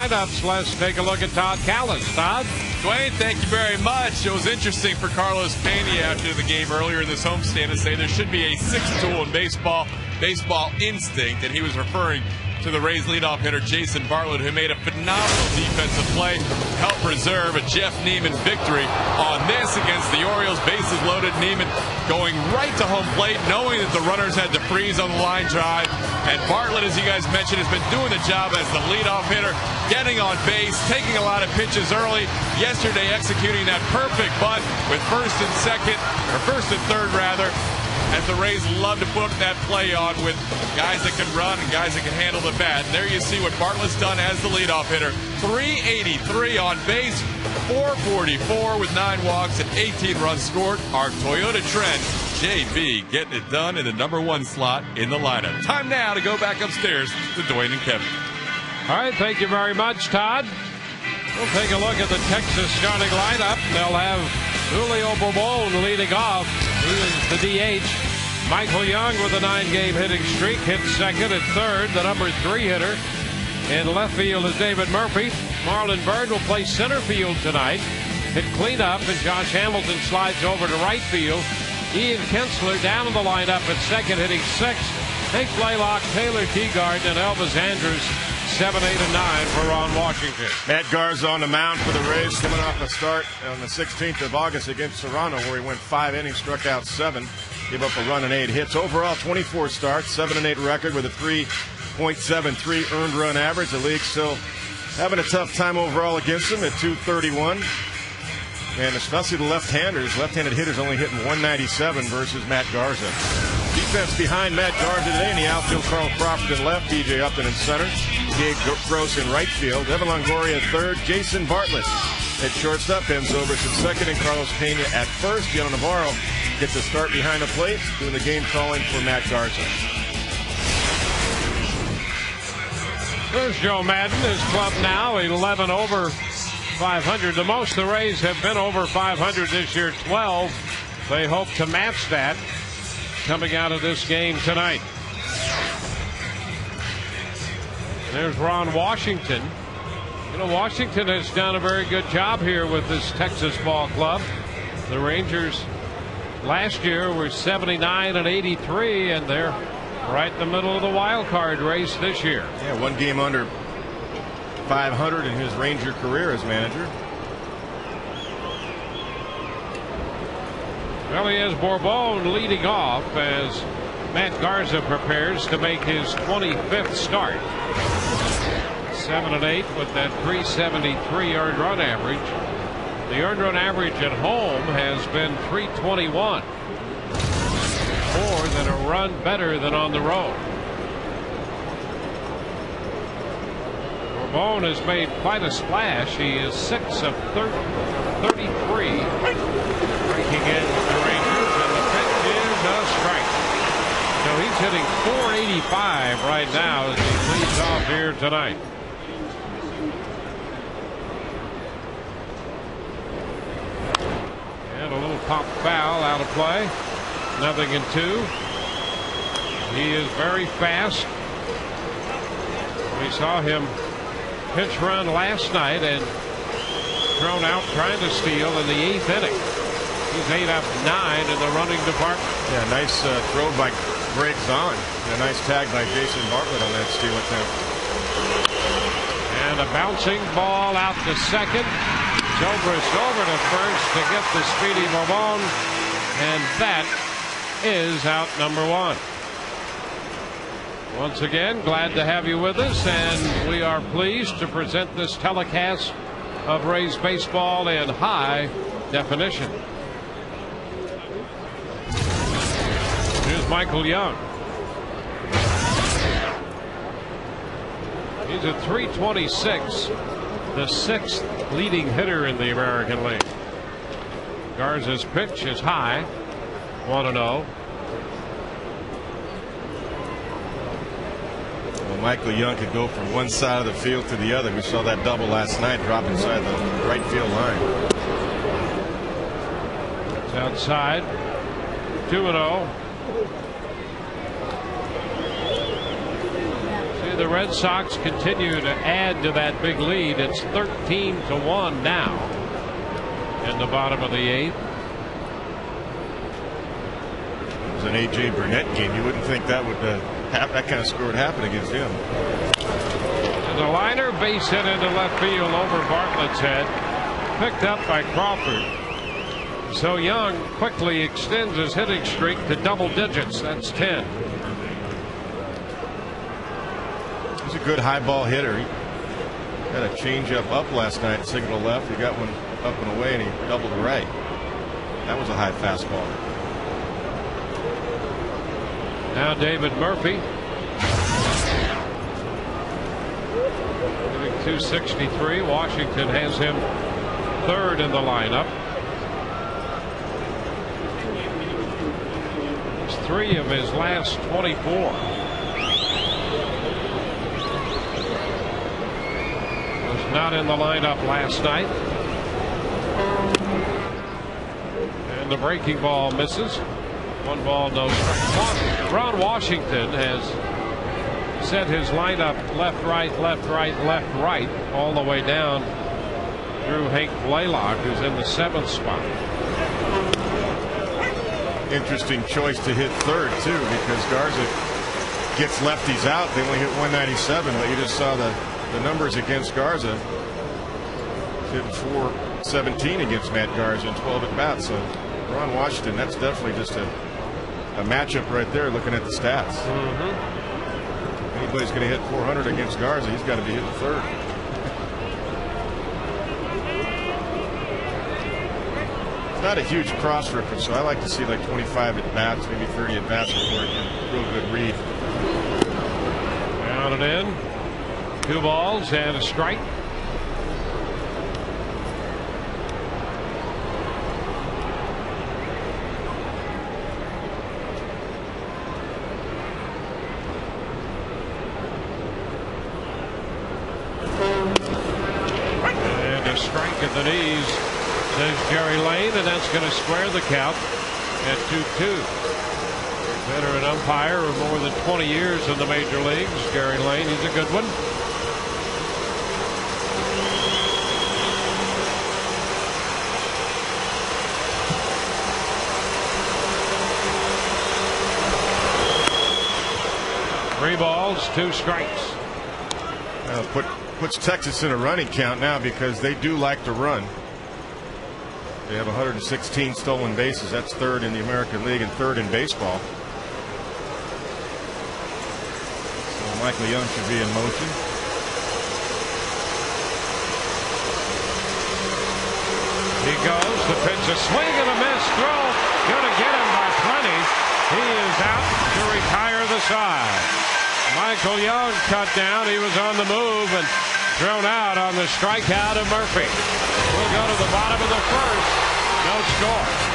lineups. Let's take a look at Todd Callis. Todd? Dwayne, thank you very much. It was interesting for Carlos Pena after the game earlier in this homestand to say there should be a sixth tool in baseball instinct, and he was referring to the Rays leadoff hitter Jason Bartlett, who made a phenomenal defensive play to help preserve a Jeff Neiman victory on this against the Orioles. Bases loaded, Neiman going right to home plate, knowing that the runners had to freeze on the line drive. And Bartlett, as you guys mentioned, has been doing the job as the leadoff hitter, getting on base, taking a lot of pitches early. Yesterday, executing that perfect bunt with first and third rather. As the Rays love to put that play on with guys that can run and guys that can handle the bat. And there you see what Bartlett's done as the leadoff hitter. 383 on base, 444 with 9 walks and 18 runs scored. Our Toyota Trend, JB, getting it done in the #1 slot in the lineup. Time now to go back upstairs to Dwayne and Kevin. All right, thank you very much, Todd. We'll take a look at the Texas starting lineup. They'll have Julio Bourbon leading off. He is the DH. Michael Young with a 9-game hitting streak hits second and third. The #3 hitter in left field is David Murphy. Marlon Byrd will play center field tonight. Hit cleanup, and Josh Hamilton slides over to right field. Ian Kinsler down in the lineup at second, hitting sixth. Hank BLALOCK, Taylor Teagarden, and Elvis Andrus 7, 8, and 9 for Ron Washington. Matt Garza on the mound for the Rays, coming off a start on the 16th of August against Toronto, where he went 5 innings, struck out 7, gave up a run and 8 hits. Overall, 24 starts, 7-8 record with a 3.73 earned run average. The league still having a tough time overall against him at 231. And especially the left-handers. Left-handed hitters only hitting 197 versus Matt Garza. Defense behind Matt Garza today in the outfield, Carl Crawford in left, DJ Upton in center, Gabe Gross in right field, Evan Longoria at third, Jason Bartlett at shortstop, Ben Zobrist at second, and Carlos Pena at first. Gino Navarro gets a start behind the plate, doing the game calling for Matt Garza. There's Joe Madden, his club now 11 over 500. The most the Rays have been over 500 this year, 12. They hope to match that coming out of this game tonight. There's Ron Washington. You know, Washington has done a very good job here with this Texas ball club. The Rangers last year were 79 and 83, and they're right in the middle of the wild card race this year. Yeah, 1 game under 500 in his Ranger career as manager. Well, he has Bourbon leading off as Matt Garza prepares to make his 25th start. 7 and 8 with that 373 earned run average. The earned run average at home has been 321. More than a run better than on the road. Bourbon has made quite a splash. He is 6 of 33. Breaking in with the Rangers, and the pitch is a strike. So he's hitting 485 right now as he leads off here tonight. And a little pop foul out of play. 0-2. He is very fast. We saw him pinch run last night and thrown out trying to steal in the 8th inning. He's 8 up 9 in the running department. Yeah, nice throw by Greg Zahn. And a nice tag by Jason Bartlett on that steal attempt. And a bouncing ball out to second. Zobrist over to first to get the speedy Bourbon. And that is out #1. Once again, glad to have you with us, and we are pleased to present this telecast of Rays baseball in high definition. Here's Michael Young. He's at 326, the 6th leading hitter in the American League. Garza's pitch is high, 1-0. Michael Young could go from one side of the field to the other. We saw that double last night, drop inside the right field line. It's outside. 2-0. See, And the Red Sox continue to add to that big lead. It's 13-1 now in the bottom of the 8th. It was an A.J. Burnett game. You wouldn't think that would that kind of score would happen against him. And a liner, base hit into left field over Bartlett's head, picked up by Crawford. So Young quickly extends his hitting streak to double digits. That's 10. He's a good high ball hitter. He had a changeup up last night, signal left. He got one up and away, and he doubled to right. That was a high fastball. Now David Murphy. Hitting 263. Washington has him third in the lineup. It's 3 of his last 24. Was not in the lineup last night. And the breaking ball misses. 1 ball, no strike. Ron Washington has set his lineup left, right, left, right, left, right, all the way down through Hank BLALOCK, who's in the 7th spot. Interesting choice to hit third, too, because Garza gets lefties out. They only hit 197, but you just saw the numbers against Garza. Hit 417 against Matt Garza in 12 at bats. So Ron Washington, that's definitely just a matchup right there looking at the stats. Anybody's going to hit 400 against Garza, he's got to be hitting third. It's not a huge cross reference, so I like to see like 25 at bats, maybe 30 at bats before I get a real good read. Down and in. 2 balls and a strike. Strike at the knees, says Jerry Lane, and that's going to square the count at 2-2. Veteran umpire of more than 20 years in the major leagues, Jerry Lane. He's a good one. Three balls, 2 strikes. Puts Texas in a running count now because they do like to run. They have 116 stolen bases. That's third in the American League and third in baseball. So Michael Young should be in motion. He goes. The pitch, a swing and a miss. Throw. Going to get him by plenty. He is out to retire the side. Michael Young cut down. He was on the move and thrown out on the strikeout of Murphy. We'll go to the bottom of the 1st. No score.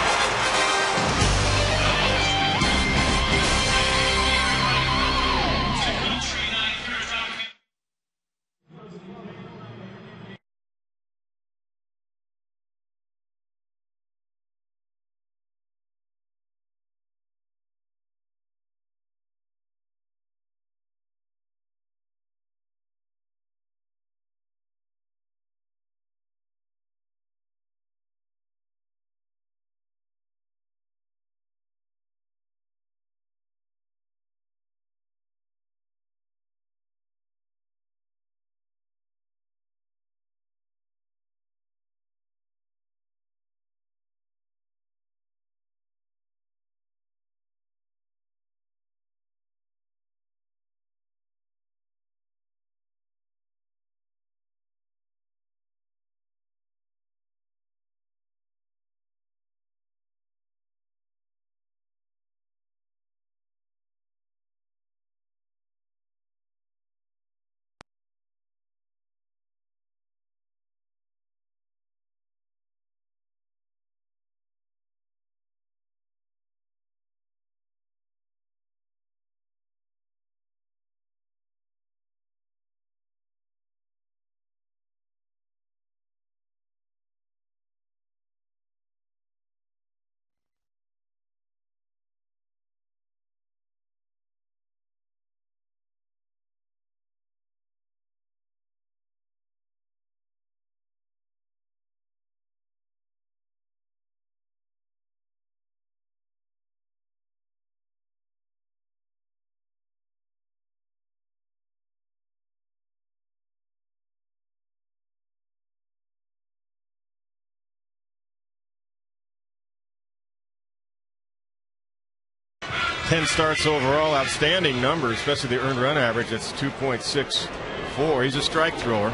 10 starts overall. Outstanding number, especially the earned run average. That's 2.64. He's a strike thrower.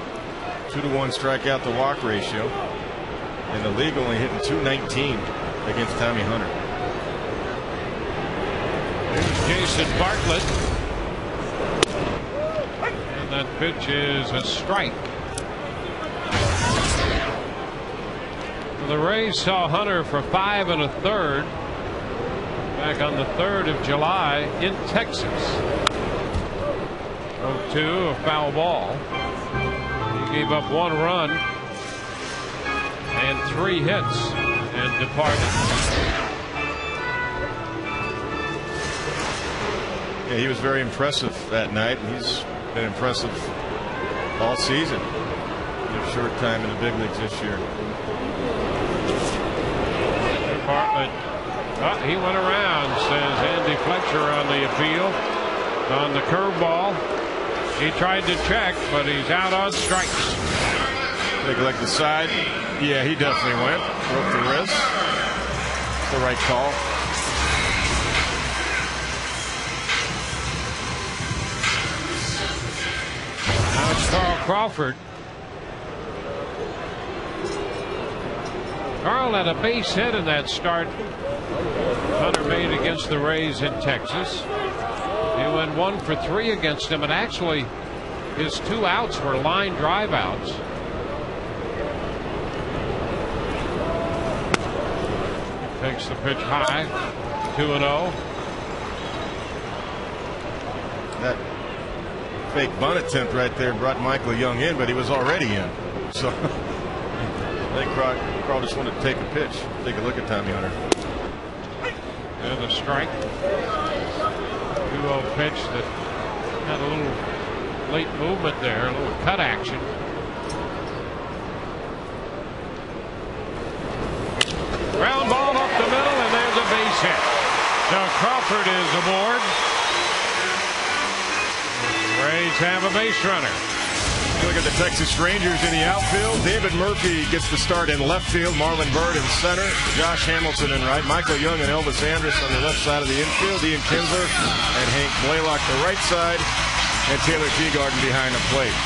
2-to-1 strikeout to walk ratio. In the league, only hitting .219 against Tommy Hunter. Here's Jason Bartlett. And that pitch is a strike. The Rays saw Hunter for 5 1/3 back on the 3rd of July in Texas. 0-2, a foul ball. He gave up 1 run and 3 hits and departed. Yeah, he was very impressive that night. He's been impressive all season. In a short time in the big leagues this year. Bartlett, he went around, says Andy Fletcher on the appeal. On the curveball, he tried to check, but he's out on strikes. Take a look at the side. Yeah, he definitely went. Broke the wrist. The right call. Now it's Carl Crawford. Carl had a base hit in that start Hunter made against the Rays in Texas. He went 1 for 3 against him, and actually his 2 outs were line drive outs. He takes the pitch high. 2-0. That fake bunt attempt right there brought Michael Young in, but he was already in. So I think Carl just wanted to take a pitch. Take a look at Tommy Hunter. And a strike. 2-0 pitch that had a little late movement there, a little cut action. Ground ball up the middle, and there's a base hit. So Crawford is aboard. The Rays have a base runner. Look at the Texas Rangers in the outfield. David Murphy gets the start in left field. Marlon Byrd in center. Josh Hamilton in right. Michael Young and Elvis Andrus on the left side of the infield. Ian Kinsler and Hank BLALOCK the right side. And Taylor TEAGARDEN behind the plate.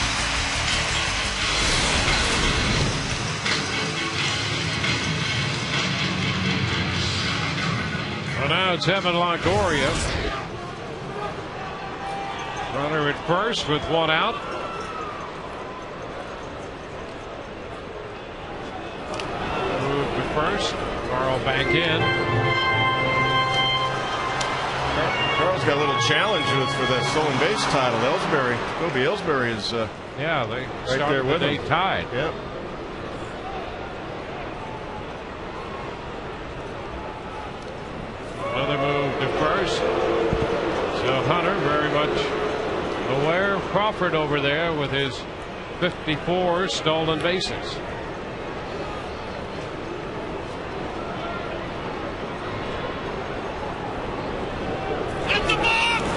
Well, now it's Evan Longoria. Runner at first with 1 out. First, Carl back in. Carl's got a little challenge for the stolen base title. Ellsbury, Kobe Ellsbury is yeah, they right started there with him. They tied. Yep. Another move to first. So Hunter very much aware of Crawford over there with his 54 stolen bases.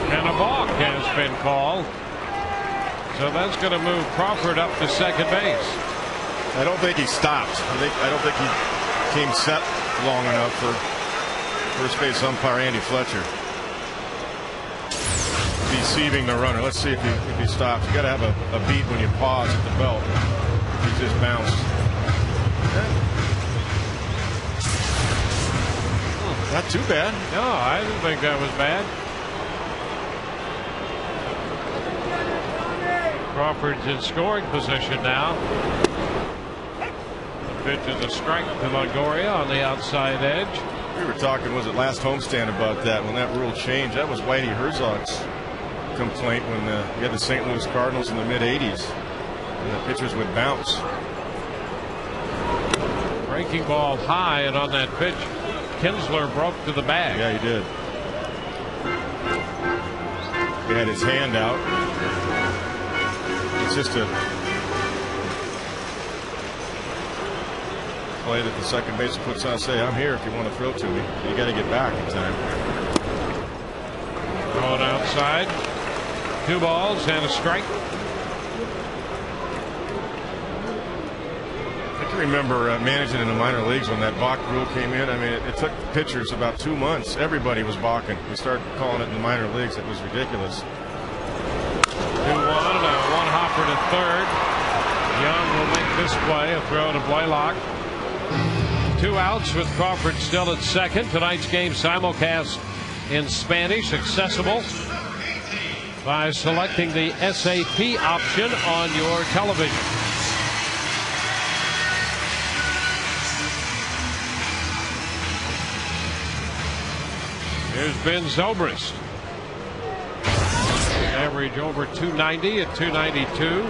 And a balk has been called. So that's going to move Crawford up to second base. I don't think he stopped. I don't think he came set long enough for first base umpire Andy Fletcher. Deceiving the runner. Let's see if he stops. You got to have a beat when you pause at the belt. He just bounced. Not too bad. No, I didn't think that was bad. Crawford's in scoring position now. The pitch is a strike to Longoria on the outside edge. We were talking, was it last homestand, about that when that rule changed? That was Whitey Herzog's complaint when you had the St. Louis Cardinals in the mid-'80s. And the pitchers would bounce. Breaking ball high, and on that pitch, Kinsler broke to the bag. Yeah, he did. He had his hand out. It's just a play that the second baseman puts on. Say, I'm here if you want to throw to me. You got to get back in time. Going outside. 2 balls and a strike. I I remember managing in the minor leagues when that balk rule came in. I mean, it took pitchers about 2 months. Everybody was balking. We started calling it in the minor leagues. It was ridiculous. 2-1 and a one-hopper to third. Young will make this play, a throw to BLALOCK. 2 outs with Crawford still at second. Tonight's game simulcast in Spanish, accessible by selecting the SAP option on your television. Here's Ben Zobrist. Average over 290 at 292.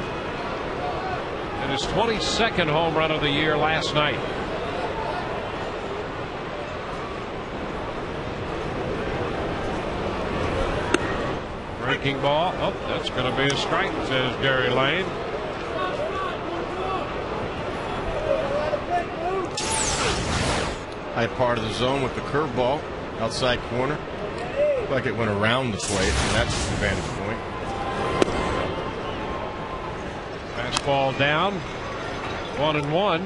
And his 22nd home run of the year last night. Breaking ball. Oh, that's going to be a strike, says Gary Lane. High part of the zone with the curveball. Outside corner. Looked like it went around the plate, and that's the vantage point. Fastball down. 1-1.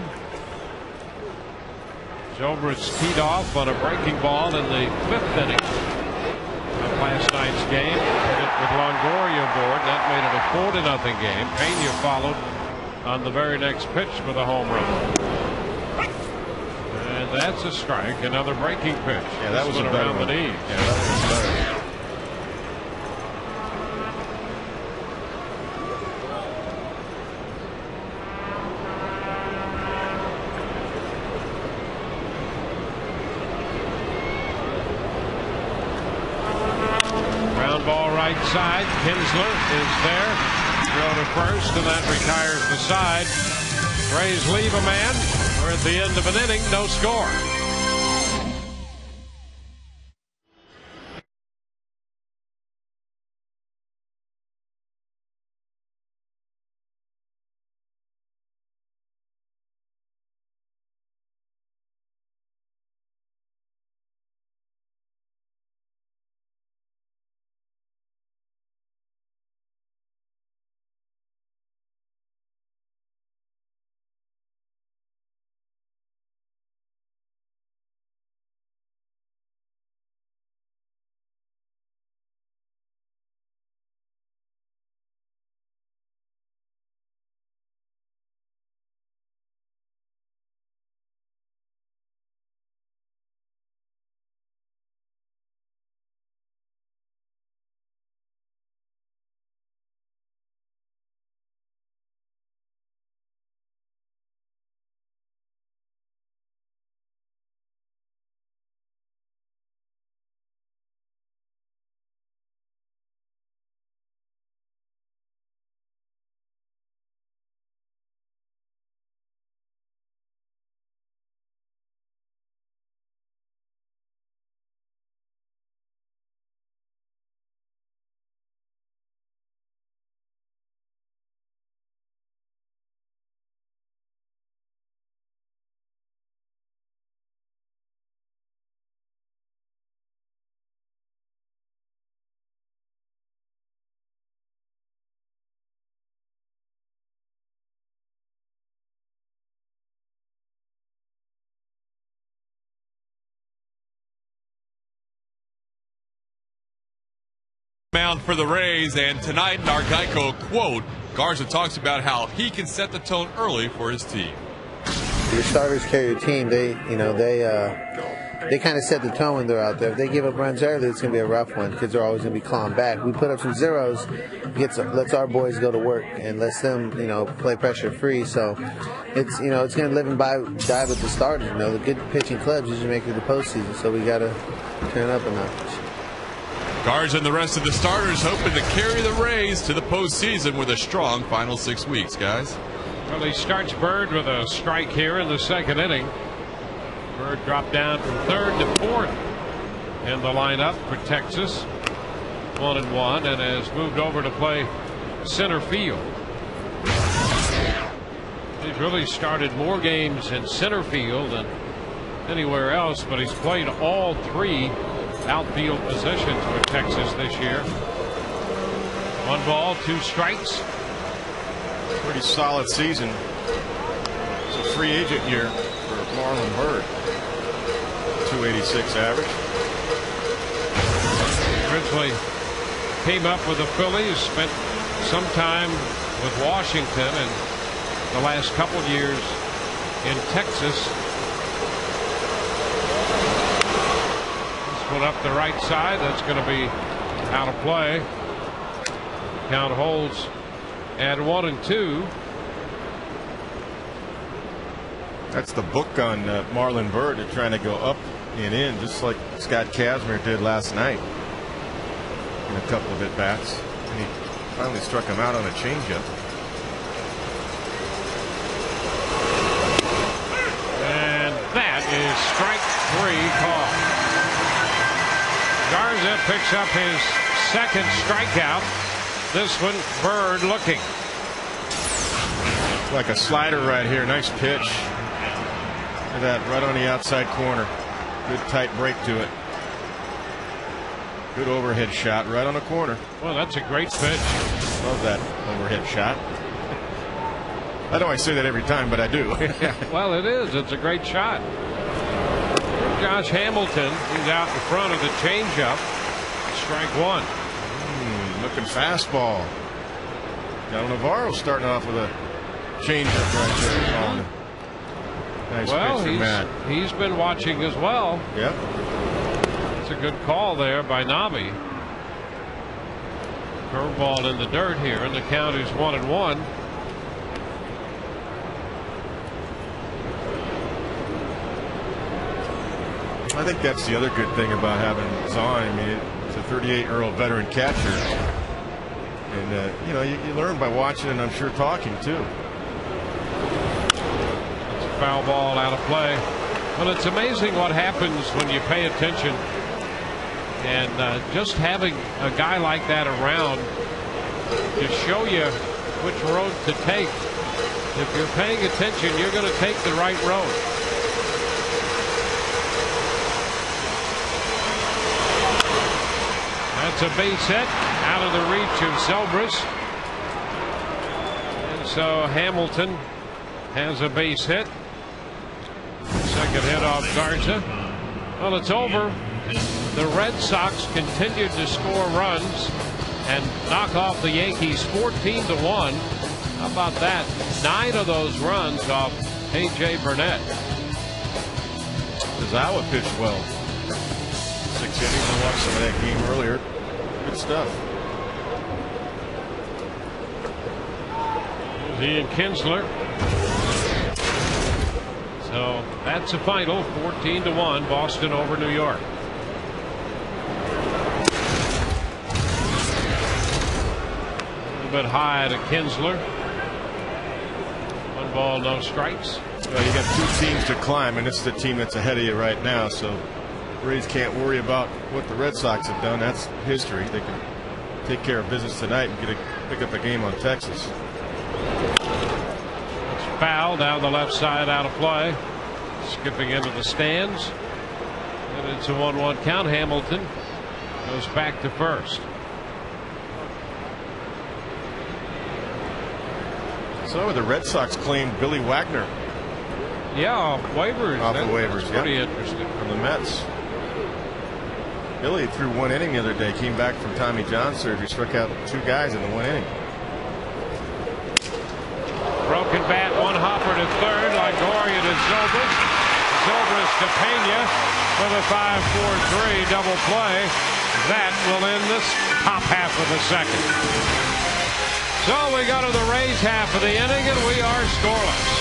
Zobrist teed off on a breaking ball in the 5th inning of last night's game. With Longoria aboard, that made it a 4-0 game. Pena followed on the very next pitch with a home run. And that's a strike. Another breaking pitch. Yeah, that was a better around one. the knees. Yeah, that was better. Ground ball right side. Kinsler is there. Throw to first, and that retires the side. Rays leave a man. We're at the end of an inning, no score. Mound for the Rays, and tonight in our Geico quote, Garza talks about how he can set the tone early for his team. Your starters carry your team. They kind of set the tone when they're out there. If they give up runs early, it's going to be a rough one because they're always going to be clawing back. We put up some zeros, lets our boys go to work and lets them, play pressure free. So it's going to live and die with the starters. The good pitching clubs usually make it to the postseason. So we got to turn up a notch. Garza and the rest of the starters hoping to carry the Rays to the postseason with a strong final 6 weeks, guys. Well, he starts Bird with a strike here in the 2nd inning. Bird dropped down from 3rd to 4th in the lineup for Texas. 1-1, and has moved over to play center field. He's really started more games in center field than anywhere else, but he's played all 3 outfield positions for Texas this year. 1 ball, 2 strikes. Pretty solid season. It's a free agent year for Marlon Byrd. 286 average. Originally came up with the Phillies, spent some time with Washington, and the last couple years in Texas. This one up the right side. That's going to be out of play. Count holds at 1-2. That's the book on Marlon Byrd. They're trying to go up and in, just like Scott Kazmir did last night in a couple of at-bats. And he finally struck him out on a changeup. And that is strike 3 call. Garza picks up his second strikeout. This one, Byrd looking. Like a slider right here. Nice pitch. Look at that, right on the outside corner. Good tight break to it. Good overhead shot right on the corner. Well, that's a great pitch. Love that overhead shot. I know I say that every time, but I do. Well, it is. It's a great shot. Josh Hamilton, he's out in front of the changeup. Strike 1. Looking fastball. Now Navarro starting off with a changeup right there. Nice pitch from Matt. He's been watching as well. Yep. It's a good call there by Nami. Curveball in the dirt here, and the count is 1-1. I think that's the other good thing about having Zahn. I mean, it's a 38-year-old veteran catcher, and you know, you learn by watching, and I'm sure talking too. It's a foul ball out of play. Well, it's amazing what happens when you pay attention, and just having a guy like that around to show you which road to take. If you're paying attention, you're going to take the right road. That's a base hit out of the reach of Zobrist. And so Hamilton has a base hit. Second hit off Garza. Well, it's over. The Red Sox continued to score runs and knock off the Yankees 14-1. How about that? 9 of those runs off A.J. Burnett. Zawa pitched well. 6 innings. I watched some of that game earlier. Good stuff. Ian Kinsler. So that's a final, 14-1, Boston over New York. A little bit high to Kinsler. 1 ball, no strikes. Well, you got 2 teams to climb, and this is the team that's ahead of you right now. So Rays can't worry about what the Red Sox have done. That's history. They can take care of business tonight and pick up a game on Texas. It's foul down the left side, out of play. Skipping into the stands. And it's a 1-1 count. Hamilton goes back to first. So the Red Sox claimed Billy Wagner. Yeah, off waivers. Off the waivers, pretty yeah. interesting. From the Mets. Billy threw 1 inning the other day, came back from Tommy John surgery, struck out 2 guys in the 1 inning. Broken bat, 1 hopper to third, Longoria to Zobrist. Zobrist to Pena for the 5-4-3 double play. That will end this top half of the second. So we go to the Rays half of the inning, and we are scoreless.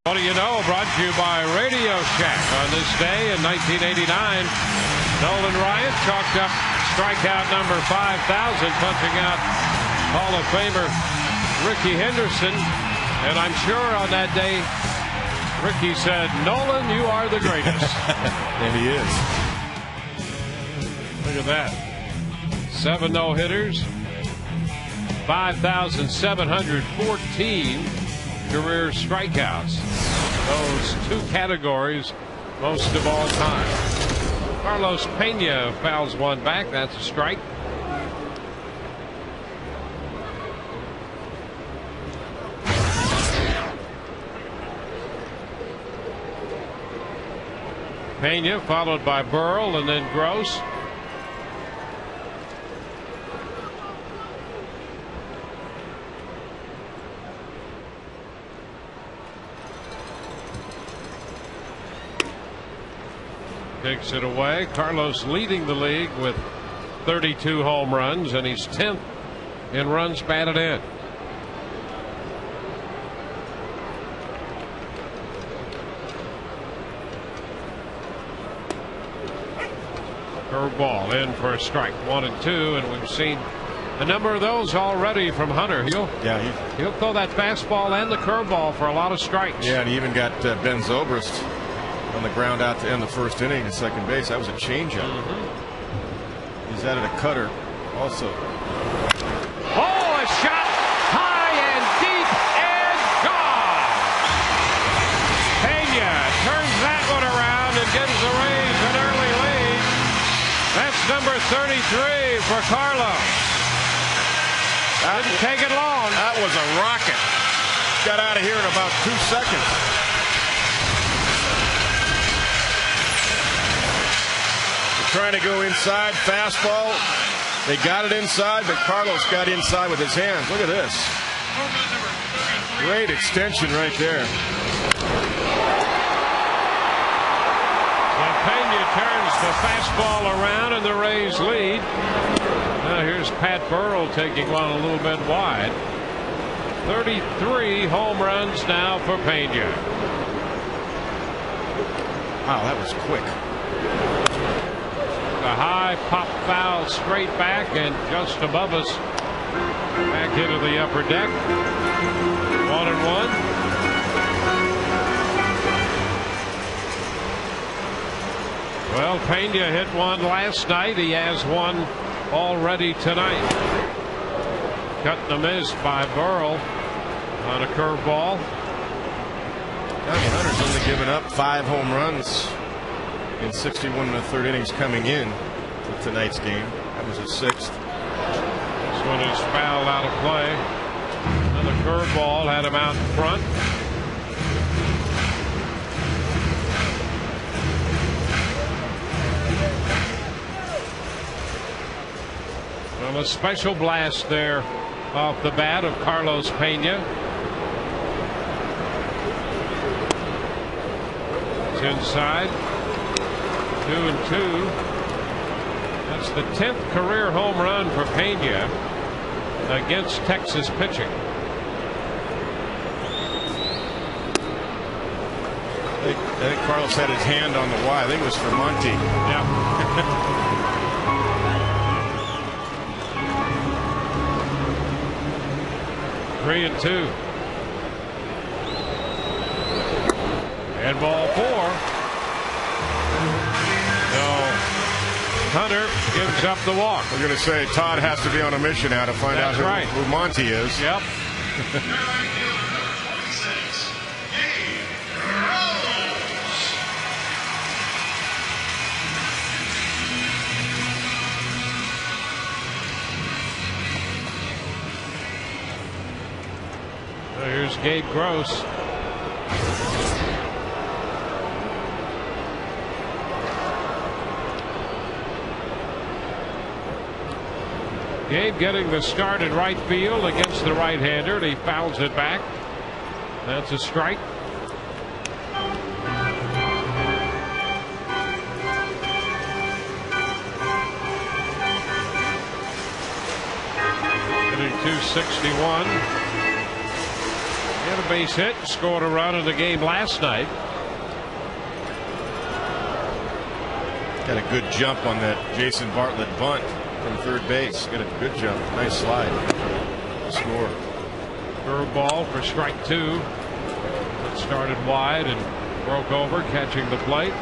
What do you know? Brought to you by Radio Shack. On this day in 1989, Nolan Ryan chalked up strikeout number 5,000, punching out Hall of Famer Ricky Henderson. And I'm sure on that day, Ricky said, "Nolan, you are the greatest." And he is. Look at that. 7 no-hitters, 5,714 career strikeouts. Those 2 categories, most of all time. Carlos Pena fouls one back. That's a strike. Pena followed by Burrell and then Gross. Takes it away. Carlos leading the league with 32 home runs, and he's 10th in runs batted in. Curveball in for a strike. 1 and 2, and we've seen a number of those already from Hunter. He'll throw that fastball and the curveball for a lot of strikes. Yeah, and he even got Ben Zobrist on the ground out to end the first inning at second base. That was a changeup. He's added a cutter also. Oh, a shot high and deep and gone. Pena turns that one around and gives the Rays an early lead. That's number 33 for Carlos. Didn't take it long. That was a rocket. Got out of here in about 2 seconds. Trying to go inside, fastball. They got it inside, but Carlos got inside with his hands. Look at this. Great extension right there. So Pena turns the fastball around and the Rays lead. Now here's Pat Burrell taking one a little bit wide. 33 home runs now for Pena. Wow, that was quick. A high pop foul straight back and just above us, back into the upper deck. 1-1. Well, Pena hit one last night. He has one already tonight. Cut and a miss by Burrell on a curveball. Johnny Hunter's only given up 5 home runs in 61 1/3 innings coming in to tonight's game. That was his 6th. This one is fouled out of play. Another curveball had him out in front. Well, a special blast there off the bat of Carlos Pena. It's inside. 2-2. That's the 10th career home run for Pena against Texas pitching. I think Carlos had his hand on the Y. I think it was for Monty. Yeah. 3-2. And ball 4. Hunter gives up the walk. We're going to say Todd has to be on a mission now to find out who Monty is. Yep. So here's Gabe Gross. Gabe getting the start in right field against the right-hander, and he fouls it back. That's a strike. Hitting .261. Got a base hit, scored a run in the game last night. Got a good jump on that Jason Bartlett bunt from third base. Got a good jump. Nice slide. Score. Curveball for strike 2. It started wide and broke over, catching the plate.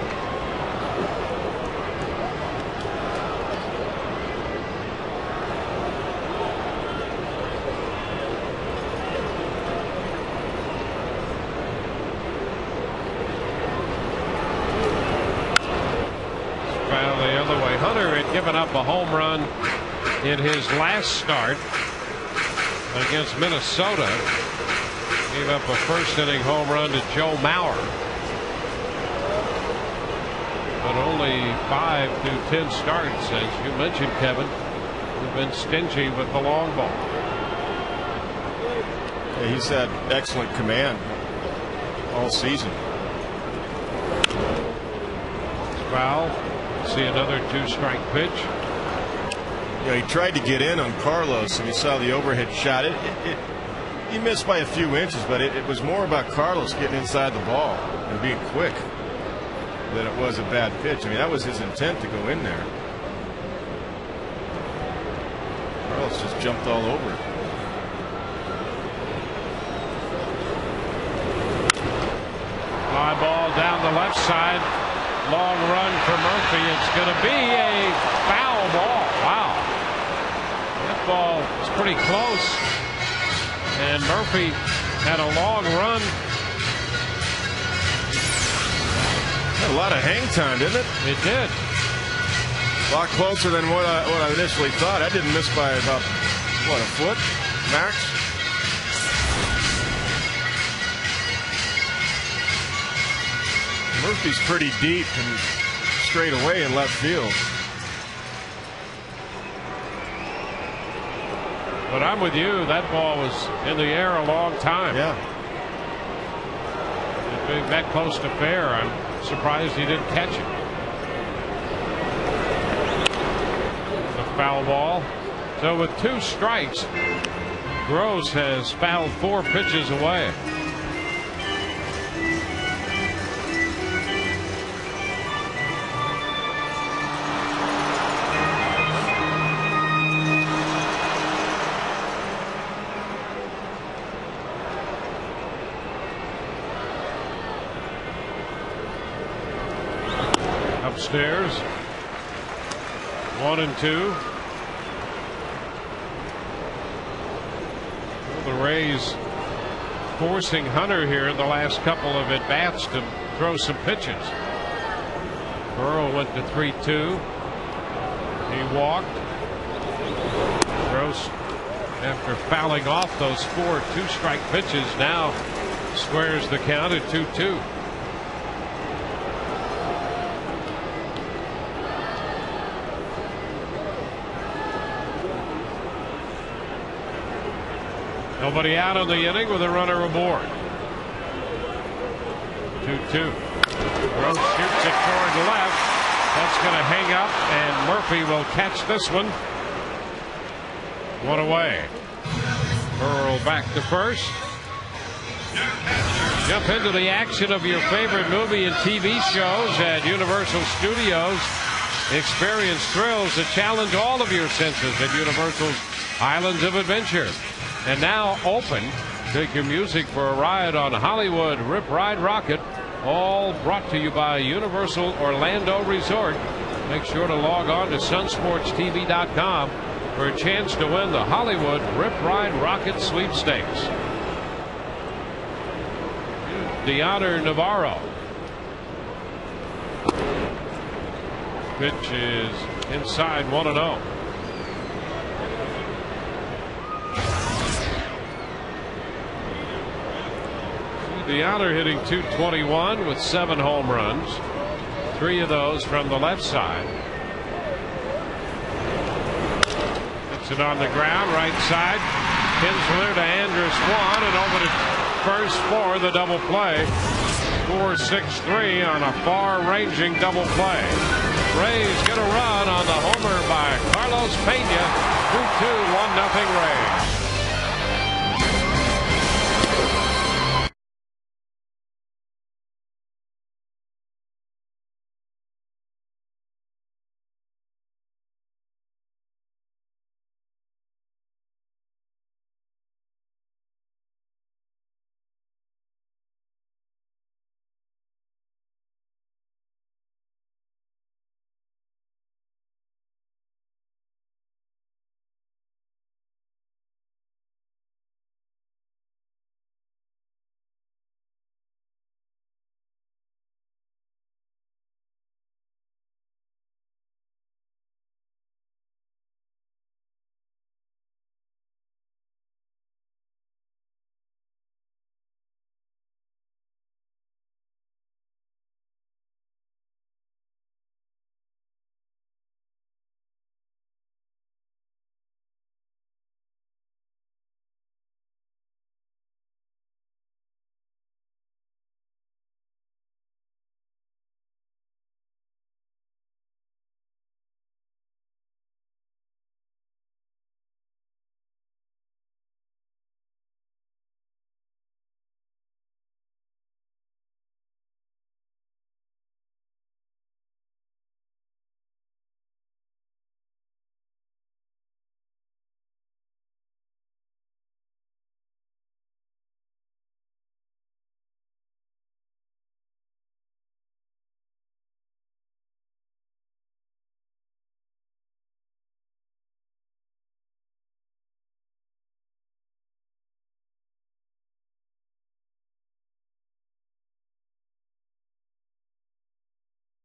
Given up a home run in his last start against Minnesota. Gave up a first inning home run to Joe Mauer. But only 5 through 10 starts, as you mentioned, Kevin. We've been stingy with the long ball. Yeah, he's had excellent command all season. Foul. See another 2-strike pitch. He tried to get in on Carlos, and he saw the overhead shot. He missed by a few inches, but it was more about Carlos getting inside the ball and being quick than it was a bad pitch. I mean, that was his intent to go in there. Carlos just jumped all over it. Fly ball down the left side. Long run for Murphy. It's going to be a foul ball. Wow. That ball was pretty close. And Murphy had a long run. Had a lot of hang time, didn't it? It did. A lot closer than what I initially thought. I didn't miss by about, what, a foot max? Murphy's pretty deep and straight away in left field. But I'm with you. That ball was in the air a long time. Yeah. It being that close to fair, I'm surprised he didn't catch it. The foul ball. So with 2 strikes, Gross has fouled 4 pitches away. Upstairs, 1 and 2. Well, the Rays forcing Hunter here in the last couple of at-bats to throw some pitches. Burrell went to 3-2. He walked. Gross, after fouling off those 4 2-strike pitches, now squares the count at 2-2. Nobody out on the inning with a runner aboard. 2-2. Gross shoots it toward the left. That's going to hang up, and Murphy will catch this one. 1 away. Burrell back to first. Jump into the action of your favorite movie and TV shows at Universal Studios. Experience thrills that challenge all of your senses at Universal's Islands of Adventure. And now open. Take your music for a ride on Hollywood Rip Ride Rocket. All brought to you by Universal Orlando Resort. Make sure to log on to sunsportstv.com for a chance to win the Hollywood Rip Ride Rocket sweepstakes. Deoner Navarro. Pitch is inside, 1-0. Deoner hitting .221 with 7 home runs, 3 of those from the left side. Hits it on the ground, right side. Kinsler to Andrew Swan, and over to first for the double play. 4-6-3 on a far-ranging double play. Rays get a run on the homer by Carlos Pena. 2-2, 1-0 Rays.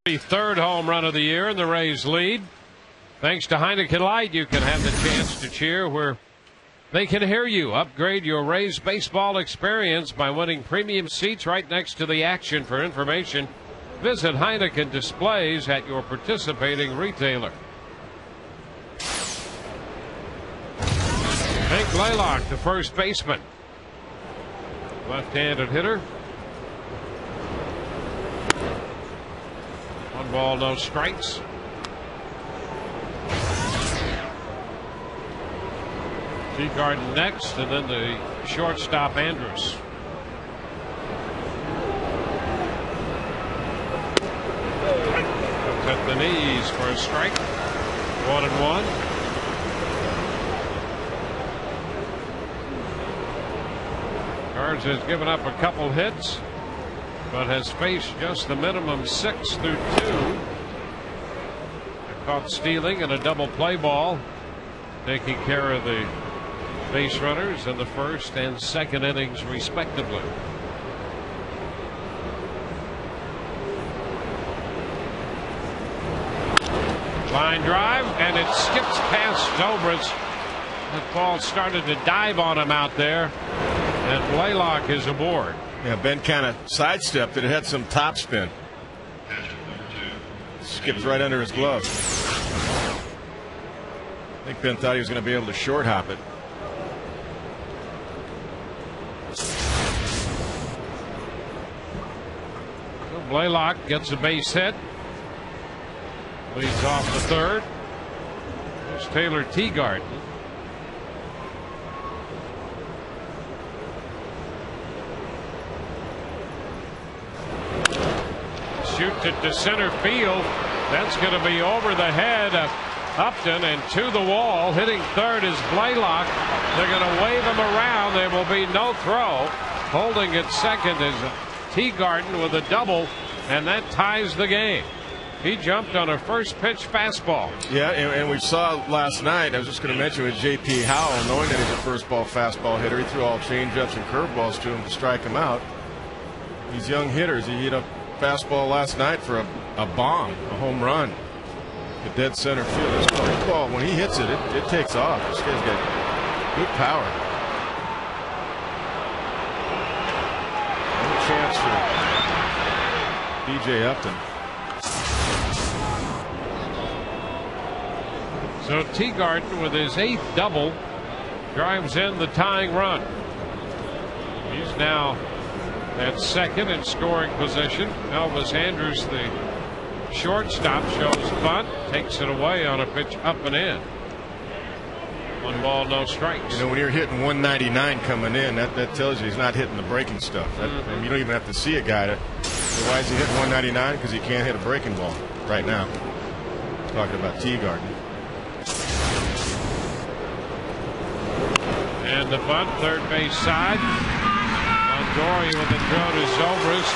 The third home run of the year, and the Rays lead. Thanks to Heineken Light, you can have the chance to cheer where they can hear you. Upgrade your Rays baseball experience by winning premium seats right next to the action. For information, visit Heineken displays at your participating retailer. Hank BLALOCK, the first baseman. Left-handed hitter. 1 ball, no strikes. TEAGARDEN next, and then the shortstop Andrus. Looks at the knees for a strike. 1-1. Cards has given up a couple hits, but has faced just the minimum 6 through 2. Caught stealing and a double play ball, taking care of the base runners in the first and second innings respectively. Line drive, and it skips past Zobrist. That ball started to dive on him out there, and BLALOCK is aboard. Yeah, Ben kind of sidestepped it. It had some top spin. Skipped right under his glove. I think Ben thought he was going to be able to short hop it. So BLALOCK gets a base hit. Leads off the third. There's Taylor TEAGARDEN. Shoots it to center field. That's going to be over the head of Upton and to the wall. Hitting third is BLALOCK. They're going to wave him around. There will be no throw. Holding at second is TEAGARDEN with a double, and that ties the game. He jumped on a first pitch fastball. Yeah, and we saw last night, I was just going to mention with J.P. Howell, knowing that he's a first ball fastball hitter, he threw all changeups and curveballs to him to strike him out. These young hitters, he hit a fastball last night for a bomb, a home run. The dead center field. This ball, when he hits it, it takes off. This guy's got good power. No chance for B.J. Upton. So TEAGARDEN with his 8th double drives in the tying run. He's now at second in scoring position. Elvis Andrus, the shortstop, shows bunt, takes it away on a pitch up and in. 1 ball, no strikes. You know, when you're hitting 199 coming in, that tells you he's not hitting the breaking stuff. And you don't even have to see a guy to. So why is he hitting 199? Because he can't hit a breaking ball right now. Talking about TEAGARDEN. And the bunt, third base side. LONGORIA with the throw to Zobrist.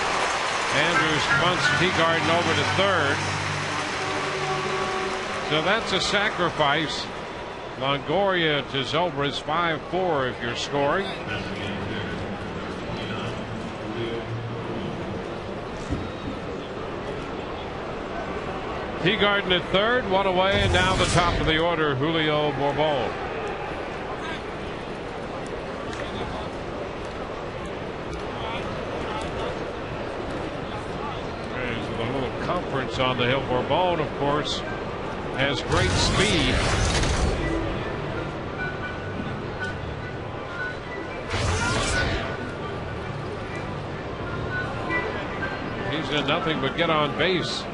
Andrus bunts TEAGARDEN over to third. So that's a sacrifice. LONGORIA to Zobrist, 5-4 if you're scoring. TEAGARDEN at third, 1 away, and now the top of the order, Julio BURRELL. Conference on the hill. BURRELL, of course, has great speed. He's done nothing but get on base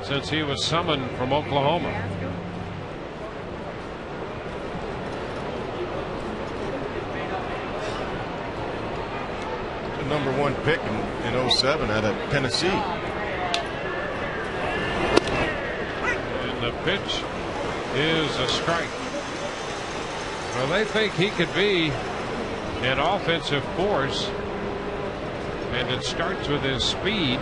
since he was summoned from Oklahoma. The #1 pick in 07 out of Tennessee. The pitch is a strike. Well, they think he could be an offensive force, and it starts with his speed.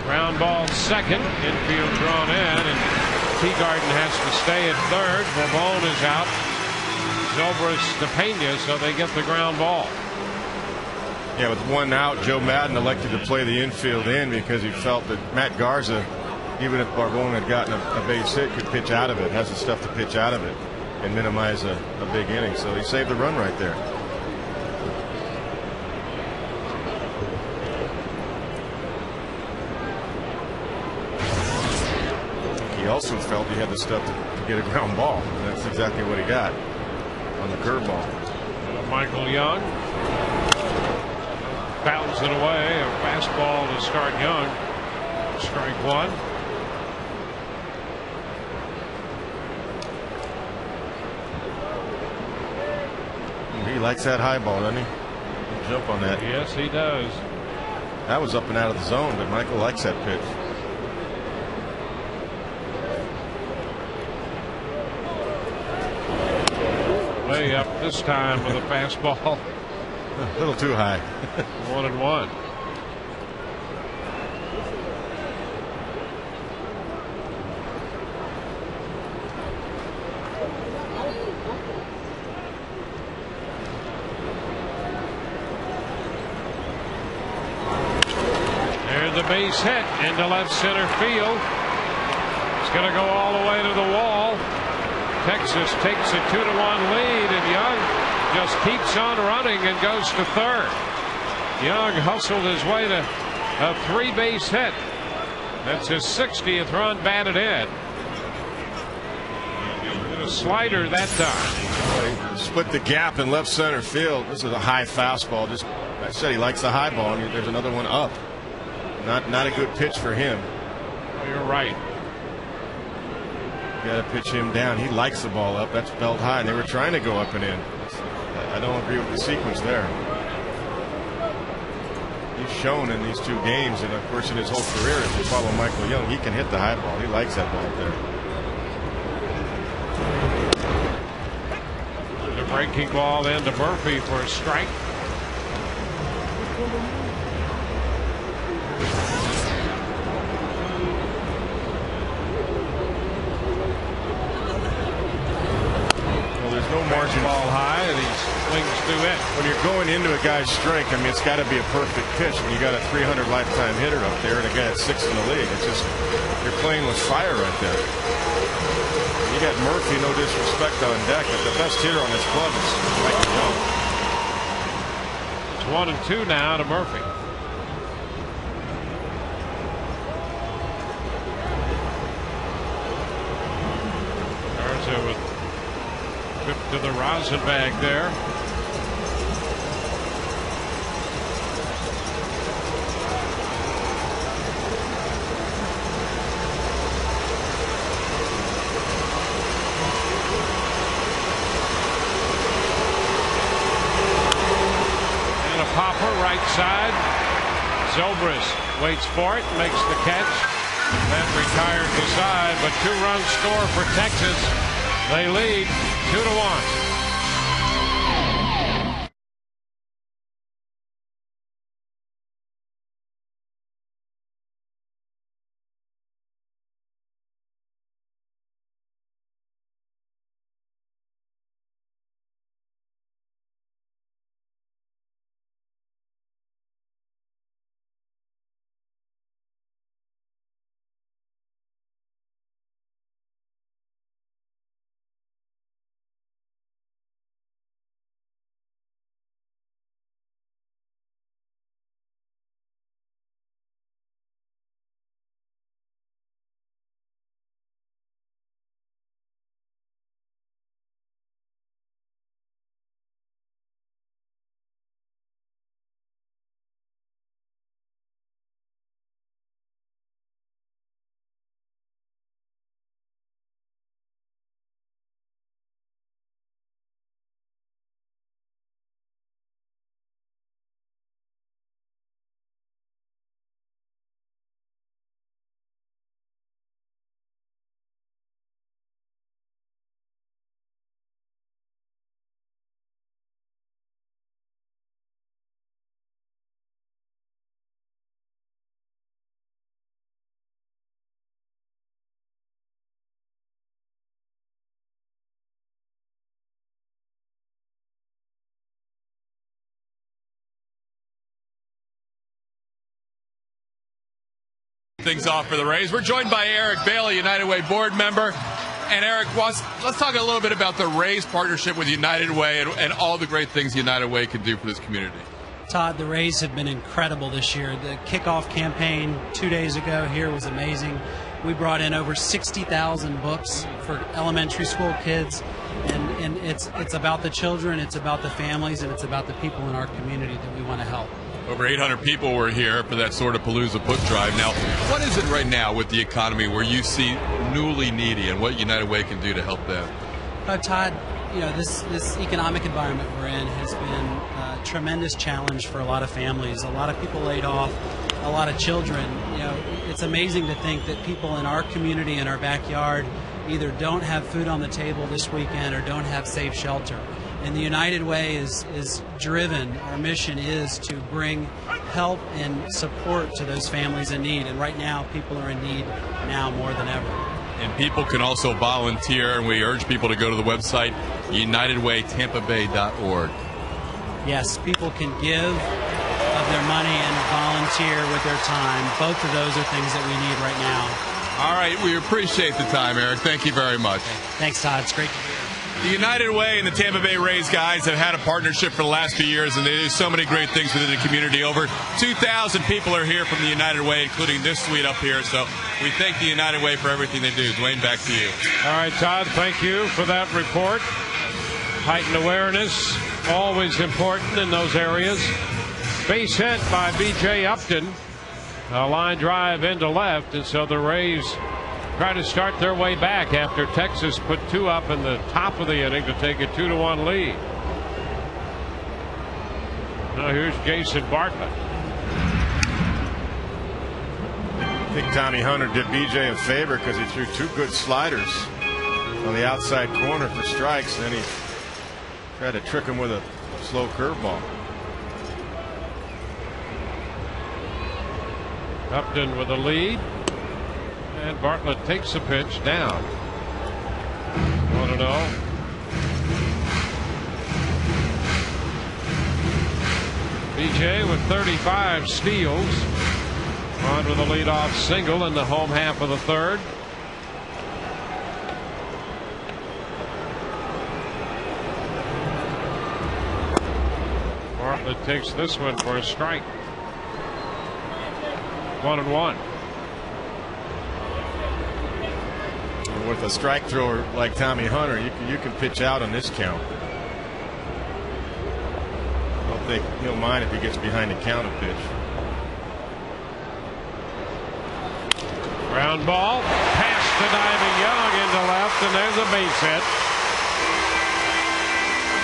Ground ball second, infield drawn in, and TEAGARDEN has to stay at third. BURRELL is out. Zobrist to Pena, so they get the ground ball. Yeah, with one out, Joe Madden elected to play the infield in because he felt that Matt Garza, even if Barbone had gotten a base hit, could pitch out of it, has the stuff to pitch out of it and minimize a big inning. So he saved the run right there. He also felt he had the stuff to get a ground ball. And that's exactly what he got on the curveball. Michael Young fouls it away. A fastball to start Young. Strike one. He likes that high ball, doesn't he? He'll jump on that. Yes, he does. That was up and out of the zone, but Michael likes that pitch. Way up this time with a fastball. A little too high. 1-1. There's the base hit into left center field. It's going to go all the way to the wall. Texas takes a 2-1 lead, and Young just keeps on running and goes to third. Young hustled his way to a 3-base hit. That's his 60th run batted in. And a slider that time. Split the gap in left center field. This is a high fastball. Just, I said he likes the high ball, and there's another one up. Not a good pitch for him. You're right. You got to pitch him down. He likes the ball up. That's belt high, and they were trying to go up and in. I don't agree with the sequence there. He's shown in these 2 games, and of course in his whole career, if you follow Michael Young, he can hit the high ball. He likes that ball there. The breaking ball into Murphy for a strike. No margin. Ball high, and he swings through it. When you're going into a guy's strength, I mean, it's got to be a perfect pitch when you got a 300 lifetime hitter up there and a guy at 6th in the league. It's just, you're playing with fire right there. You got Murphy, no disrespect, on deck, but the best hitter on this club is Michael Young. It's 1-2 now to Murphy. Garza with trip to the rosin bag there. And a popper right side. Zobrist waits for it, makes the catch. That retires the side, but 2-run score for Texas. They lead 2-1. things off for the Rays. We're joined by Eric Bailey, United Way board member. And Eric, let's talk a little bit about the Rays partnership with United Way and all the great things United Way can do for this community. Todd, the Rays have been incredible this year. The kickoff campaign 2 days ago here was amazing. We brought in over 60,000 books for elementary school kids, and it's about the children, it's about the families, and it's about the people in our community that we want to help. Over 800 people were here for that sort of Palooza book drive. Now, what is it right now with the economy where you see newly needy and what United Way can do to help them? Todd, you know, this economic environment we're in has been a tremendous challenge for a lot of families. A lot of people laid off, a lot of children. You know, it's amazing to think that people in our community, in our backyard, either don't have food on the table this weekend or don't have safe shelter. And the United Way is driven, our mission is to bring help and support to those families in need. And right now, people are in need now more than ever. And people can also volunteer, and we urge people to go to the website, UnitedWayTampaBay.org. Yes, people can give of their money and volunteer with their time. Both of those are things that we need right now. All right, we appreciate the time, Eric. Thank you very much. Thanks, Todd. It's great to be here. The United Way and the Tampa Bay Rays guys have had a partnership for the last few years, and they do so many great things within the community. Over 2,000 people are here from the United Way, including this suite up here. So we thank the United Way for everything they do. Dwayne, back to you. All right, Todd, thank you for that report. Heightened awareness, always important in those areas. Base hit by B.J. Upton. A line drive into left, and so the Rays try to start their way back after Texas put 2 up in the top of the inning to take a 2-1 lead. Now here's Jason Bartlett. I think Tommy Hunter did BJ a favor because he threw 2 good sliders on the outside corner for strikes, and then he tried to trick him with a slow curveball. Upton with a lead. And Bartlett takes the pitch down. 1-0. BJ with 35 steals. On with a leadoff single in the home half of the third. Bartlett takes this one for a strike. 1-1. With a strike thrower like Tommy Hunter, you can pitch out on this count. I don't think he'll mind if he gets behind the counter pitch. Ground ball past the diving Young into left, and there's a base hit.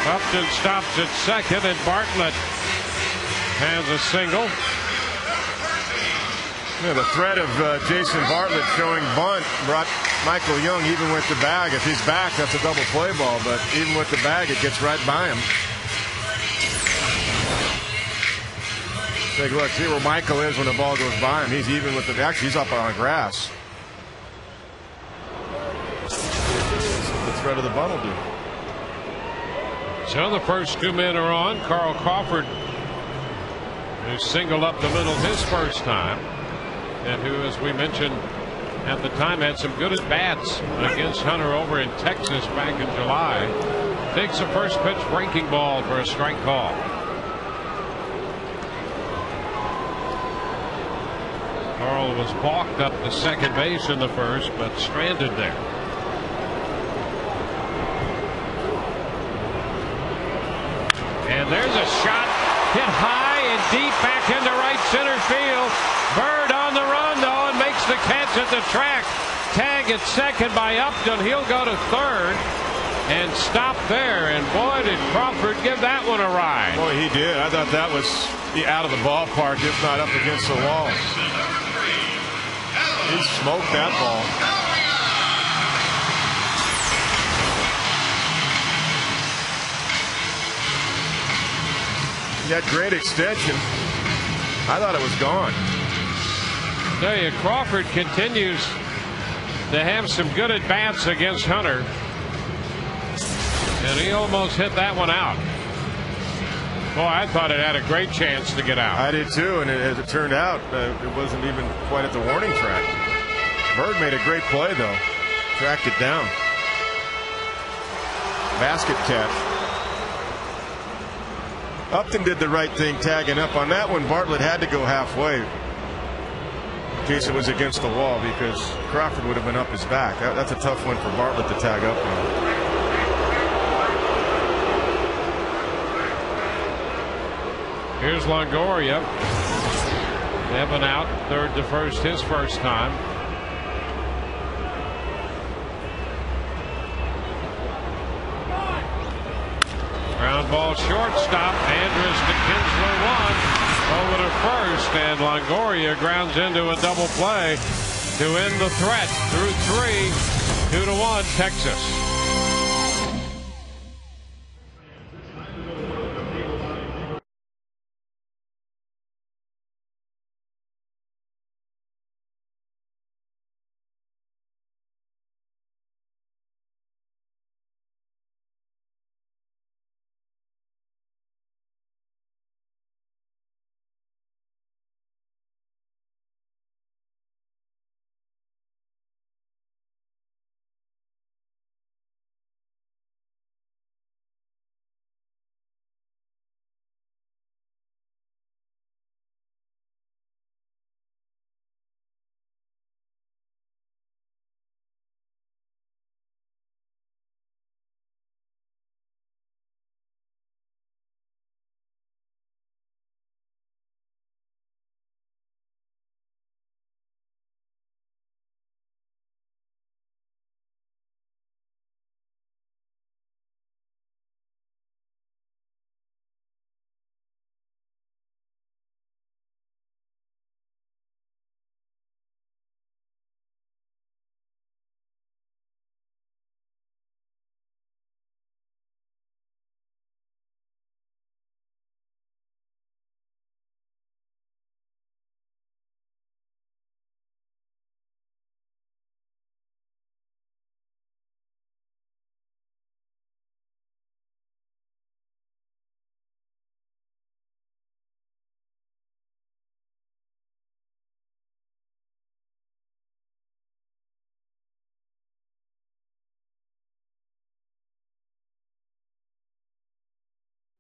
Upton stops at second, and Bartlett has a single. Yeah, the threat of Jason Bartlett showing bunt brought Michael Young even with the bag. If he's back, that's a double play ball, but even with the bag, it gets right by him. Take a look, see where Michael is when the ball goes by him. He's even with the bag. He's up on the grass. The threat of the bunt will do. So the first 2 men are on. Carl Crawford, who singled up the middle his first time, and who, as we mentioned at the time, had some good at-bats against Hunter over in Texas back in July. Takes the first pitch breaking ball for a strike call. Carl was balked up to second base in the first, but stranded there. And there's a shot hit high and deep back into right center field. Bird on the run, though, and makes the catch at the track. Tag at second by Upton. He'll go to third and stop there. And boy, did Crawford give that one a ride. Boy, he did. I thought that was out of the ballpark, if not up against the wall. He smoked that ball. That great extension. I thought it was gone. Tell you, Crawford continues to have some good at bats against Hunter, and he almost hit that one out. Boy, I thought it had a great chance to get out. I did too, and as it turned out, it wasn't even quite at the warning track. Bird made a great play, though. Tracked it down. Basket catch. Upton did the right thing tagging up on that one. Bartlett had to go halfway in case it was against the wall, because Crawford would have been up his back. That's a tough one for Bartlett to tag up on. Here's Longoria. Evan out, third to first, his first time. Ground ball shortstop. Andrus to Kinsler, one. Over to first, and Longoria grounds into a double play to end the threat through 3. 2-1 Texas.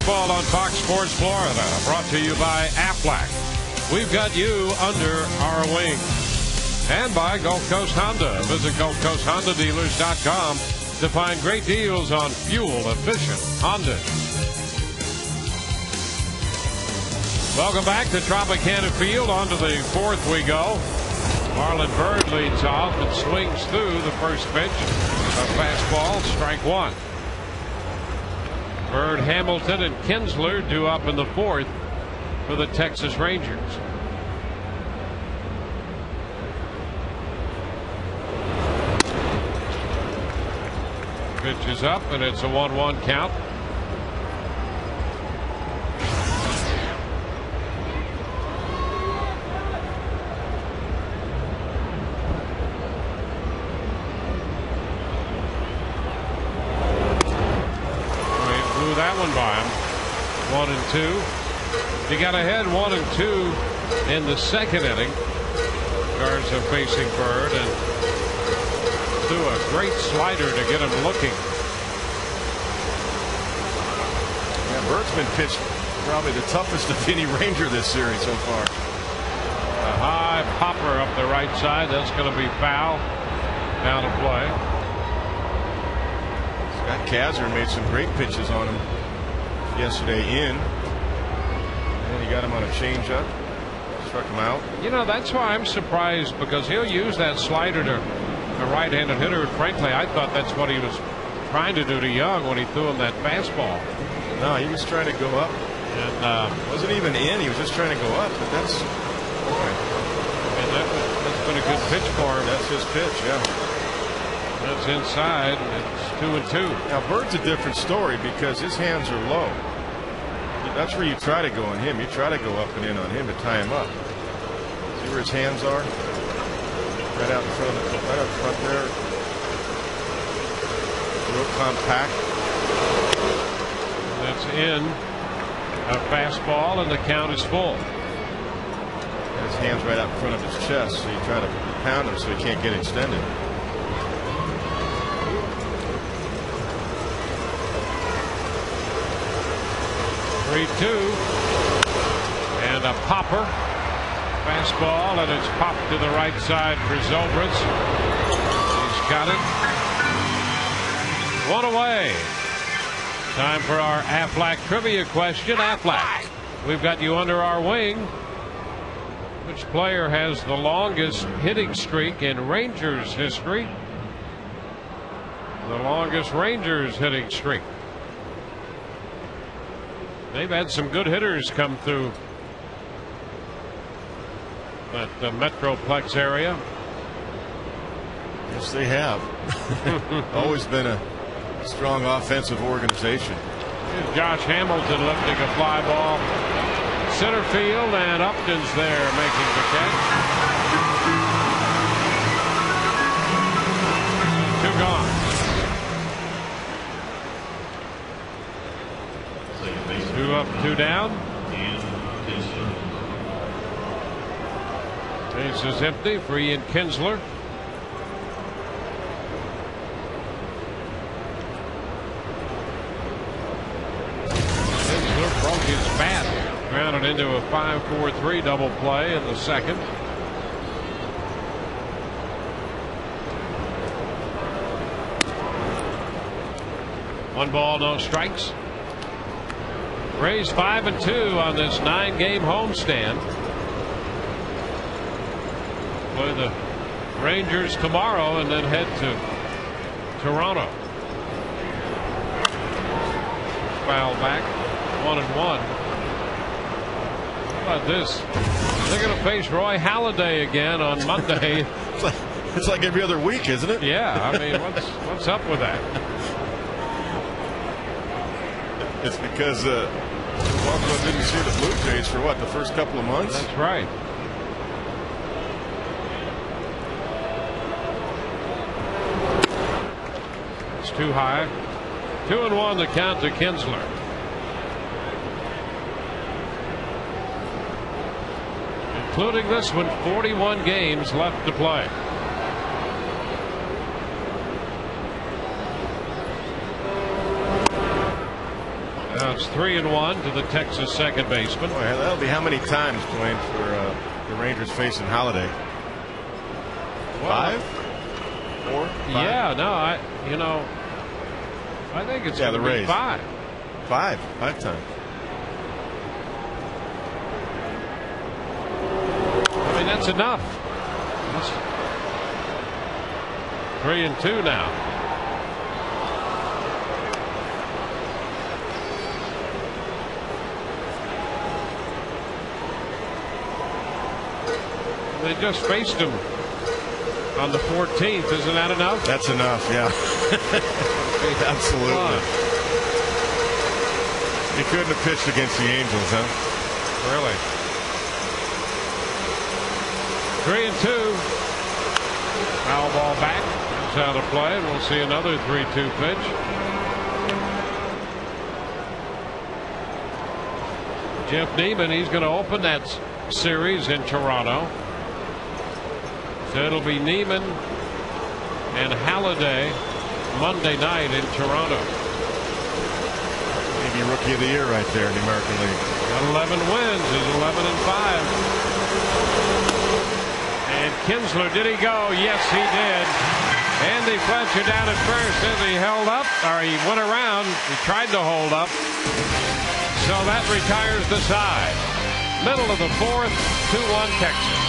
Ball on Fox Sports Florida, brought to you by Aflac. We've got you under our wing. And by Gulf Coast Honda. Visit GulfCoastHondaDealers.com to find great deals on fuel-efficient Honda. Welcome back to Tropicana Field. On to the fourth we go. Marlon Byrd leads off and swings through the first pitch. A fastball, strike one. Byrd, Hamilton, and Kinsler due up in the fourth for the Texas Rangers. Pitch is up, and it's a 1-1 count. That one by him. 1-2. He got ahead 1-2 in the second inning. Garza facing Byrd and threw a great slider to get him looking. Yeah, Bird's been pitched probably the toughest of any Ranger this series so far. A high popper up the right side. That's going to be foul. Down to play. Scott Kazner made some great pitches on him yesterday in. And he got him on a changeup. Struck him out. You know, that's why I'm surprised, because he'll use that slider to a right-handed hitter. Frankly, I thought that's what he was trying to do to Young when he threw him that fastball. No, he was trying to go up. And wasn't even in. He was just trying to go up. But that's okay. And that's been a good pitch for him. That's his pitch, yeah. That's inside. It's 2-2. Now Bird's a different story because his hands are low. That's where you try to go on him. You try to go up and in on him to tie him up. See where his hands are? Right out in front of the, right up front there. Real compact. That's in. A fastball, and the count is full. His hands right out in front of his chest, so you try to pound him so he can't get extended. Three-two, and a popper. Fastball, and it's popped to the right side for Zobrist. He's got it. One away. Time for our Aflac trivia question. Aflac, we've got you under our wing. Which player has the longest hitting streak in Rangers history? The longest Rangers hitting streak. They've had some good hitters come through that Metroplex area. Yes, they have. Always been a strong offensive organization. Here's Josh Hamilton lifting a fly ball. Center field, and Upton's there making the catch. Two gone. Two up, two down. Base is empty for Ian Kinsler. Kinsler broke his bat. Grounded into a 5-4-3 double play in the second. One ball, no strikes. Rays 5-2 on this 9-game homestand. Play the Rangers tomorrow and then head to Toronto. Foul back, 1-1. How about this? They're going to face Roy Halladay again on Monday. It's like every other week, isn't it? Yeah, I mean, what's up with that? It's because Walker didn't see the Blue Jays for what, the first couple of months? That's right. It's too high. 2-1 the count to Kinsler. Including this one, 41 games left to play. Now it's 3-1 to the Texas second baseman. Boy, that'll be how many times, Dwayne, for the Rangers facing Halladay? 5? 4? 5? Yeah, no, I think it's the going to be Rays. 5. 5 times. I mean, that's enough. That's 3-2 now. They just faced him on the 14th. Isn't that enough? That's enough, yeah. Absolutely. He couldn't have pitched against the Angels, huh? Really? 3-2. Foul ball back. That's out of play, and we'll see another 3-2 pitch. Jeff Neiman, he's going to open that series in Toronto. So it'll be Neiman and Halladay Monday night in Toronto. Maybe Rookie of the Year right there in the American League. Got 11 wins. He's 11-5. And Kinsler, did he go? Yes, he did. Andy Fletcher down at first as he held up, or he went around. He tried to hold up. So that retires the side. Middle of the fourth, 2-1 Texas.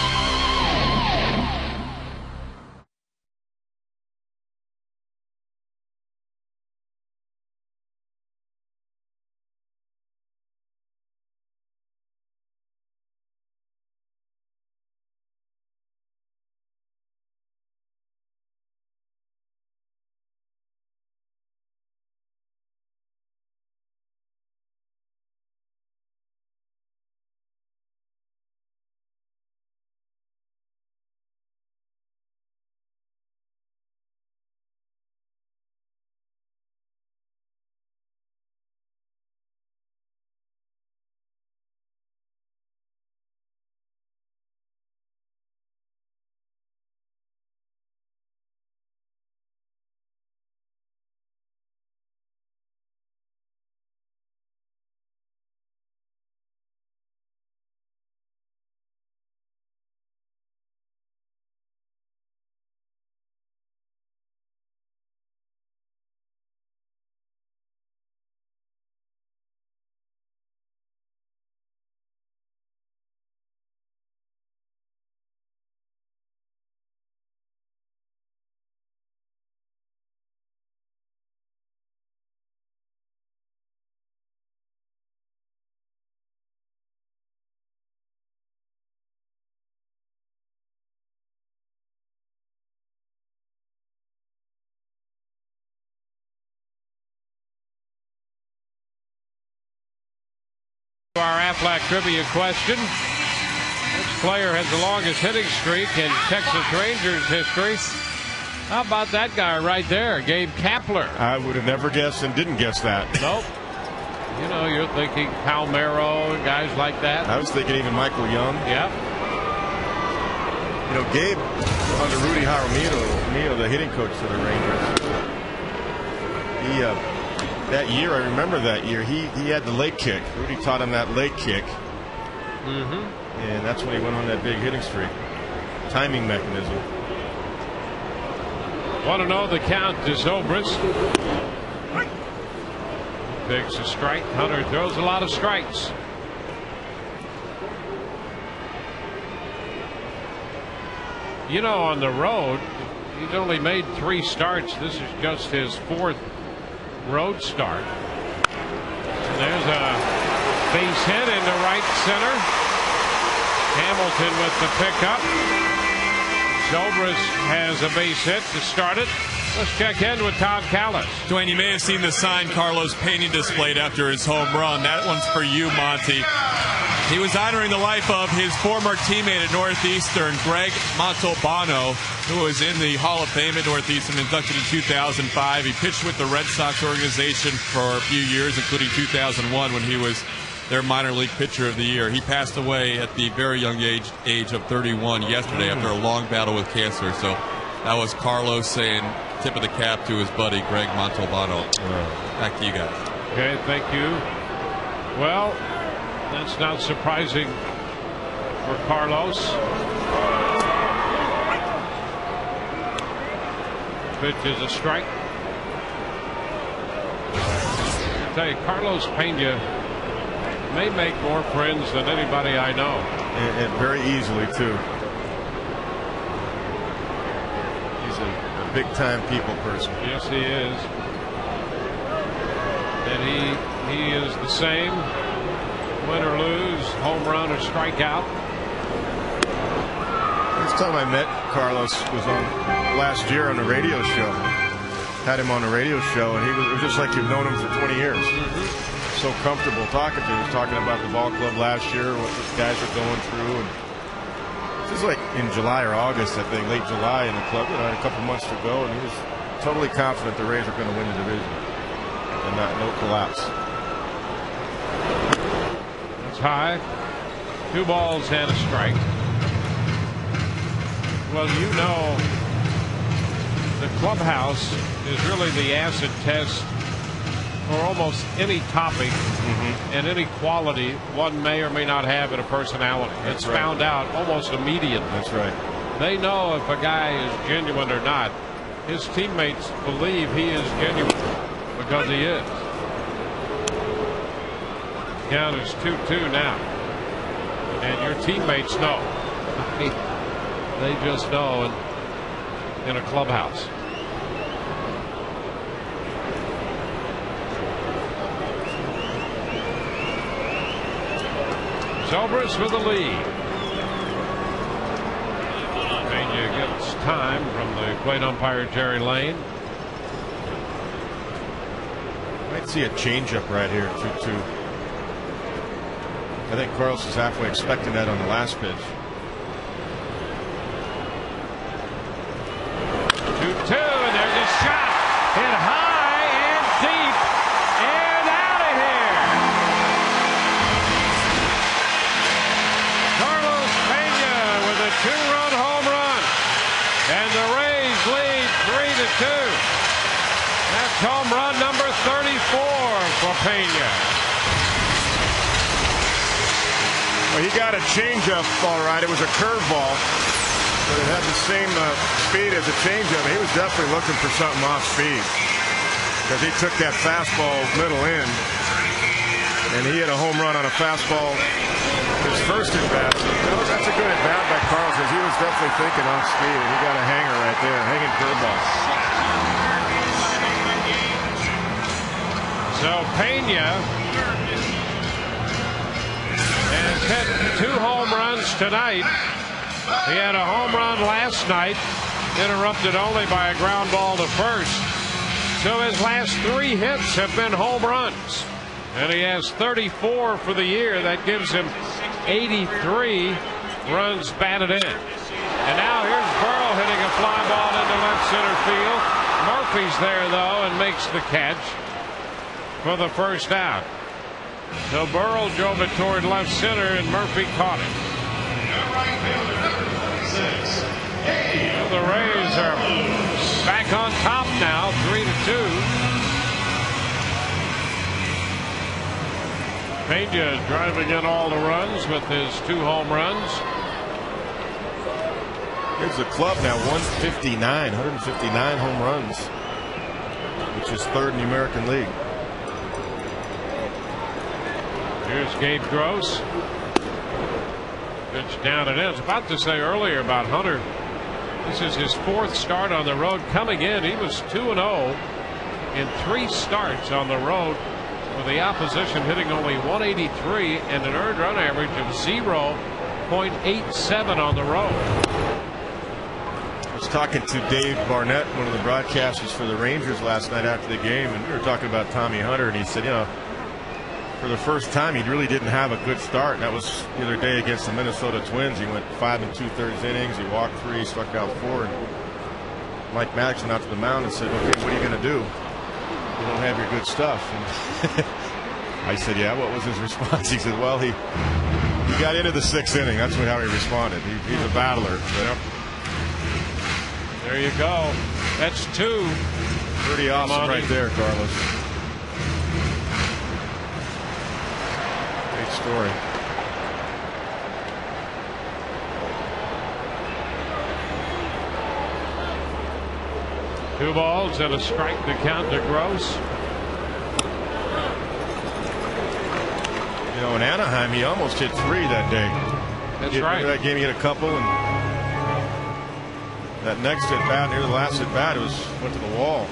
Our Aflac trivia question. Which player has the longest hitting streak in Texas Rangers history? How about that guy right there, Gabe Kapler? I would have never guessed and didn't guess that. Nope. You know, you're thinking Palmeiro and guys like that. I was thinking even Michael Young. Yep. You know, Gabe, under Rudy Jaramillo, the hitting coach for the Rangers, that year, I remember that year, he had the leg kick. Rudy taught him that leg kick. And that's when he went on that big hitting streak. Timing mechanism. Want to know the count to Zobrist. Takes a strike. Hunter throws a lot of strikes. You know, on the road, he's only made 3 starts. This is just his 4th road start. And there's a base hit into right center. Hamilton with the pickup. Zobrist has a base hit to start it. Let's check in with Todd Callis. Dwayne, you may have seen the sign Carlos Pena displayed after his home run. That one's for you, Monty. He was honoring the life of his former teammate at Northeastern, Greg Montalbano, who was in the Hall of Fame at Northeastern, inducted in 2005. He pitched with the Red Sox organization for a few years, including 2001 when he was their minor league pitcher of the year. He passed away at the very young age of 31 yesterday after a long battle with cancer. So that was Carlos saying tip of the cap to his buddy Greg Montalbano. Back to you guys. Okay, thank you. Well, that's not surprising for Carlos. Pitch is a strike. I tell you, Carlos Pena may make more friends than anybody I know. And very easily, too. He's a big-time people person. Yes, he is. And he is the same, win or lose, home run or strikeout. This time I met Carlos was on last year on the radio show. Had him on the radio show, and it was just like you've known him for 20 years. So comfortable talking to him. He was talking about the ball club last year, what the guys are going through. And this is like in July or August, I think, late July in the club. You know, had a couple months to go, and he was totally confident the Rays are going to win the division and no collapse. That's high. 2 balls and a strike. Well, you know, the clubhouse is really the acid test for almost any topic and any quality one may or may not have in a personality. It's found out almost immediately. That's right. They know if a guy is genuine or not. His teammates believe he is genuine because he is. Count is 2-2 now. And your teammates know. They just know in a clubhouse. Zobrist with the lead. Pena gets time from the plate umpire Jerry Lane. Might see a changeup right here, 2-2. I think Carlos is halfway expecting that on the last pitch. 2-2, and there's a shot. Hit high and deep and out of here. Carlos Pena with a 2-run home run. And the Rays lead 3-2. That's home run number 34 for Pena. Well, he got a changeup all right. It was a curveball, but it had the same speed as a changeup. He was definitely looking for something off speed because he took that fastball middle in, and he hit a home run on a fastball. His first at bat. That's a good at bat by Carlos because he was definitely thinking off speed, and he got a hanger right there, hanging curveball. So Pena has hit 2 home runs tonight. He had a home run last night, interrupted only by a ground ball to first. So his last 3 hits have been home runs. And he has 34 for the year. That gives him 83 runs batted in. And now here's Burrell hitting a fly ball into left center field. Murphy's there, though, and makes the catch for the first out. So Burrell drove it toward left center, and Murphy caught it. And the Rays are back on top now, 3-2. Pena driving in all the runs with his 2 home runs. Here's the club now, 159 home runs, which is 3rd in the American League. Here's Gabe Gross. Pitch down and in. I was about to say earlier about Hunter. This is his 4th start on the road. Coming in, he was 2-0 in 3 starts on the road, with the opposition hitting only 183 and an earned run average of 0.87 on the road. I was talking to Dave Barnett, one of the broadcasters for the Rangers last night after the game, and we were talking about Tommy Hunter, and he said, you know, for the first time, he really didn't have a good start. And that was the other day against the Minnesota Twins. He went 5 2/3 innings. He walked 3, struck out 4. And Mike Maddox went out to the mound and said, okay, what are you going to do? You don't have your good stuff. And I said, yeah, what was his response? He said, well, he got into the 6th inning. That's how he responded. He's a battler. Yep. There you go. That's 2. Pretty awesome right there, Carlos. Great story. Two balls and a strike to count to Gross. You know, in Anaheim, he almost hit 3 that day. That's right. That game, he hit a couple, and that next at bat, near the last at bat, went to the wall.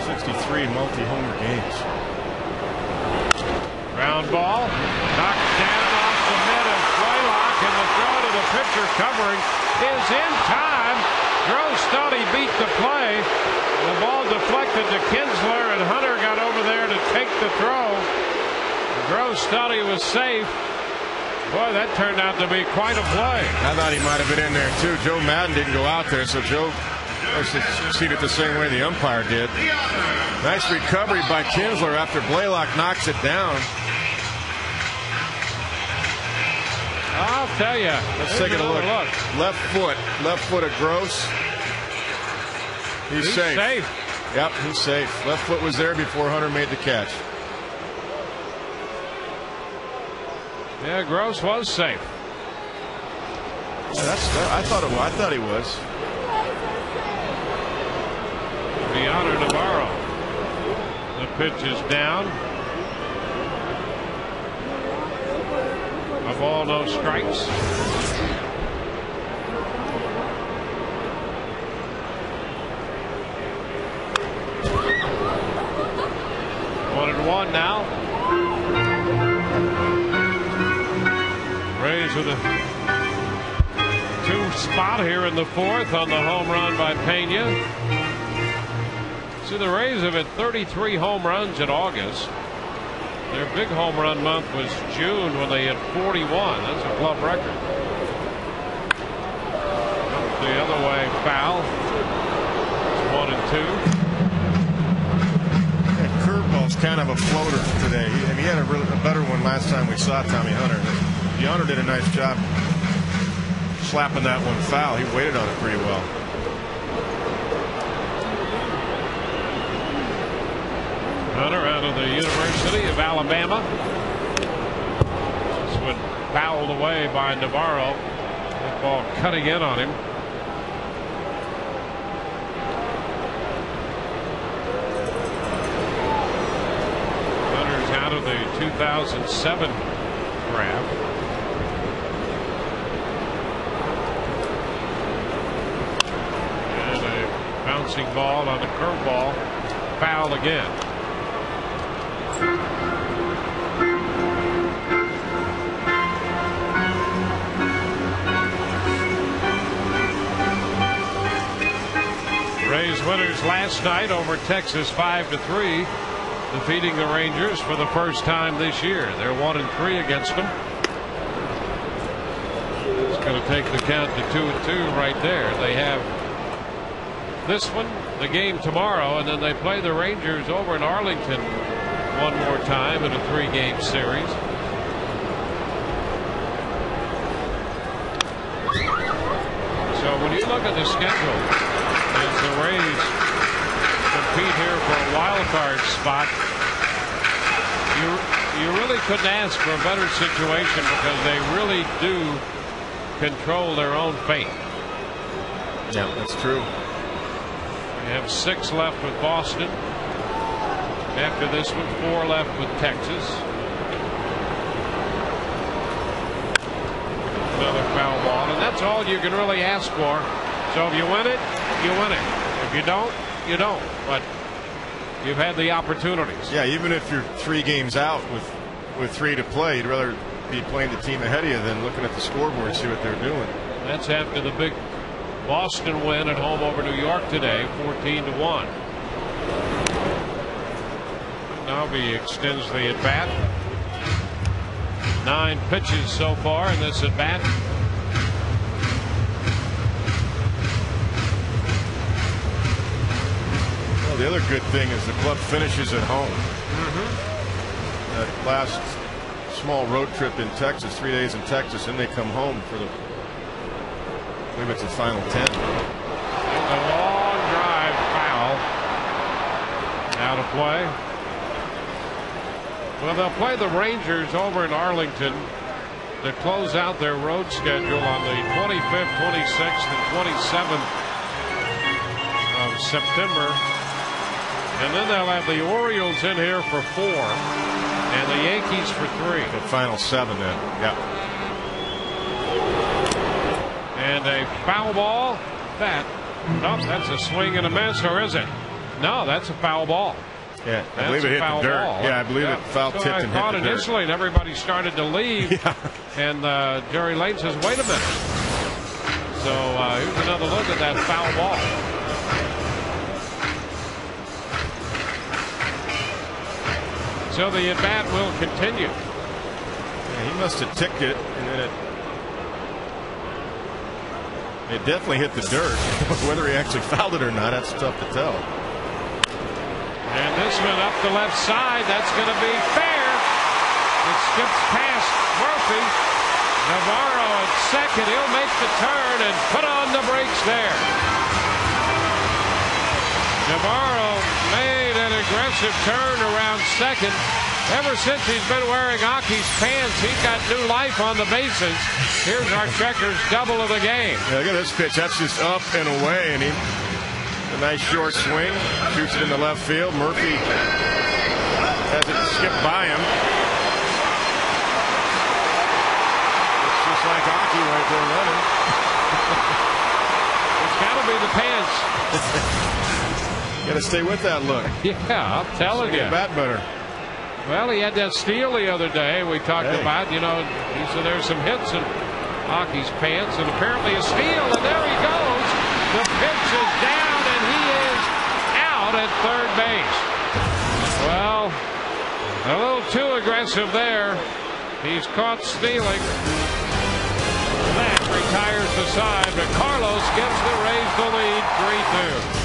'63 multi-homer games. Ground ball, knocked down off the mid of BLALOCK, and the throw to the pitcher covering is in time. Gross thought he beat the play. The ball deflected to Kinsler, and Hunter got over there to take the throw. Gross thought he was safe. Boy, that turned out to be quite a play. I thought he might have been in there too. Joe Madden didn't go out there, so Joe must have seen it the same way the umpire did. Nice recovery by Kinsler after BLALOCK knocks it down. I'll tell you. Let's take a look. Left foot of Gross. He's safe. Yep, he's safe. Left foot was there before Hunter made the catch. Yeah, Gross was safe. Yeah, I thought he was. Beyonder Navarro. The pitch is down. A ball, no strikes. One and one now. Rays with a 2 spot here in the 4th on the home run by Pena. See, the Rays have hit 33 home runs in August. Their big home run month was June when they hit 41. That's a club record. The other way, foul. It's 1 and 2. That curveball's kind of a floater today. He had a better one last time we saw Tommy Hunter. Hunter did a nice job slapping that one foul. He waited on it pretty well. Hunter out of the University of Alabama. This one fouled away by Navarro. That ball cutting in on him. Hunter's out of the 2007 draft. And a bouncing ball on the curveball. Foul again. Rays win winners last night over Texas 5-3, defeating the Rangers for the first time this year. They're 1-3 against them. It's going to take the count to 2-2 right there. They have this one, the game tomorrow, and then they play the Rangers over in Arlington one more time in a 3-game series. So when you look at the schedule, as the Rays compete here for a wild card spot, you really couldn't ask for a better situation because they really do control their own fate. Yeah, that's true. We have 6 left with Boston. After this one, 4 left with Texas. Another foul ball, and that's all you can really ask for. So if you win it, you win it. If you don't, you don't. But you've had the opportunities. Yeah, even if you're 3 games out with 3 to play, you'd rather be playing the team ahead of you than looking at the scoreboard and see what they're doing. That's after the big Boston win at home over New York today, 14-1. Now he extends the at bat. 9 pitches so far in this at bat. Well, the other good thing is the club finishes at home. That last small road trip in Texas, 3 days in Texas, and they come home for the, I believe it's the final 10. A long drive foul. Out of play. Well, they'll play the Rangers over in Arlington to close out their road schedule on the 25th, 26th, and 27th of September. And then they'll have the Orioles in here for 4 and the Yankees for 3. The final 7 then. Yeah. And a foul ball. That's a swing and a miss, or is it? No, that's a foul ball. Yeah, I believe it hit the dirt. Ball. Yeah, I believe it foul tipped and hit the dirt. I thought initially, and everybody started to leave. Yeah. And Jerry Lane says, wait a minute. So here's another look at that foul ball. So the at bat will continue. Yeah, he must have ticked it, and then it definitely hit the dirt. Whether he actually fouled it or not, that's tough to tell. And this one up the left side, that's going to be fair. It skips past Murphy. Navarro at second. He'll make the turn and put on the brakes there. Navarro made an aggressive turn around second. Ever since he's been wearing Aki's pants, he's got new life on the bases. Here's our Checkers double of the game. Yeah, look at this pitch. That's just up and away, and a nice short swing. Shoots it in the left field. Murphy has it skip by him. It's just like Aki right there running. It's got to be the pants. Got to stay with that look. Yeah, I'm telling you. Bat better. Well, he had that steal the other day we talked about. You know, he said there's some hits in Aki's pants, and apparently a steal, and there he goes. The pitch is down, and he is out at third base. Well, a little too aggressive there. He's caught stealing. That retires the side, but Carlos gives the Rays the lead 3-2.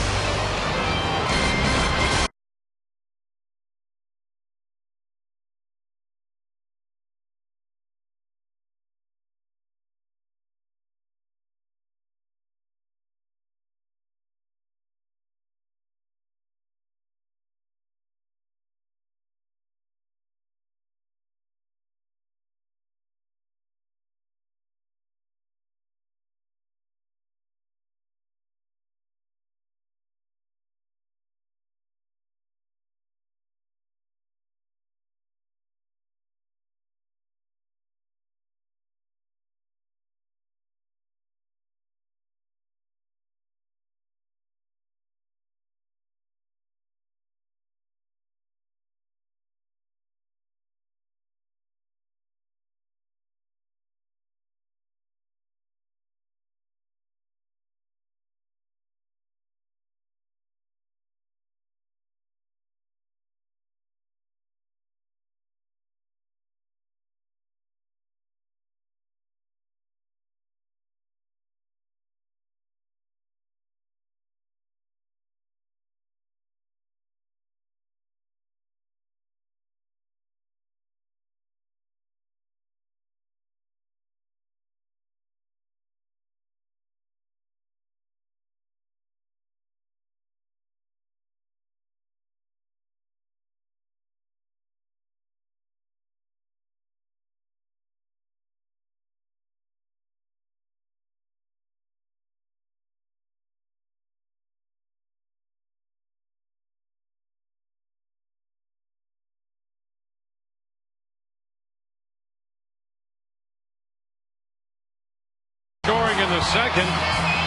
in the second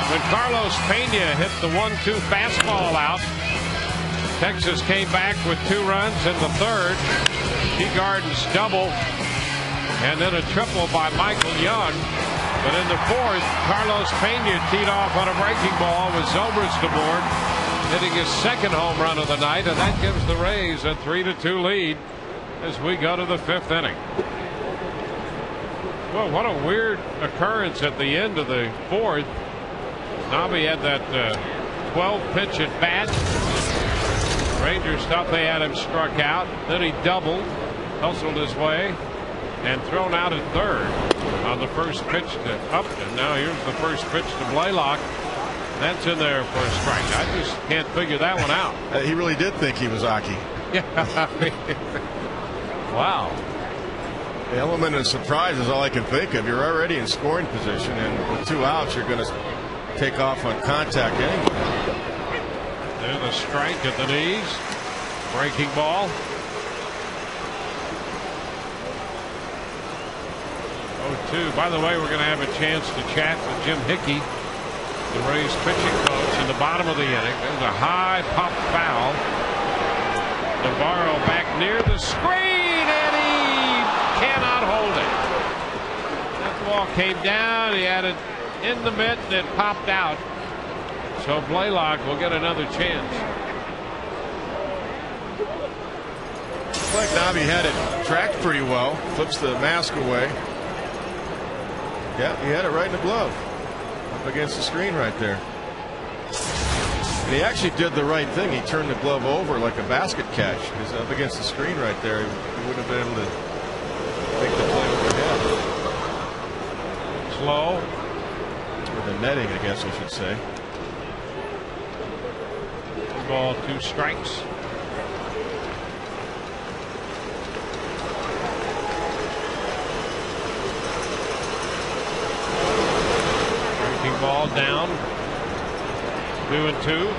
when Carlos Pena hit the 1-2 fastball out. Texas came back with 2 runs in the third. TEAGARDEN's double, and then a triple by Michael Young. But in the fourth, Carlos Pena teed off on a breaking ball with Zobrist aboard, hitting his second home run of the night, and that gives the Rays a 3-2 lead as we go to the 5th inning. Well, what a weird occurrence at the end of the fourth. Nobby had that 12-pitch at bat. Rangers thought they had him struck out. Then he doubled, hustled his way, and thrown out at third on the first pitch to Upton. Now here's the first pitch to BLALOCK. That's in there for a strike. I just can't figure that one out. He really did think he was Aki. Yeah. Wow. The element of surprise is all I can think of. You're already in scoring position, and with 2 outs, you're going to take off on contact anyway. There's a strike at the knees. Breaking ball. 0-2. By the way, we're going to have a chance to chat with Jim Hickey, the Rays pitching coach, in the bottom of the inning. There's a high pop foul. Navarro back near the screen, and he cannot hold it. That ball came down. He had it in the mitt, and it popped out. So BLALOCK will get another chance. Looks like Nobby had it tracked pretty well. Flips the mask away. Yeah, he had it right in the glove. Up against the screen right there. And he actually did the right thing. He turned the glove over like a basket catch. Because up against the screen right there, he wouldn't have been able to make the play overhead. Slow. Or the netting, I guess I should say. 1 ball, 2 strikes. Breaking ball down. 2-2.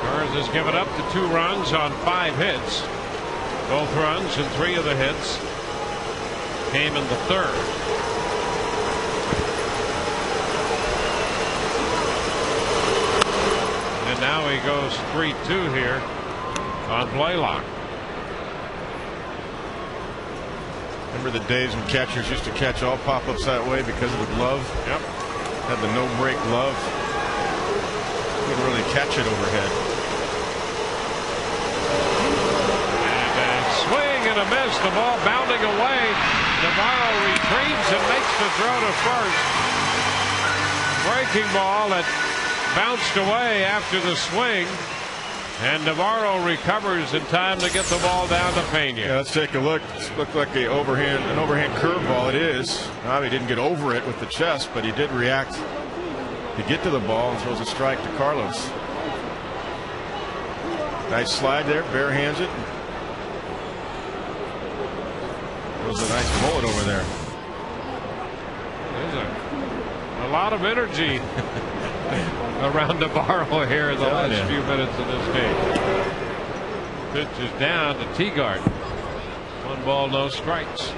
Burns has given up the 2 runs on 5 hits. Both runs and 3 of the hits came in the third. And now he goes 3-2 here on BLALOCK. Remember the days when catchers used to catch all pop-ups that way because of the glove? Yep. Had the no-break glove. Couldn't really catch it overhead. And a swing and a miss. The ball bounding away. Navarro retrieves and makes the throw to first. Breaking ball that bounced away after the swing. And Navarro recovers in time to get the ball down to Pena. Yeah, let's take a look. This looked like an overhand curveball. It is. He didn't get over it with the chest, but he did react to get to the ball and throws a strike to Carlos. Nice slide there, bare hands it. Throws a nice bullet over there. There's a lot of energy around Navarro here in the last few minutes of this game. Pitch is down to TEAGARDEN. 1 ball, no strikes.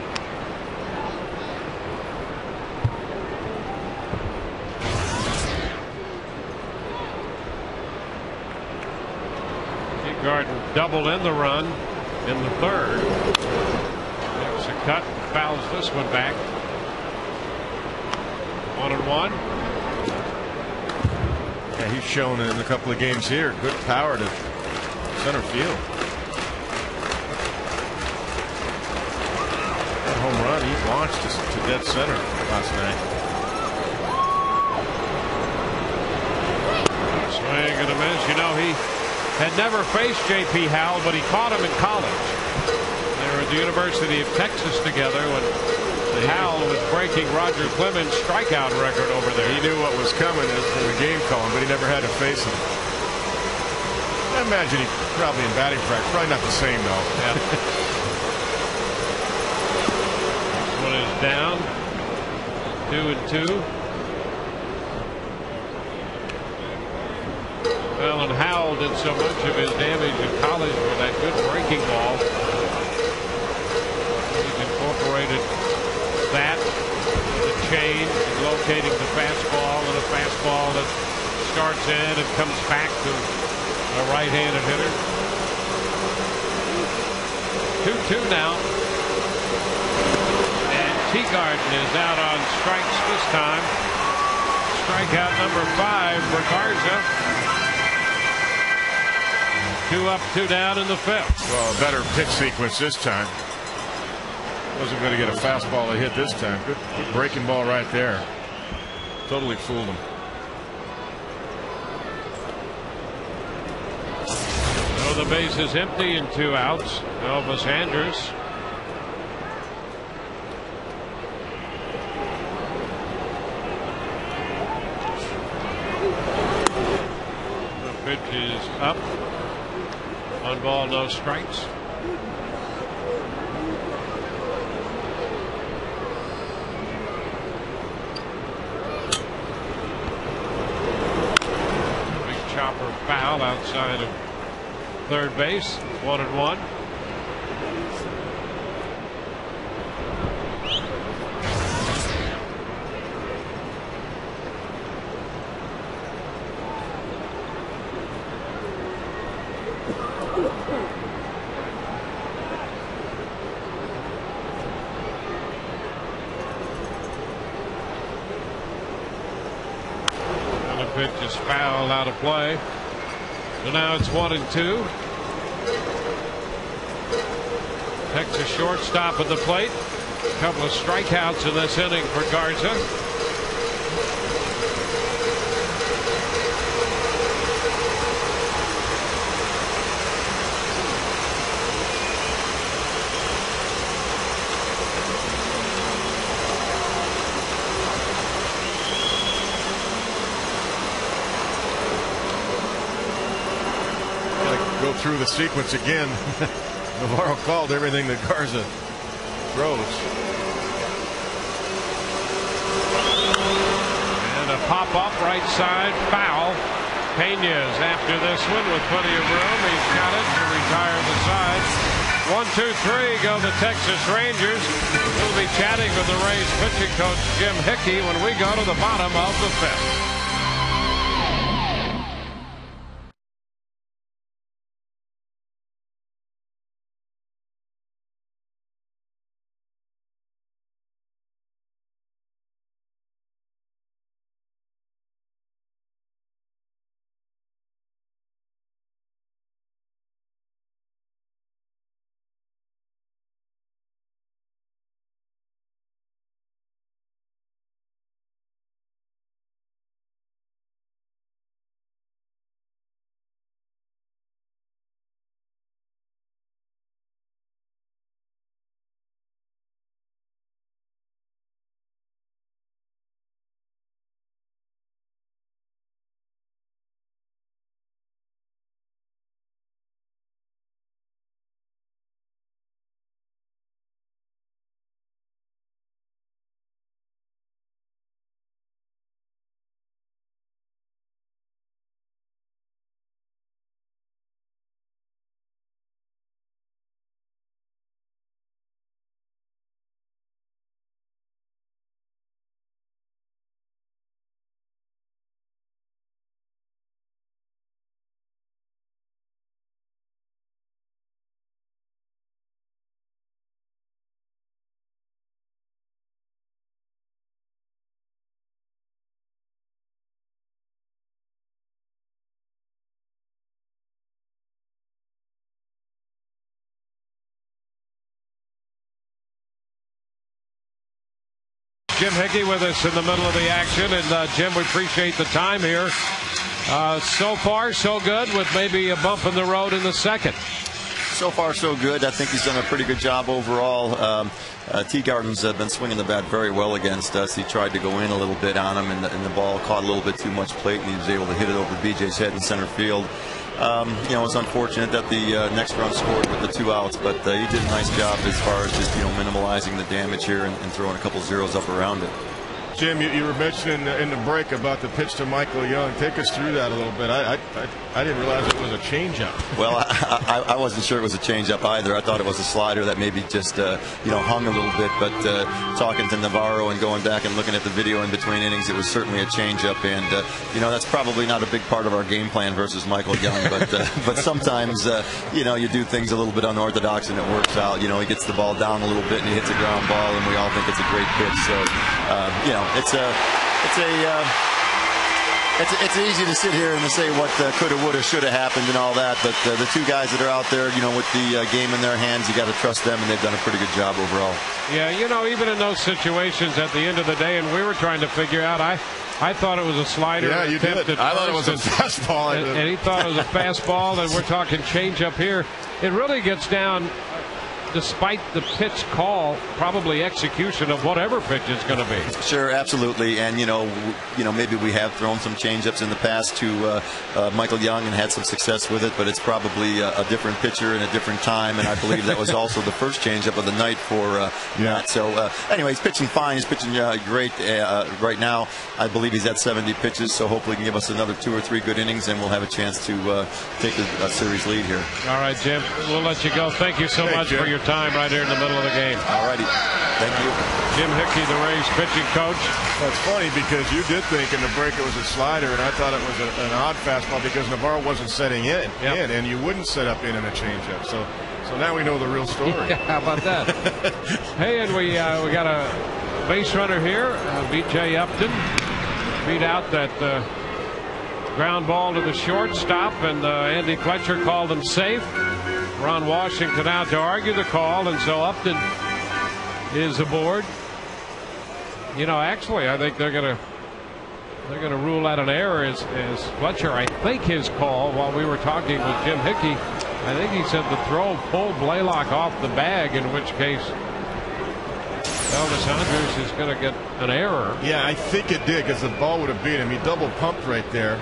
TEAGARDEN doubled in the run in the third. Makes a cut, fouls this one back. 1-1. Yeah, he's shown in a couple of games here good power to center field. That home run he launched to dead center last night. Swing and a miss. You know, he had never faced J.P. Howell, but he caught him in college. They were at the University of Texas together when Howell was breaking Roger Clemens' strikeout record over there. He knew what was coming from the game calling, but he never had to face him. I imagine he probably in batting practice, probably not the same though. Yeah. This one is down. 2-2. Well, and Howell did so much of his damage in college with that good breaking ball. He's incorporated that, the change, locating the fastball, and a fastball that starts in and comes back to a right-handed hitter. 2-2 now. And Teagarden is out on strikes this time. Strikeout number 5 for Garza. 2 up, 2 down in the 5th. Well, a better pitch sequence this time. Wasn't going to get a fastball to hit this time. Good breaking ball right there. Totally fooled him. So the base is empty and 2 outs. Elvis Andrus. The pitch is up. 1 ball, no strikes. Big chopper foul outside of third base. 1-1. Pitch is fouled out of play. So now it's 1-2. Texas shortstop at the plate. A couple of strikeouts in this inning for Garza. Go through the sequence again. Navarro called everything that Garza throws. And a pop-up right side foul. Pena's after this one with plenty of room. He's got it to retire the side. 1-2-3 go the Texas Rangers. We'll be chatting with the Rays pitching coach Jim Hickey when we go to the bottom of the 5th. Jim Hickey with us in the middle of the action. And Jim, we appreciate the time here. So far, so good, with maybe a bump in the road in the 2nd. So far, so good. I think he's done a pretty good job overall. Teagarden's been swinging the bat very well against us. He tried to go in a little bit on him, and the ball caught a little bit too much plate, and he was able to hit it over BJ's head in center field. It's unfortunate that the next run scored with the 2 outs, but he did a nice job as far as just minimalizing the damage here and throwing a couple zeros up around it. Jim, you were mentioning in the break about the pitch to Michael Young. Take us through that a little bit. I didn't realize it was a changeup. Well, I wasn't sure it was a changeup either. I thought it was a slider that maybe just hung a little bit. But talking to Navarro and going back and looking at the video in between innings, it was certainly a changeup. And that's probably not a big part of our game plan versus Michael Young. But sometimes you do things a little bit unorthodox and it works out. He gets the ball down a little bit and he hits a ground ball, and we all think it's a great pitch. So it's easy to sit here and to say what coulda, woulda, shoulda happened and all that, but the two guys that are out there, with the game in their hands, you got to trust them, and they've done a pretty good job overall. Yeah, even in those situations at the end of the day, and we were trying to figure out, I thought it was a slider. Yeah, you did. I thought it was a fastball. And he thought it was a fastball, and we're talking changeup here. It really gets down, despite the pitch call, probably execution of whatever pitch is going to be. Sure, absolutely. And maybe we have thrown some changeups in the past to Michael Young and had some success with it, but it's probably a different pitcher and a different time. And I believe that was also the first changeup of the night for Matt. So anyway, he's pitching fine. He's pitching great right now. I believe he's at 70 pitches, so hopefully he can give us another 2 or 3 good innings, and we'll have a chance to take a series lead here. All right, Jim, we'll let you go. Thank you so much for your time right here in the middle of the game. All righty. Thank you. Jim Hickey, the Rays pitching coach. That's funny because you did think in the break it was a slider, and I thought it was an odd fastball because Navarro wasn't setting in, and you wouldn't set up in a changeup. So now we know the real story. Yeah, how about that? Hey, and we got a base runner here, B.J. Upton. Beat out that ground ball to the shortstop, and Andy Fletcher called him safe. Ron Washington out to argue the call, and so Upton is aboard. Actually, I think they're gonna rule out an error as Fletcher. I think his call, while we were talking with Jim Hickey, I think he said the throw pulled BLALOCK off the bag, in which case Elvis Andrus is going to get an error. Yeah, I think it did, because the ball would have beat him. He double pumped right there.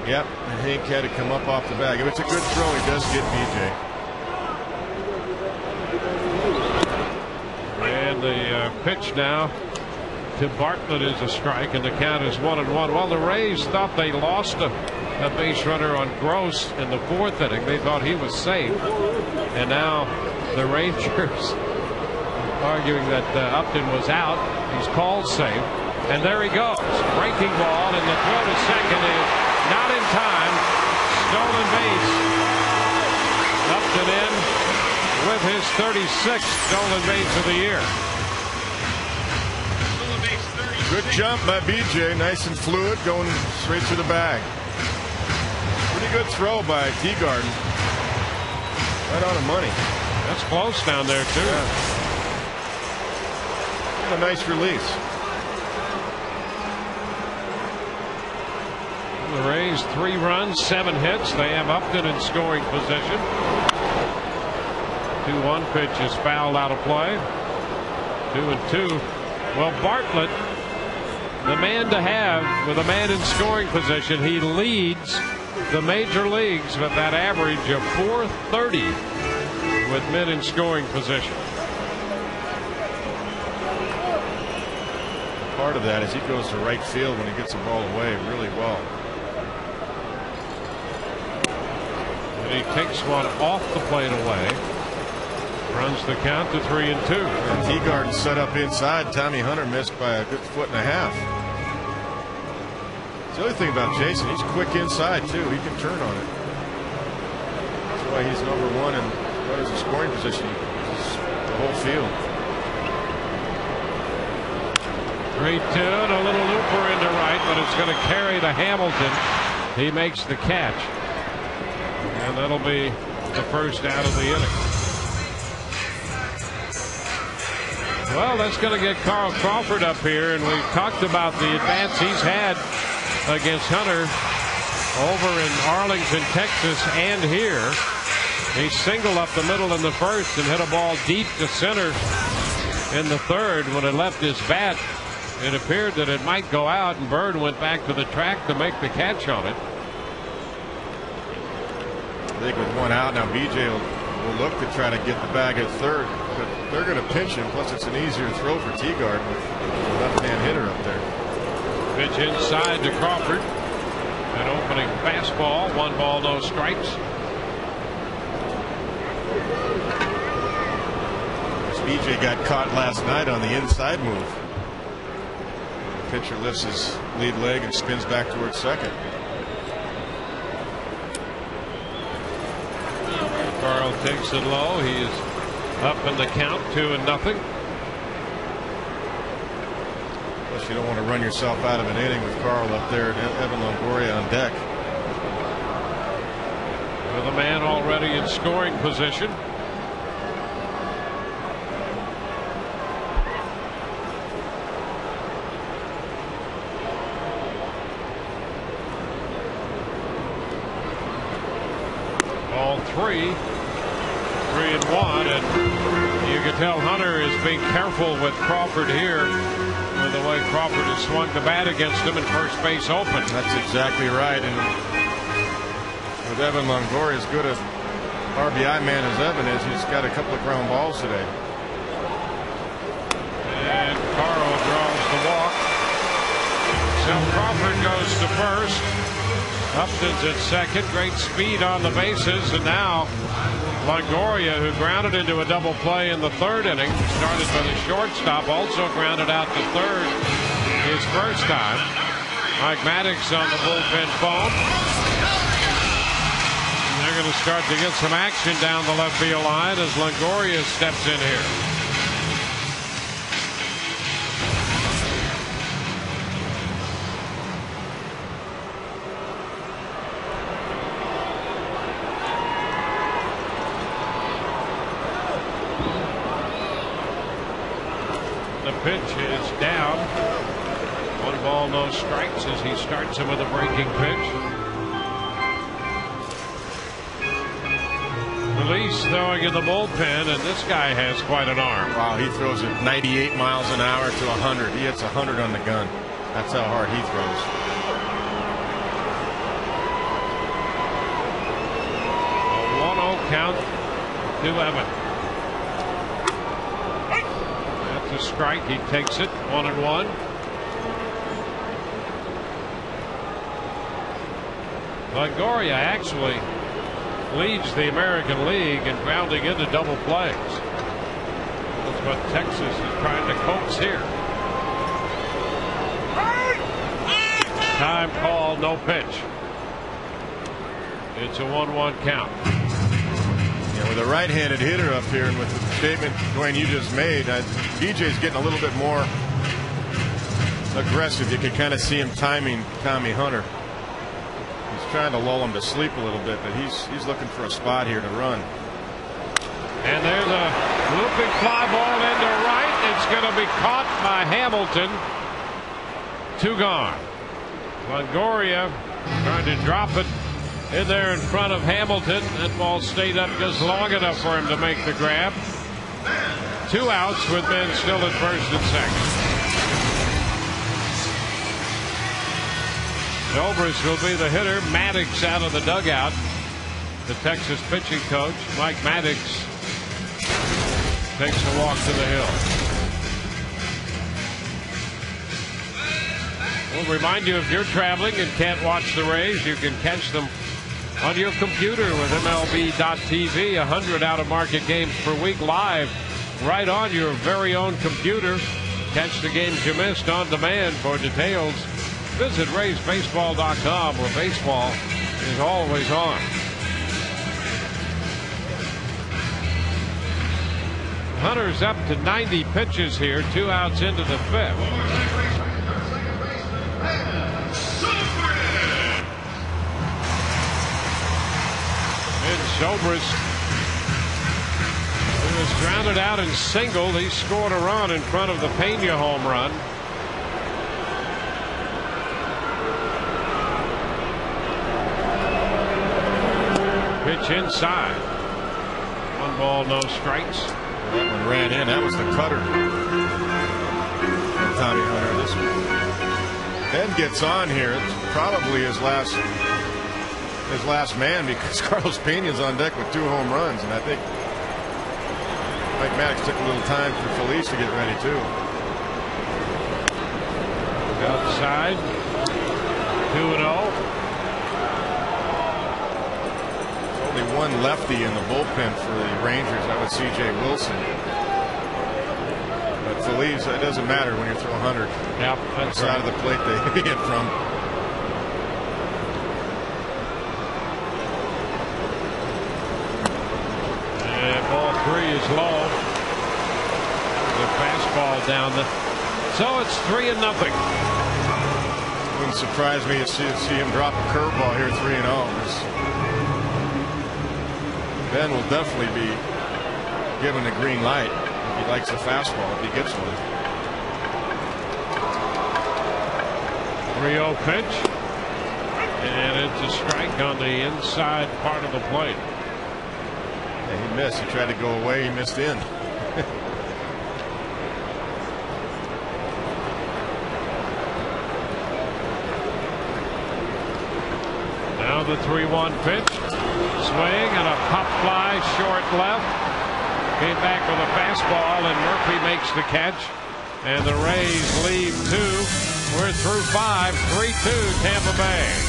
Yep, and Hank had to come up off the bag. If it's a good throw, he does get BJ. And the pitch now to Bartlett is a strike, and the count is 1-1. Well, the Rays thought they lost a base runner on Gross in the 4th inning. They thought he was safe, and now the Rangers arguing that Upton was out. He's called safe, and there he goes. Breaking ball, and the throw to second is not in time. Stolen base. Upton in with his 36th stolen base of the year. Good jump by BJ, nice and fluid, going straight to the bag. Pretty good throw by TEAGARDEN. Right on the money. That's close down there too. Yeah. A nice release. The Rays 3 runs, 7 hits. They have Upton in scoring position. 2-1 pitch is fouled out of play. 2-2. Well, Bartlett, the man to have with a man in scoring position, he leads the major leagues with that average of .430 with men in scoring position. Part of that is he goes to right field when he gets the ball away really well. And he takes one off the plate away. Runs the count to 3-2. And TEAGARDEN set up inside. Tommy Hunter missed by a good 1.5 feet. The other thing about Jason, he's quick inside too. He can turn on it. That's why he's #1 in runners in scoring position. The whole field. 3-2, and a little looper into right, but it's going to carry to Hamilton. He makes the catch, and that'll be the first out of the inning. Well, that's going to get Carl Crawford up here, and we've talked about the advance he's had against Hunter over in Arlington, Texas, and here. He singled up the middle in the first and hit a ball deep to center in the third. When it left his bat, it appeared that it might go out, and Bird went back to the track to make the catch on it. I think with 1 out now, BJ will look to try to get the bag at third. but they're going to pinch him. Plus, it's an easier throw for Teagarden with a left-hand hitter up there. Pitch inside to Crawford. An opening fastball. 1 ball, no strikes. BJ got caught last night on the inside move. The pitcher lifts his lead leg and spins back towards second. Carl takes it low. He is up in the count, 2-0. Plus, you don't want to run yourself out of an inning with Carl up there and Evan Longoria on deck. With a man already in scoring position. Ball 3. 3-1, and you can tell Hunter is being careful with Crawford here with the way Crawford has swung the bat against him, and first base open. That's exactly right. And with Evan Longoria, as good a RBI man as Evan is, he's got a couple of ground balls today. And Carl draws the walk. So Crawford goes to first. Upton's at second. Great speed on the bases, and now Longoria, who grounded into a double play in the 3rd inning, started by the shortstop, also grounded out to third his first time. Mike Maddox on the bullpen phone. And they're going to start to get some action down the left field line as Longoria steps in here. The pitch is down. 1 ball, no strikes as he starts him with a breaking pitch. Release throwing in the bullpen, and this guy has quite an arm. Wow, he throws at 98 miles an hour to 100. He hits 100 on the gun. That's how hard he throws. A 1-0 count to Evan. A strike. He takes it. 1-1. Longoria actually leads the American League in grounding into double plays. That's what Texas is trying to coax here. Time call, no pitch. It's a 1-1 count. With a right-handed hitter up here, and with the statement, Dwayne, you just made, BJ's getting a little bit more aggressive. You can kind of see him timing Tommy Hunter. He's trying to lull him to sleep a little bit, but he's looking for a spot here to run. And there's a looping fly ball into right. It's going to be caught by Hamilton. 2 gone. Longoria trying to drop it in there in front of Hamilton. That ball stayed up just long enough for him to make the grab. 2 outs with men still at first and second. Zobrist will be the hitter. Maddox out of the dugout. The Texas pitching coach, Mike Maddox, takes a walk to the hill. We'll remind you, if you're traveling and can't watch the Rays, you can catch them on your computer with MLB.TV. 100 out-of-market games per week live right on your very own computer. Catch the games you missed on demand. For details, visit RaysBaseball.com, where baseball is always on. Hunter's up to 90 pitches here, 2 outs into the 5th. Zobrist, who was grounded out and singled. He scored a run in front of the Pena home run. Pitch inside. 1 ball, no strikes. That one ran in. That was the cutter from Tommy Hunter. This one. Ben gets on here. It's probably his last man, because Carlos Pena's on deck with 2 home runs, and I think Mike Maddox took a little time for Felice to get ready too. Outside, 2-0. Only one lefty in the bullpen for the Rangers. That was C.J. Wilson. But Felice, it doesn't matter when you throw 100. Yep, that's side of the plate they hit from. And ball 3 is low. The fastball down the. So it's 3-0. Wouldn't surprise me to see him drop a curveball here, 3-0. Ben will definitely be given the green light if he likes the fastball, if he gets one. 3-0 pitch. And it's a strike on the inside part of the plate. Yeah, he missed. He tried to go away. He missed in. Now the 3-1 pitch. Swing and a pop fly short left. Came back with a fastball and Murphy makes the catch. And the Rays lead 2. We're through 5. 3-2 Tampa Bay.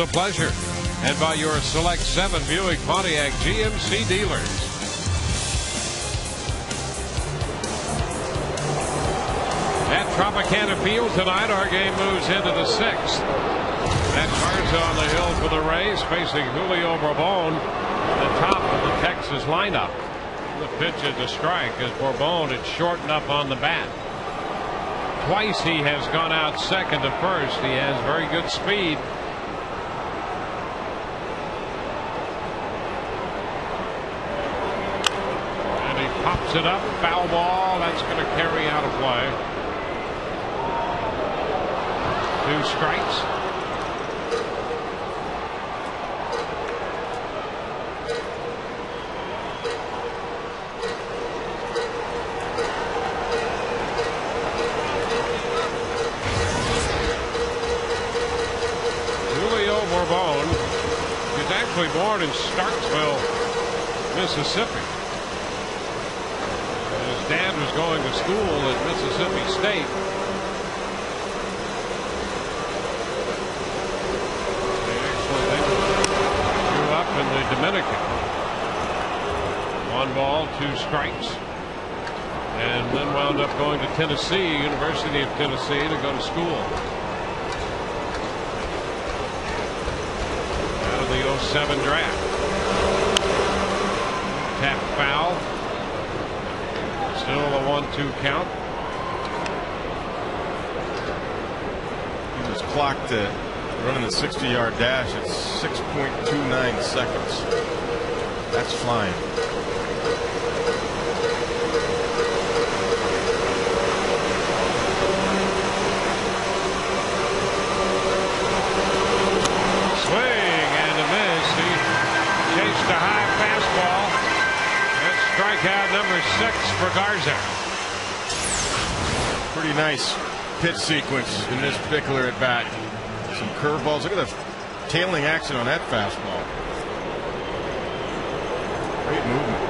A pleasure. And by your Select 7 Buick Pontiac GMC dealers. At Tropicana Field tonight, our game moves into the 6th. That Garza on the hill for the Rays, facing Julio Bourbon, the top of the Texas lineup. The pitch is a strike as Bourbon is shortened up on the bat. Twice he has gone out second to first. He has very good speed. Pops it up, foul ball. That's going to carry out of play. 2 strikes. Julio Bourbon is actually born in Starksville, Mississippi. Dad was going to school at Mississippi State. They grew up in the Dominican. 1 ball, 2 strikes. And then wound up going to Tennessee, University of Tennessee, to go to school. Out of the 07 draft. Tap foul. Still a 1-2 count. clock to running the 60-yard dash at 6.29 seconds. That's flying. Chased a high fastball. That's strikeout number 6 for Garza. Pretty nice pitch sequence in this particular at bat. Some curveballs. Look at the tailing action on that fastball. Great movement.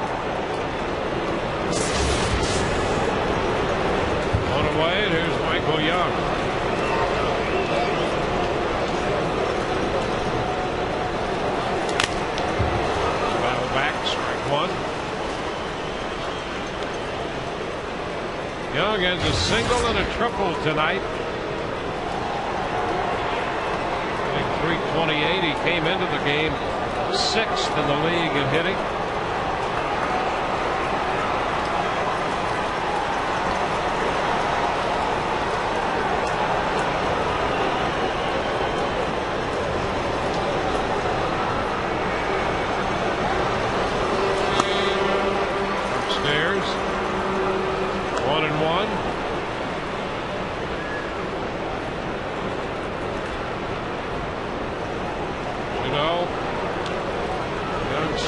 On away, there's Michael Young. Strike 1. Young has a single and a triple tonight. Hitting .328. He came into the game 6th in the league in hitting.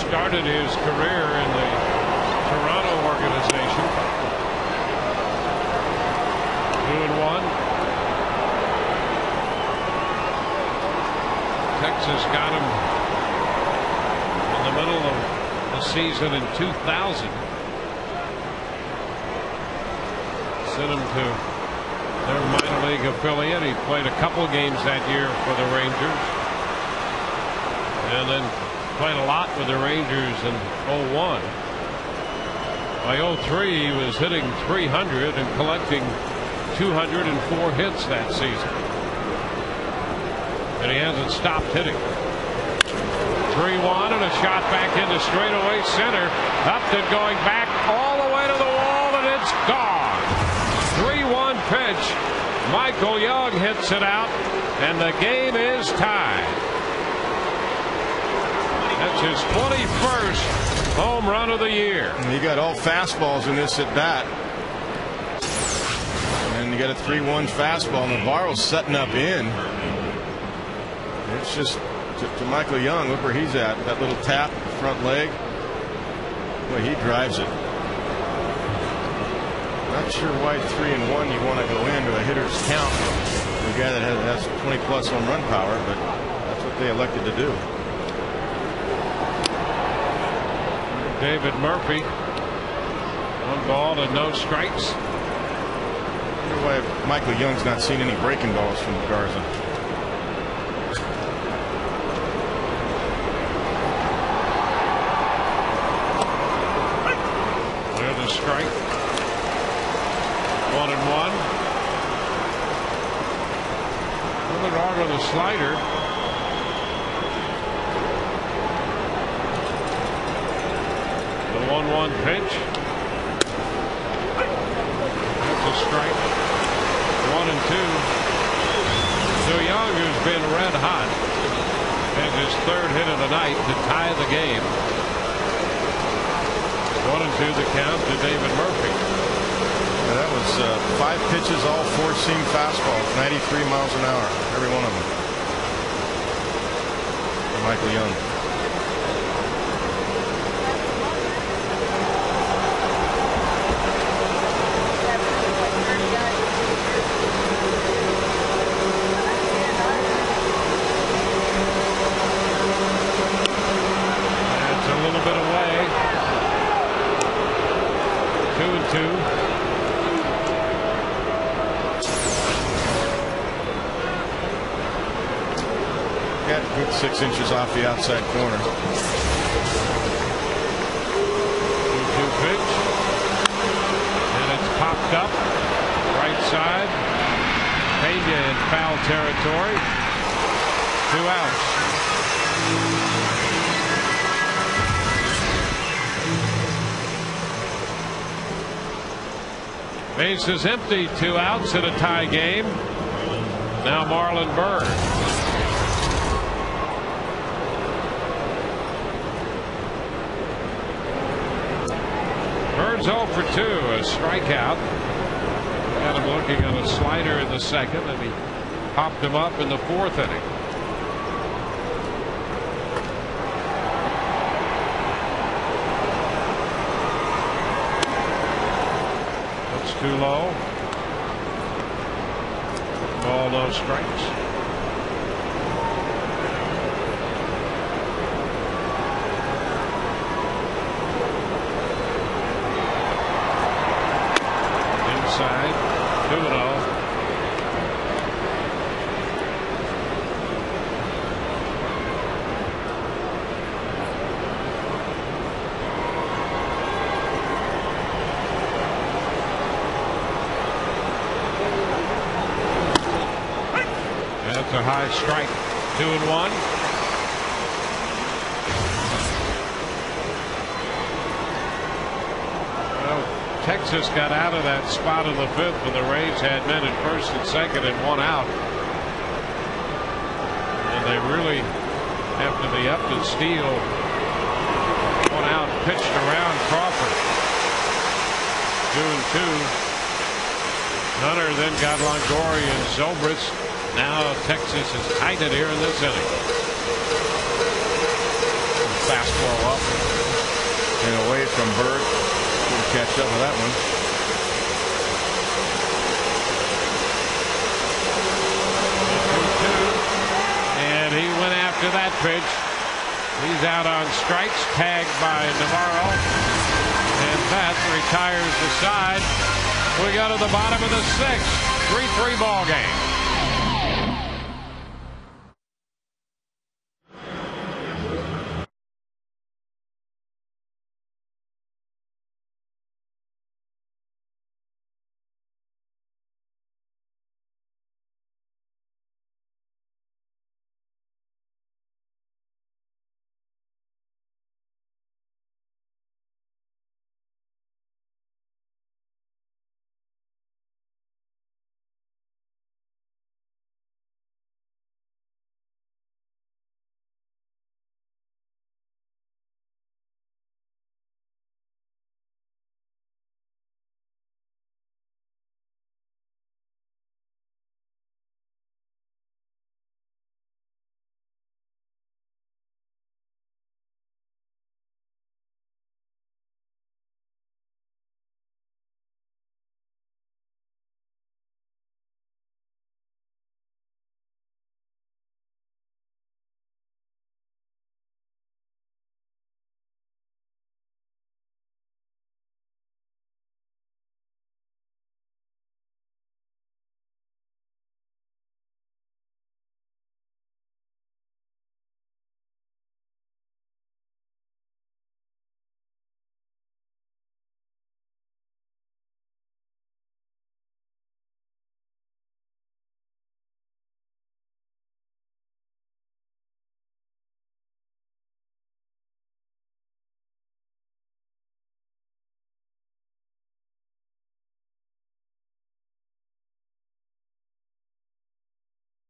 Started his career in the Toronto organization. 2-1. Texas got him in the middle of the season in 2000. Sent him to their minor league affiliate. He played a couple games that year for the Rangers, and then played a lot with the Rangers in 01. By 03, he was hitting .300 and collecting 204 hits that season. And he hasn't stopped hitting. 3-1 and a shot back into straightaway center. Upton going back all the way to the wall, and it's gone. 3-1 pitch. Michael Young hits it out, and the game is tied. That's his 21st home run of the year. And he got all fastballs in this at bat. And you got a 3-1 fastball. Navarro's setting up in. It's just to Michael Young. Look where he's at. That little tap, front leg. Boy, he drives it. Not sure why 3-1 you want to go into a hitter's count. The guy that has 20+ home run power, but that's what they elected to do. David Murphy. 1 ball and no strikes. I wonder why Michael Young's not seen any breaking balls from Garza. There's a strike. 1-1. Nothing wrong with the slider. The 1-1 pitch. That's a strike. 1-2. So Young, who's been red hot, has his 3rd hit of the night to tie the game. 1-2 the count to David Murphy. Yeah, that was 5 pitches, all 4-seam fastballs, 93 miles an hour, every one of them. For Michael Young. That's a little bit away. 2-2. Got a good 6 inches off the outside corner. 2-2 pitch. And it's popped up. Right side. Pena in foul territory. 2 outs. Base is empty. 2 outs in a tie game. Now Marlon Byrd. Bird's 0 for 2, a strikeout. Got him looking on a slider in the second, and he popped him up in the fourth inning. That's too low. Ball, no strikes. Inside, 2-0. That's a high strike. 2-1. Texas got out of that spot in the fifth when the Rays had men at first and second and one out. And they really, after the Upton steal, one out, pitched around Crawford. 2-2. Hunter then got Longoria and Zobrist. Now Texas is tied it here in this inning. Fastball up and away from Bird. Catch up with that one. And he went after that pitch. He's out on strikes, tagged by Navarro, and that retires the side. We go to the bottom of the sixth. 3-3 ball game.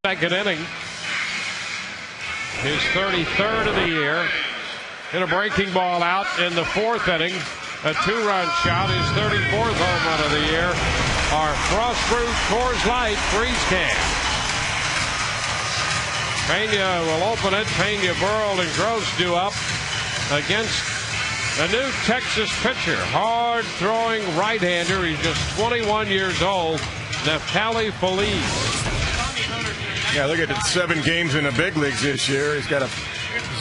Second inning, his 33rd of the year. Hit a breaking ball out in the fourth inning. A two-run shot, his 34th home run of the year. Our Frost-Proof Coors Light freeze can. Pena will open it. Pena, Burrell, and Gross due up against a new Texas pitcher. Hard-throwing right-hander. He's just 21 years old. Neftali Feliz. Yeah, look at it. 7 games in the big leagues this year. He's got a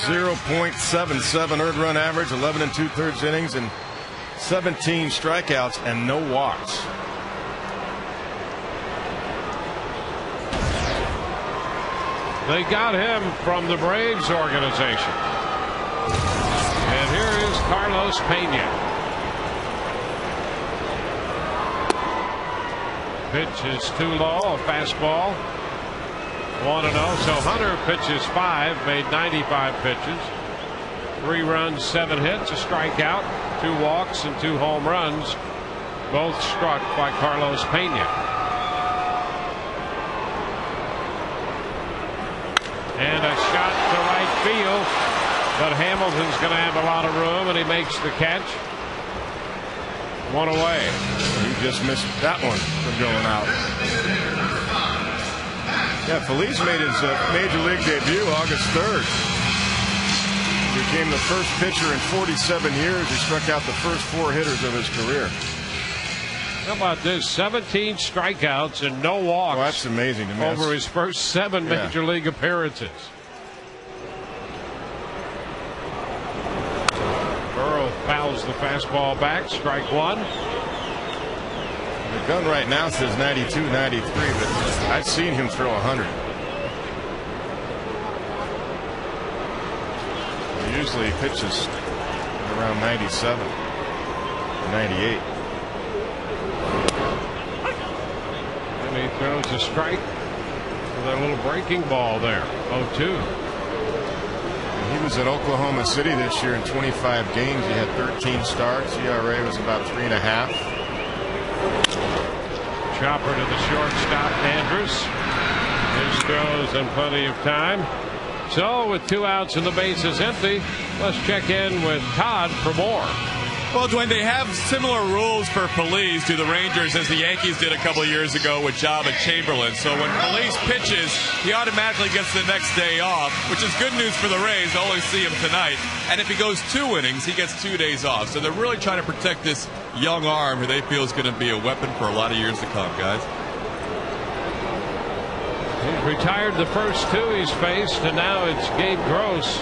0.77 earned run average, 11 2/3 innings, and 17 strikeouts and no walks. They got him from the Braves organization. And here is Carlos Pena. Pitch is too low, a fastball. 1-0. So Hunter pitches 5, made 95 pitches. 3 runs, 7 hits, a strikeout, 2 walks, and 2 home runs. Both struck by Carlos Pena. And a shot to right field. But Hamilton's going to have a lot of room, and he makes the catch. One away. He just missed that one from going out. Yeah, Feliz made his Major League debut August 3rd. Became the first pitcher in 47 years who struck out the first 4 hitters of his career. How about this? 17 strikeouts and no walks. Well, that's amazing to me. Over his first 7 Major League appearances. Burrell fouls the fastball back. Strike 1. The gun right now says 92, 93, but I've seen him throw 100. Usually he pitches around 97, 98. And he throws a strike with a little breaking ball there. 0-2. He was in Oklahoma City this year in 25 games. He had 13 starts. ERA was about 3.5. Chopper to the shortstop, Andrus. His throws and plenty of time. So with 2 outs and the bases empty, let's check in with Todd for more. Well, Dwayne, they have similar rules for Feliz to the Rangers as the Yankees did a couple of years ago with Job and Chamberlain. So when Feliz pitches, he automatically gets the next day off, which is good news for the Rays. They'll only see him tonight. And if he goes 2 innings, he gets 2 days off. So they're really trying to protect this young arm who they feel is going to be a weapon for a lot of years to come, guys. He's retired the first 2 he's faced, and now it's Gabe Gross.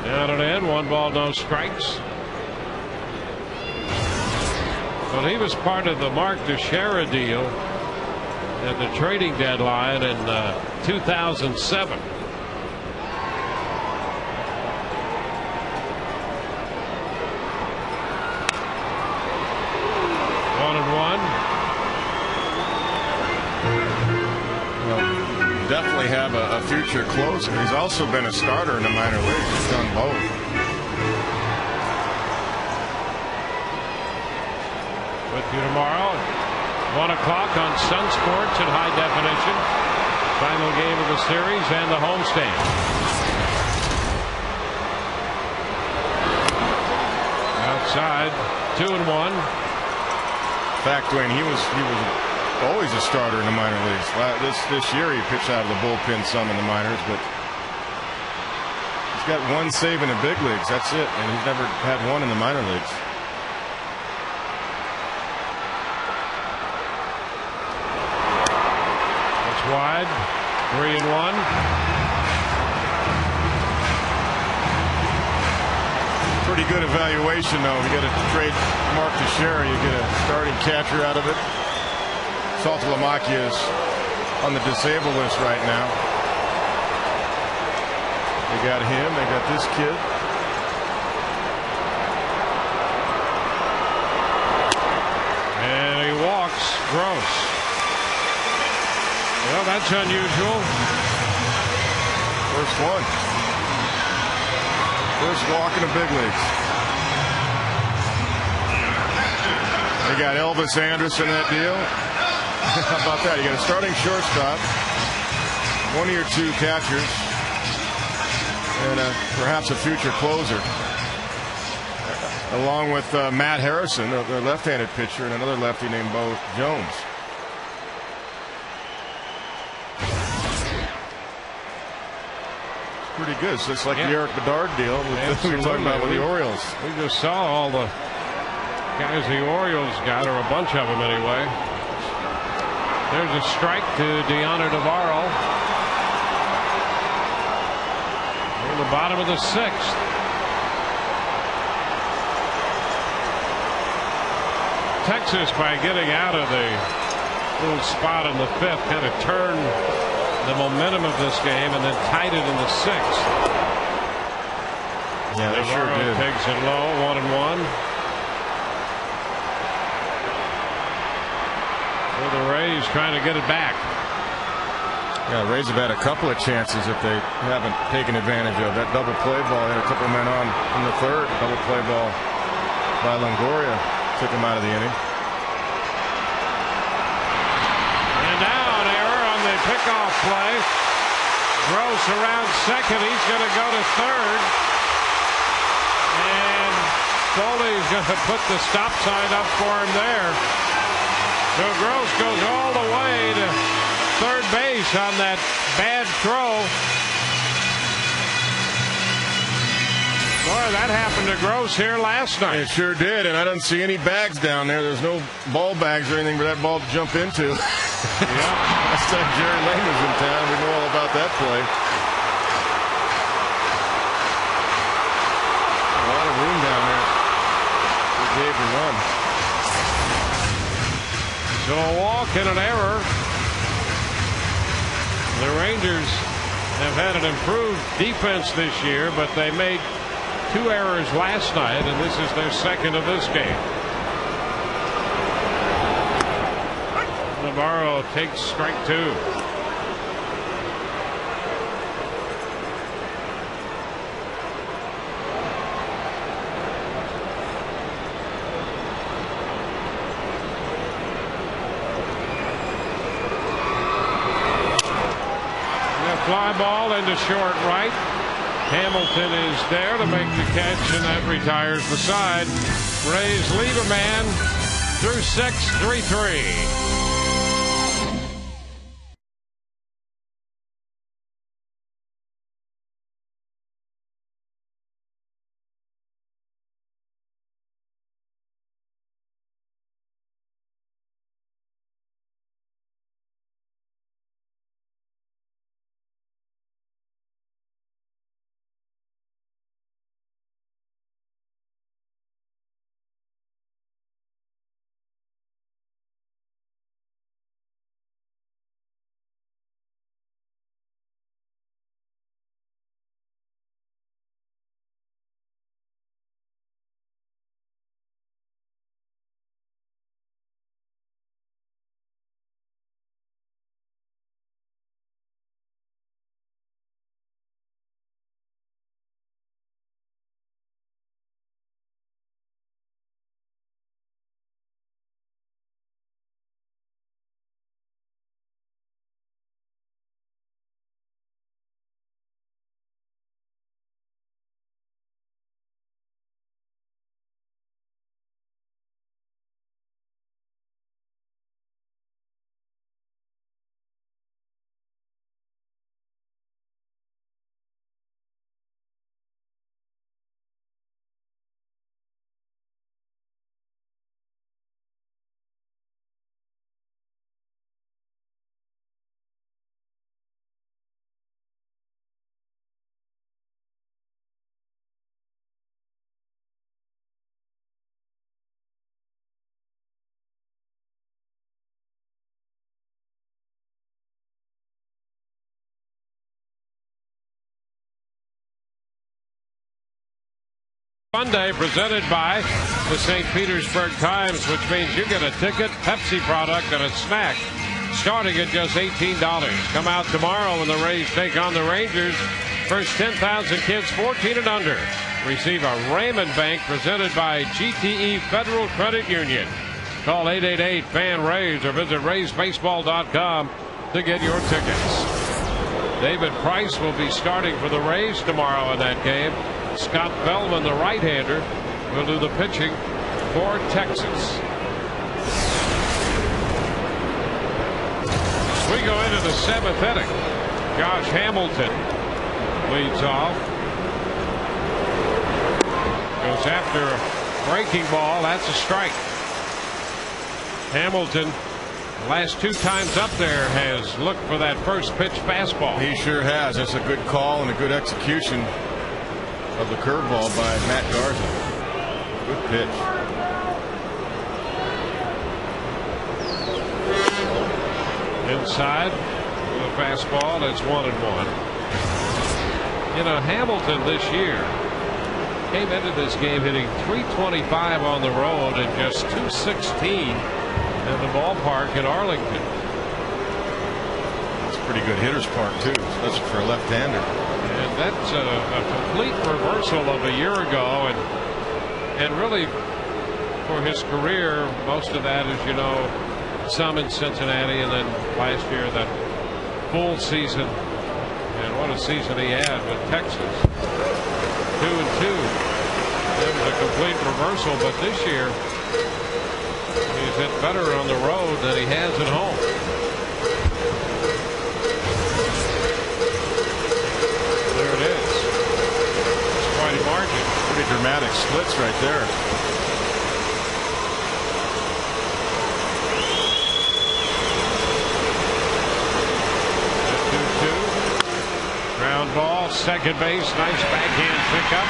Down and in, 1 ball, no strikes. Well, he was part of the Mark Teixeira deal at the trading deadline in 2007. Definitely have a future closer. He's also been a starter in the minor leagues. He's done both. With you tomorrow at 1 o'clock on Sun Sports in high definition. Final game of the series and the homestand. Outside, 2-1. In fact, Dwayne, he was always a starter in the minor leagues. This year he pitched out of the bullpen some in the minors, but he's got 1 save in the big leagues. That's it, and he's never had 1 in the minor leagues. It's wide, 3-1. Pretty good evaluation, though. You got to trade Mark Teixeira, you get a starting catcher out of it. Saltalamacchia is on the disabled list right now. They got him. They got this kid. And he walks. Gross. Well, that's unusual. First one. First walk in the big leagues. They got Elvis Andrus in that deal. How about that? You got a starting shortstop, 1 of your 2 catchers, and perhaps a future closer, along with Matt Harrison, their left-handed pitcher, and another lefty named Bo Jones. It's pretty good. So it's like the Eric Bedard deal we were talking about with the Orioles. We just saw all the guys the Orioles got, or a bunch of them anyway. There's a strike to Deanna Navarro in the bottom of the 6th. Texas, by getting out of the little spot in the 5th, kind of turned the momentum of this game and then tied it in the 6th. Yeah, they sure did. Takes it low, 1-1. The Rays trying to get it back. Yeah, Rays have had a couple of chances that they haven't taken advantage of. That double play ball, had a couple men on in the 3rd. Double play ball by Longoria took him out of the inning. pickoff play. Gross around second. He's going to go to third. And Foley's going to put the stop sign up for him there. So Gross goes all the way to third base on that bad throw. Boy, that happened to Gross here last night. It sure did, and I don't see any bags down there. There's no ball bags or anything for that ball to jump into. Yeah. Last time Jerry Lane was in town, we know all about that play. A lot of room down there for Gabe to run. So a walk and an error. The Rangers have had an improved defense this year, but they made 2 errors last night, and this is their second of this game. Navarro takes strike 2. Fly ball into short right. Hamilton is there to make the catch, and that retires the side. Rays leave a man through 6, 3-3. Monday presented by the St. Petersburg Times, which means you get a ticket, Pepsi product, and a snack starting at just $18. Come out tomorrow when the Rays take on the Rangers. First 10,000 kids 14 and under receive a Raymond Bank presented by GTE Federal Credit Union. Call 888-FAN-RAYS or visit RaysBaseball.com to get your tickets. David Price will be starting for the Rays tomorrow in that game. Scott Feldman, the right-hander, will do the pitching for Texas. We go into the 7th inning. Josh Hamilton leads off. Goes after a breaking ball. That's a strike. Hamilton, last 2 times up there, has looked for that first pitch fastball. He sure has. That's a good call and a good execution of the curveball by Matt Garza. Good pitch. Inside the fastball. That's 1-1. You know, Hamilton this year came into this game hitting .325 on the road and just .216 in the ballpark in Arlington. It's a pretty good hitter's park too, especially for a left-hander. And that's a complete reversal of a year ago, and really for his career, most of that is, you know, some in Cincinnati, and then last year that full season, and what a season he had with Texas. 2-2. It was a complete reversal, but this year he's hit better on the road than he has at home. There it is. It's quite a margin. Pretty dramatic splits right there. Ground ball, second base, nice backhand pickup.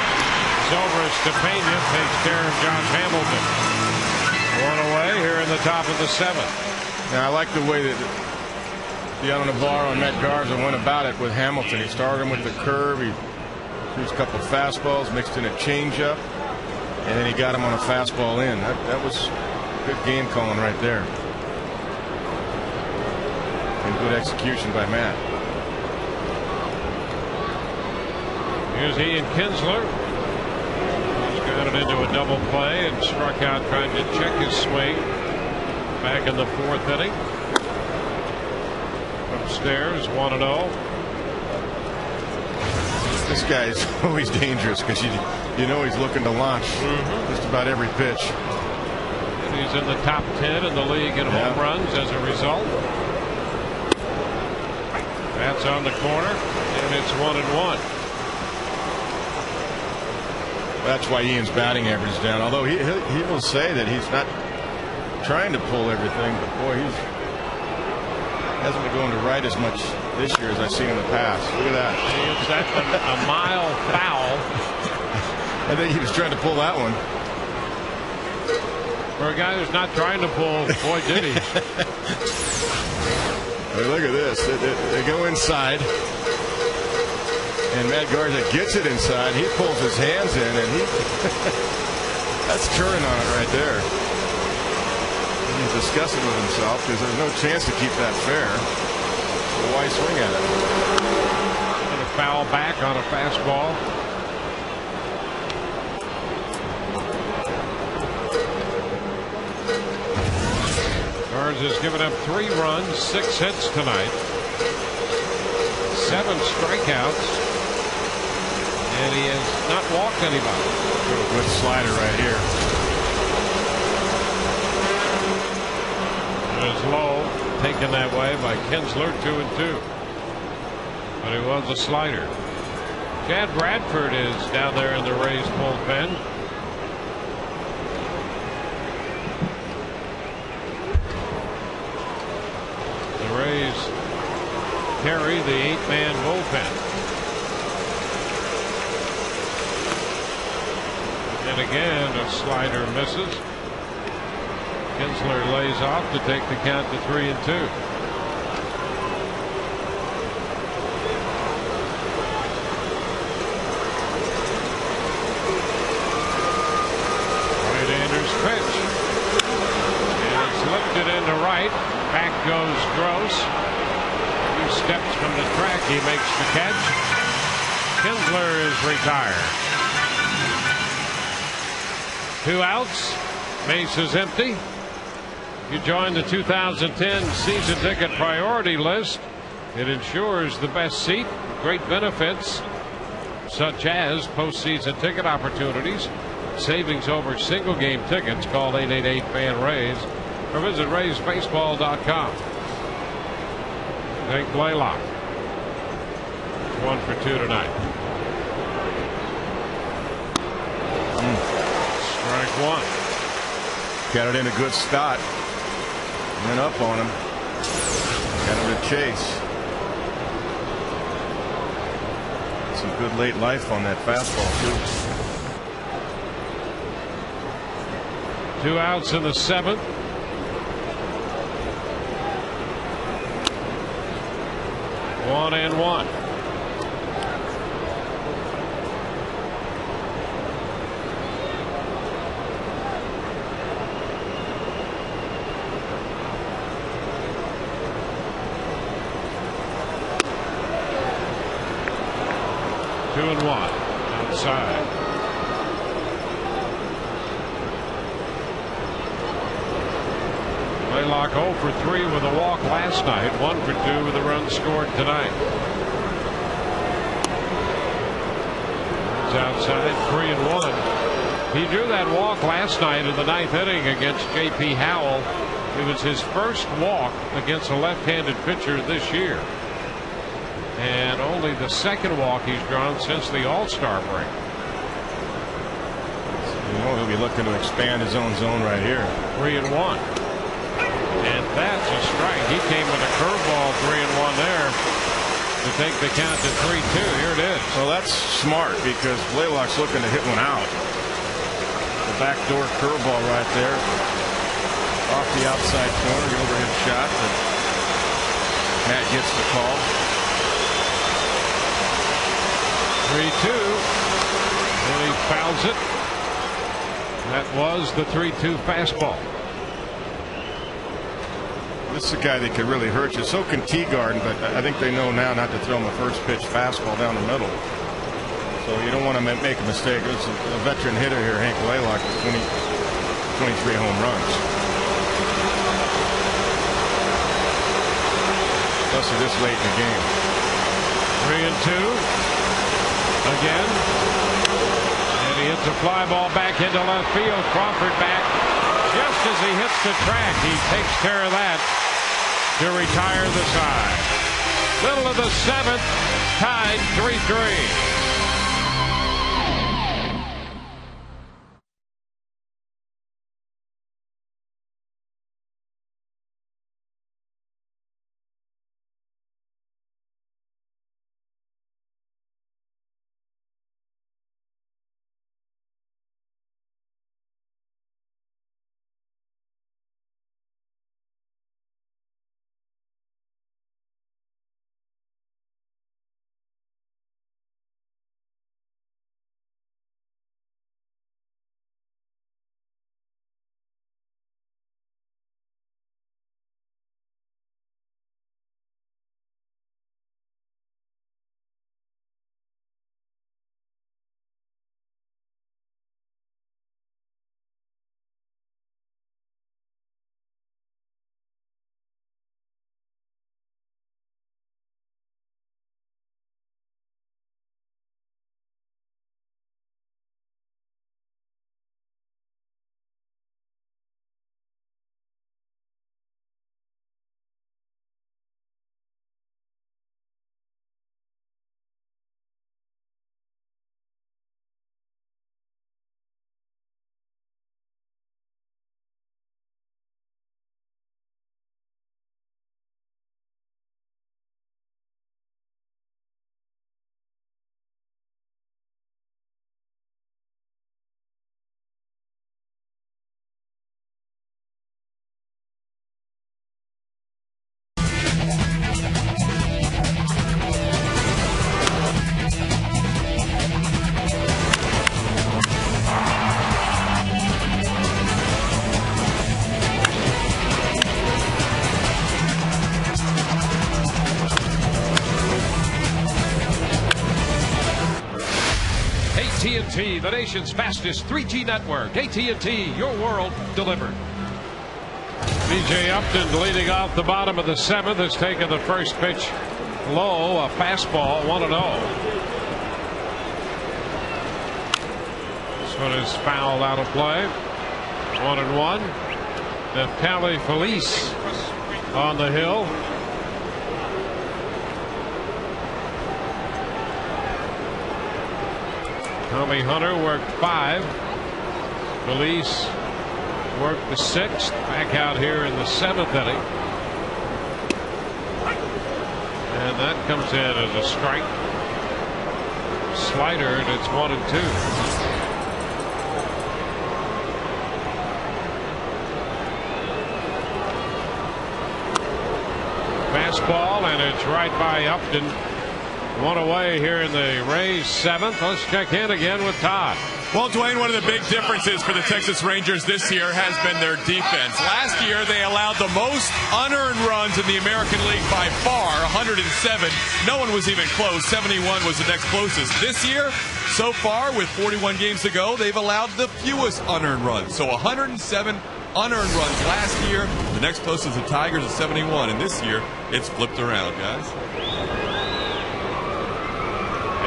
It's over as Stepania takes care of Josh Hamilton. One away here in the top of the seventh. Now I like the way that Diano Navarro and Matt Garza went about it with Hamilton. He started him with the curve. He threw a couple of fastballs, mixed in a changeup, and then he got him on a fastball in. That was good game calling right there. And good execution by Matt. Here's Ian Kinsler. He's got it into a double play and struck out trying to check his swing back in the fourth inning. Upstairs, 1-0. This guy is always dangerous because you know he's looking to launch just about every pitch. And he's in the top 10 in the league in home runs as a result. That's on the corner, and it's 1-1. That's why Ian's batting average is down. Although he will say that he's not trying to pull everything, but boy, he hasn't been going to right as much this year as I've seen in the past. Look at that. It's that a mile foul. I think he was trying to pull that one. For a guy who's not trying to pull, boy, did he. Hey, look at this. They go inside. And Matt Garza gets it inside. He pulls his hands in, and that's turning on it right there. He's disgusted with himself because there's no chance to keep that fair. So why swing at it? And a foul back on a fastball. Garza's given up 3 runs, 6 hits tonight, 7 strikeouts. And he has not walked anybody. Good slider right here. It's low, taken that way by Kinsler, 2-2. But it was a slider. Chad Bradford is down there in the Rays bullpen. The Rays carry the 8-man bullpen. And again, a slider misses. Kinsler lays off to take the count to 3-2. Right-hander's pitch. And it's lifted into right. Back goes Gross. A few steps from the track, he makes the catch. Kinsler is retired. 2 outs. Base is empty. If you join the 2010 season ticket priority list, it ensures the best seat, great benefits such as postseason ticket opportunities, savings over single game tickets. Call 888-FAN-RAYS or visit RaysBaseball.com. Take BLALOCK. 1 for 2 tonight. Strike 1. Got it in a good spot. Went up on him. Got him to chase. Some good late life on that fastball too. 2 outs in the 7th. One and one. Two and one outside. Blaylock 0 for 3 with a walk last night, 1 for 2 with a run scored tonight. He's outside 3-1. He drew that walk last night in the 9th inning against J.P. Howell. It was his first walk against a left-handed pitcher this year, and only the second walk he's drawn since the All-Star break. He'll be looking to expand his own zone right here. 3-1. And that's a strike. He came with a curveball, 3-1 there to take the count to 3-2. Here it is. Well, that's smart because Blaylock's looking to hit one out. The backdoor curveball right there. Off the outside corner, the overhead shot. But Matt gets the call. 3-2. And he fouls it. That was the 3-2 fastball. This is a guy that could really hurt you. So can Teagarden, but I think they know now not to throw him a first pitch fastball down the middle. So you don't want to make a mistake. It's a veteran hitter here, Hank Blaylock, with 23 home runs. Especially this late in the game. 3-2. Again. And he hits a fly ball back into left field. Crawford back. Just as he hits the track, he takes care of that to retire the side. Middle of the 7th, tied 3-3. AT&T, the nation's fastest 3G network. AT&T, your world delivered. B.J. Upton leading off the bottom of the 7th has taken the first pitch low, a fastball, 1-0. This one is fouled out of play. 1-1. Neftali Felice on the hill. Tommy Hunter worked 5. Felice worked the 6th. Back out here in the 7th inning. And that comes in as a strike. Slider, and it's 1-2. Fastball, and it's right by Upton. One away here in the Rays 7th. Let's check in again with Todd. Well, Dwayne, one of the big differences for the Texas Rangers this year has been their defense. Last year, they allowed the most unearned runs in the American League by far, 107. No one was even close. 71 was the next closest. This year, so far, with 41 games to go, they've allowed the fewest unearned runs. So 107 unearned runs last year. The next closest to Tigers is 71, and this year it's flipped around, guys.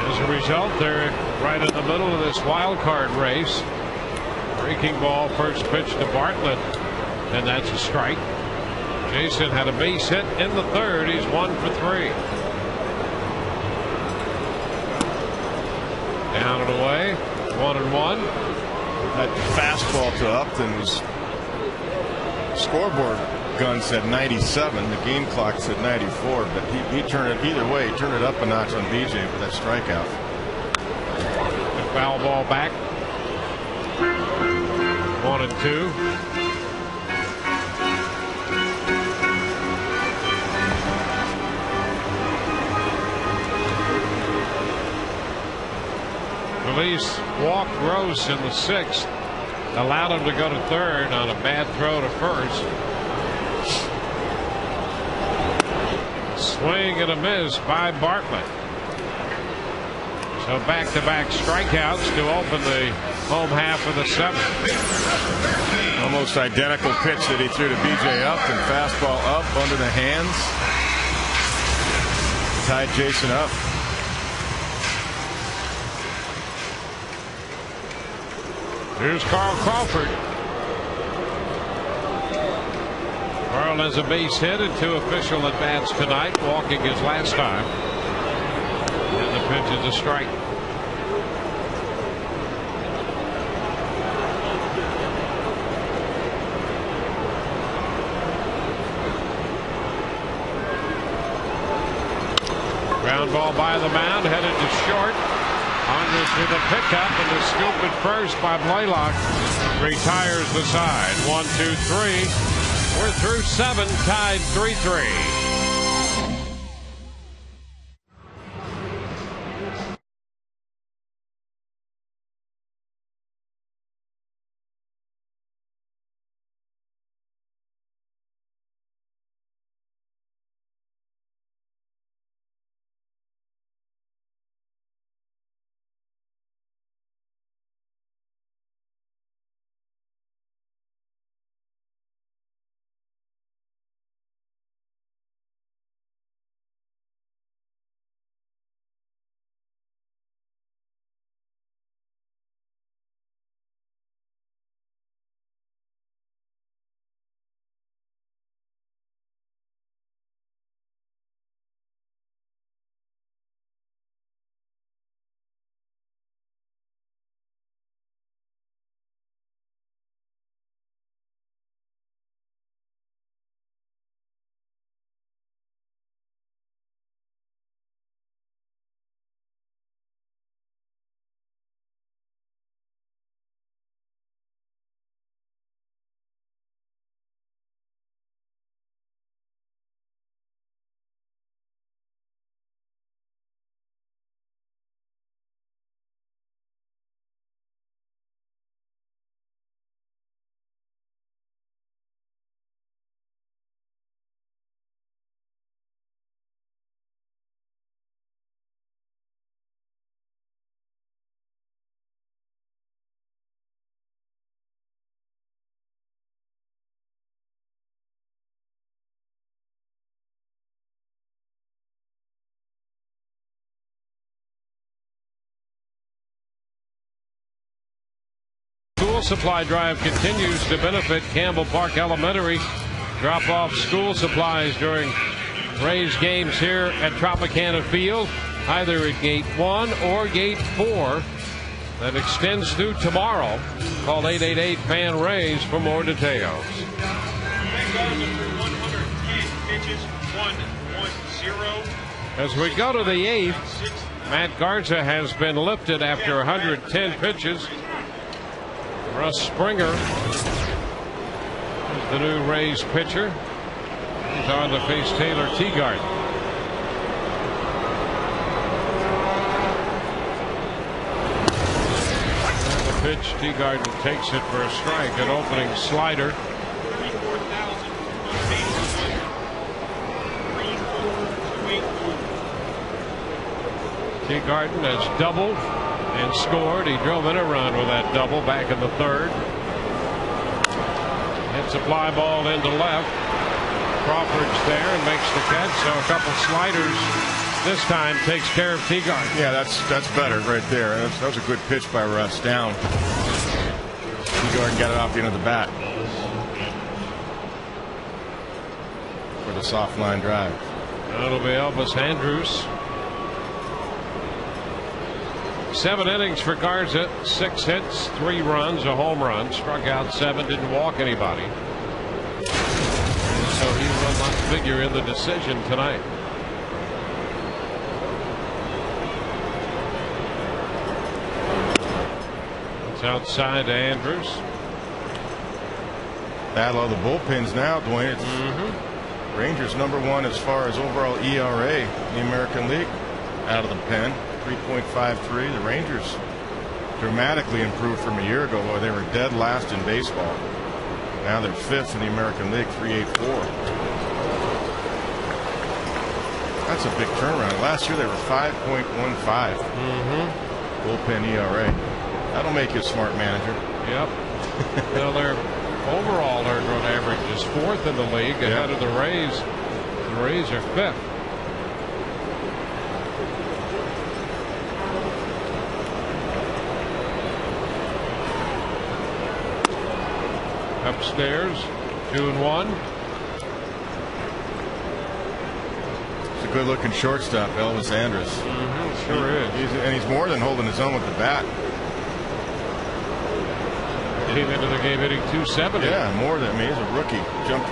As a result, they're right in the middle of this wild card race. Breaking ball, first pitch to Bartlett, and that's a strike. Jason had a base hit in the third. He's 1 for 3. Down and away, 1-1. That fastball to Upton's scoreboard gun said 97. The game clock said 94, but he turned it either way. He turned it up a notch on BJ for that strikeout. The foul ball back. 1-2. Felice walked Gross in the 6th, allowed him to go to third on a bad throw to first. Swing and a miss by Bartlett. So back-to-back strikeouts to open the home half of the 7th. Almost identical pitch that he threw to BJ Upton. Fastball up under the hands. Tied Jason up. Here's Carl Crawford. Carl has a base hit and 2 official at bats tonight, walking his last time. And the pitch is a strike. Ground ball by the mound, headed to short. Andres with a pickup and the scoop at first by BLALOCK. Retires the side. 1-2-3. We're through 7, tied 3-3. School supply drive continues to benefit Campbell Park Elementary. Drop off school supplies during Rays games here at Tropicana Field, either at Gate 1 or Gate 4. That extends through tomorrow. Call 888-FAN-RAYS for more details. As we go to the 8th, Matt Garza has been lifted after 110 pitches. Russ Springer is the new Rays pitcher. He's on to face Taylor Teagarden. And the pitch, Teagarden takes it for a strike. An opening slider. Teagarden has doubled and scored. He drove in a run with that double back in the 3rd. Hits a fly ball into left. Crawford's there and makes the catch. So a couple sliders this time takes care of Teagarden. Yeah, that's better right there. That was a good pitch by Russ down. Teagarden got it off the end of the bat for the soft line drive. That'll be Elvis Andrus. 7 innings for Garza, 6 hits, 3 runs, a home run, struck out 7, didn't walk anybody. So he will not figure in the decision tonight. It's outside to Andrus. Battle of the bullpens now, Dwayne. It's Rangers #1 as far as overall ERA in the American League out of the pen. 3.53. The Rangers dramatically improved from a year ago where they were dead last in baseball. Now they're 5th in the American League, 3.84. That's a big turnaround. Last year they were 5.15. Bullpen ERA. That'll make you a smart manager. Yep. Well, their overall earned run average is 4th in the league ahead of the Rays. The Rays are 5th. Upstairs, 2-1. It's a good looking shortstop, Elvis Andrus. Sure is. He's more than holding his own with the bat. Came into the game hitting .270. Yeah, more than me. He's a rookie. Jumped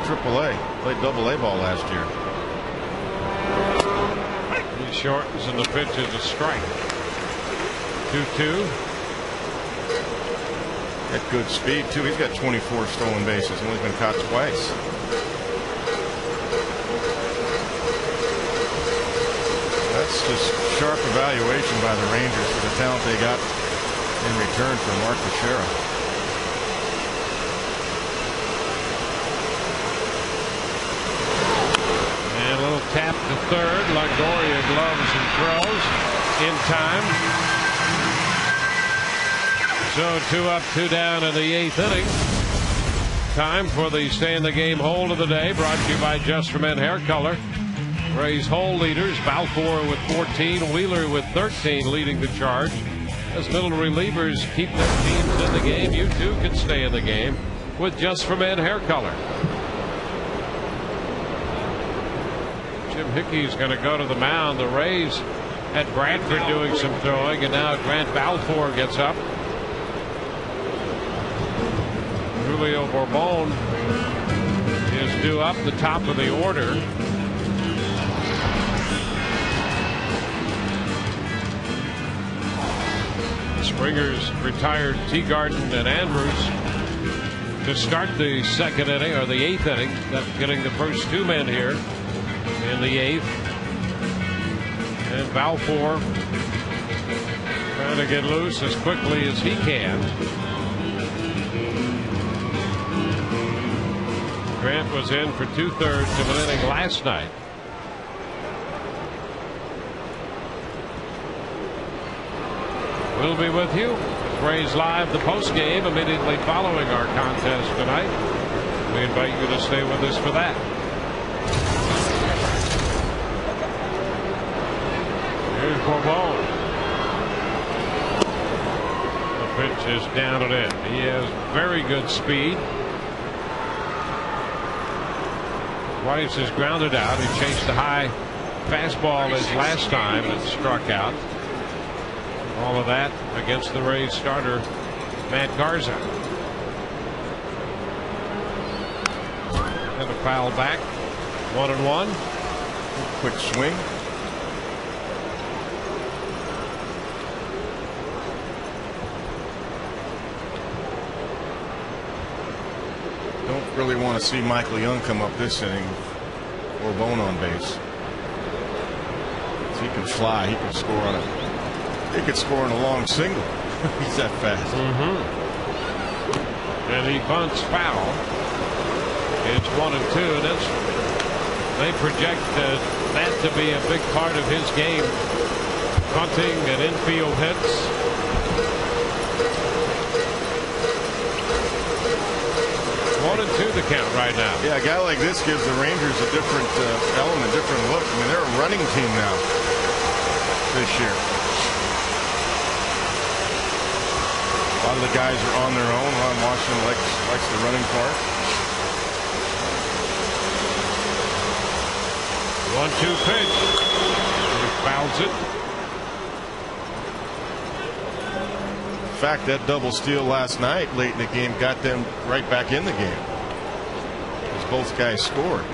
AAA. Played AA ball last year. He shortens and the pitch is a strike. 2-2. Got good speed too. He's got 24 stolen bases. He's only been caught twice. That's just sharp evaluation by the Rangers for the talent they got in return for Mark Teixeira. And a little tap to third. Longoria gloves and throws in time. So 2 up, 2 down in the 8th inning. Time for the stay in the game hold of the day, brought to you by Just for Men Hair Color. Rays hole leaders, Balfour with 14, Wheeler with 13 leading the charge. As middle relievers keep their teams in the game, you too can stay in the game with Just for Men Hair Color. Jim Hickey's going to go to the mound. The Rays had Bradford doing some throwing, and now Grant Balfour gets up. Julio Bourbon is due up the top of the order. Springer's retired Teagarden and Andrus to start the 2nd inning or the 8th inning. Getting the first 2 men here in the 8th. And Balfour trying to get loose as quickly as he can. Grant was in for 2/3 of an inning last night. We'll be with you. Rays Live, the post game immediately following our contest tonight. We invite you to stay with us for that. Here's Bourbon. The pitch is down and in. He has very good speed. Weiss is grounded out. He chased the high fastball as last time and struck out. All of that against the Rays starter Matt Garza. And a foul back. 1-1. Quick swing. Don't really want to see Michael Young come up this inning or Bone on base. He can fly. He can score on it. He could score in a long single. He's that fast. And he bunts foul. It's 1-2. And they project that to be a big part of his game. Bunting and infield hits. the count right now. Yeah, a guy like this gives the Rangers a different element, different look. I mean, they're a running team now this year. A lot of the guys are on their own. Ron Washington likes the running part. 1-2 pitch. He fouls it. In fact, that double steal last night late in the game got them right back in the game, as both guys scored.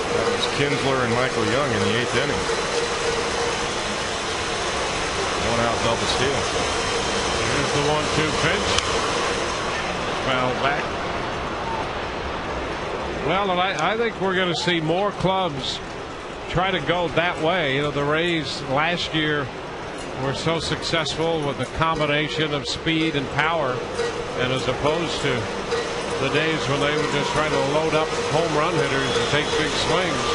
That was Kinsler and Michael Young in the 8th inning. 1-out double steal. Here's the 1-2 pitch. Foul back. Well, and I think we're going to see more clubs try to go that way. You know, the Rays last year were so successful with the combination of speed and power, and as opposed to the days when they would just try to load up home run hitters and take big swings,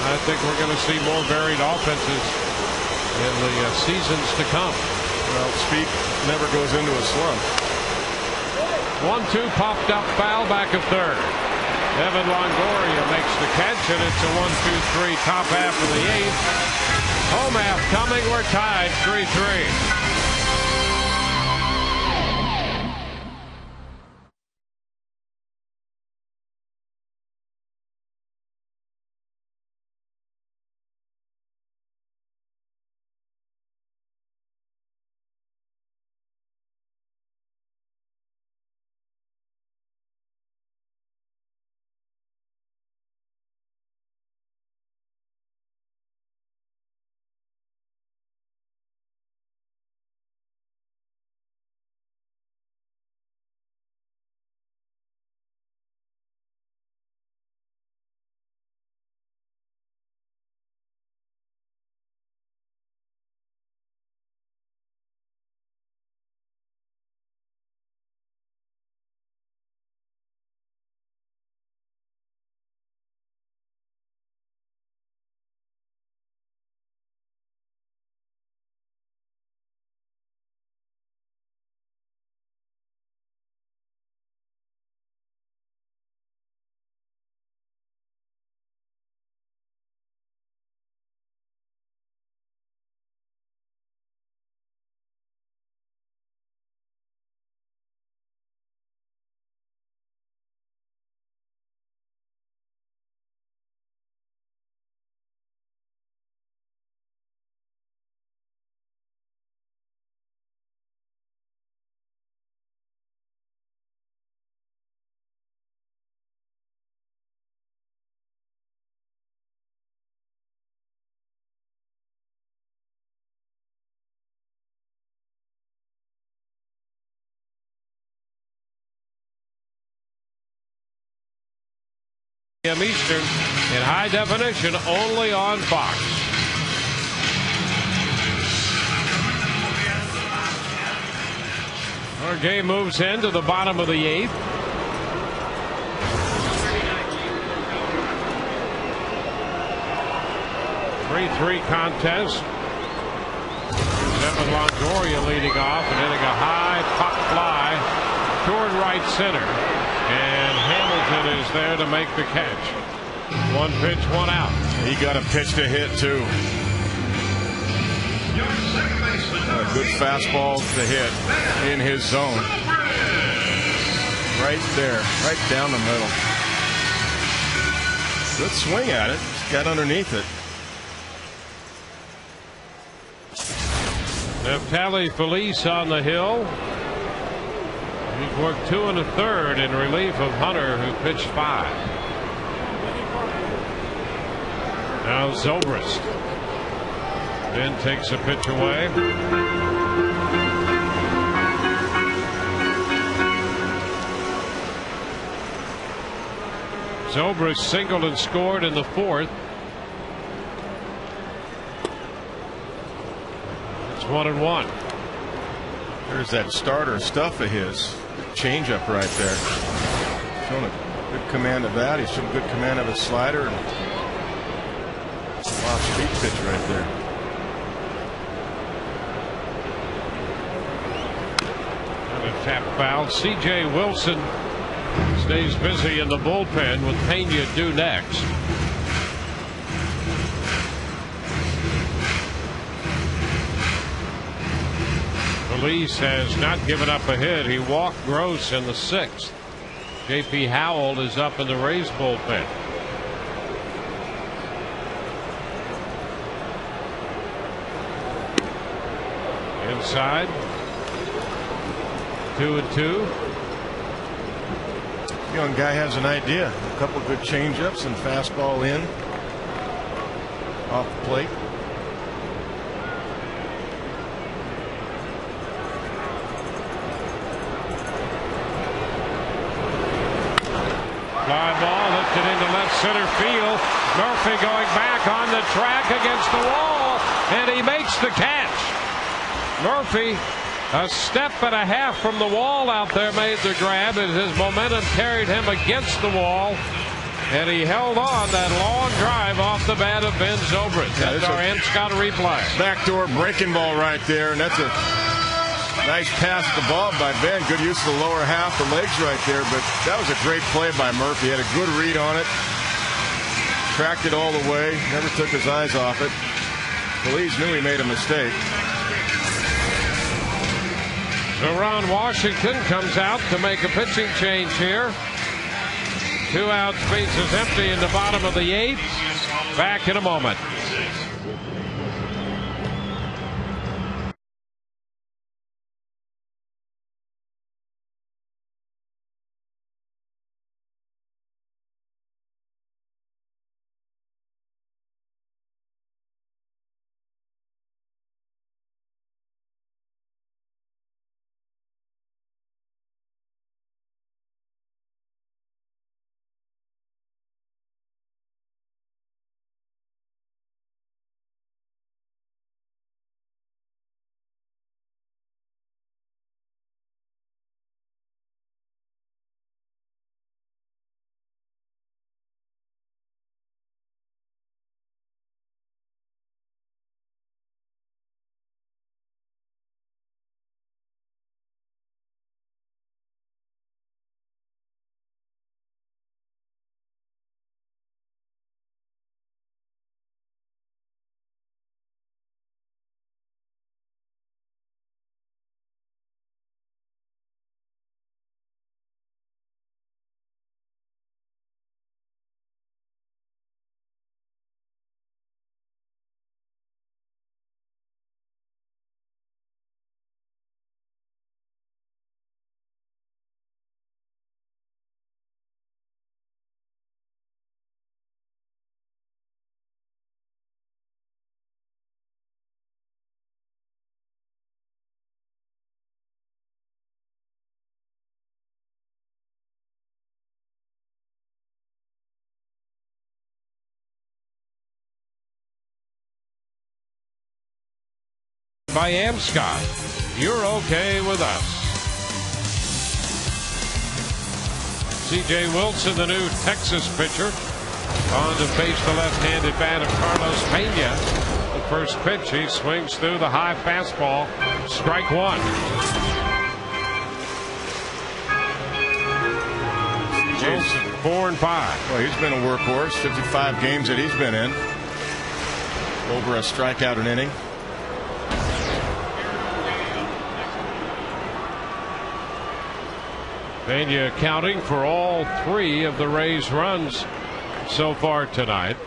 I think we're going to see more varied offenses in the seasons to come. Well, speed never goes into a slump. 1-2 popped up, foul back of third. Evan Longoria makes the catch, and it's a 1-2-3 top half of the 8th. Home half coming. We're tied 3-3. Eastern in high definition only on Fox. Our game moves into the bottom of the 8th. Three contest. Evan Longoria leading off and hitting a high pop fly toward right center. And Hamilton is there to make the catch. 1 pitch, 1 out. He got a pitch to hit, too. A good fastball to hit in his zone. Right there, right down the middle. Good swing at it. Got underneath it. Neftali Felice on the hill. He's worked 2 1/3 in relief of Hunter, who pitched 5. Now Zobrist. Ben takes a pitch away. Zobrist singled and scored in the 4th. It's 1-1. There's that starter stuff of his. Changeup right there. Showing a good command of that. He's showing good command of his slider. And off-speed pitch right there. Tap foul. C.J. Wilson stays busy in the bullpen with Pena due next. Felice has not given up a hit. He walked Gross in the 6th. J.P. Howell is up in the Rays bullpen. Inside. 2-2. Young guy has an idea. A couple good changeups and fastball in. Off the plate. Fly ball lifted into left center field. Murphy going back on the track against the wall, and he makes the catch. Murphy, a step and a half from the wall out there, made the grab, and his momentum carried him against the wall, and he held on that long drive off the bat of Ben Zobrist. That's our Scott replay. Backdoor breaking ball right there, and that's a nice pass to the ball by Ben. Good use of the lower half, the legs right there, but that was a great play by Murphy. He had a good read on it. Tracked it all the way. Never took his eyes off it. Felice knew he made a mistake. So Ron Washington comes out to make a pitching change here. 2 out, space is empty in the bottom of the 8th. Back in a moment. By Scott. You're okay with us. C.J. Wilson, the new Texas pitcher, on to face the left-handed bat of Carlos Pena. The first pitch, he swings through the high fastball. Strike 1. Wilson, 4 and 5. Well, he's been a workhorse. 55 games that he's been in. Over a strikeout an inning. Pena accounting for all 3 of the Rays' runs so far tonight.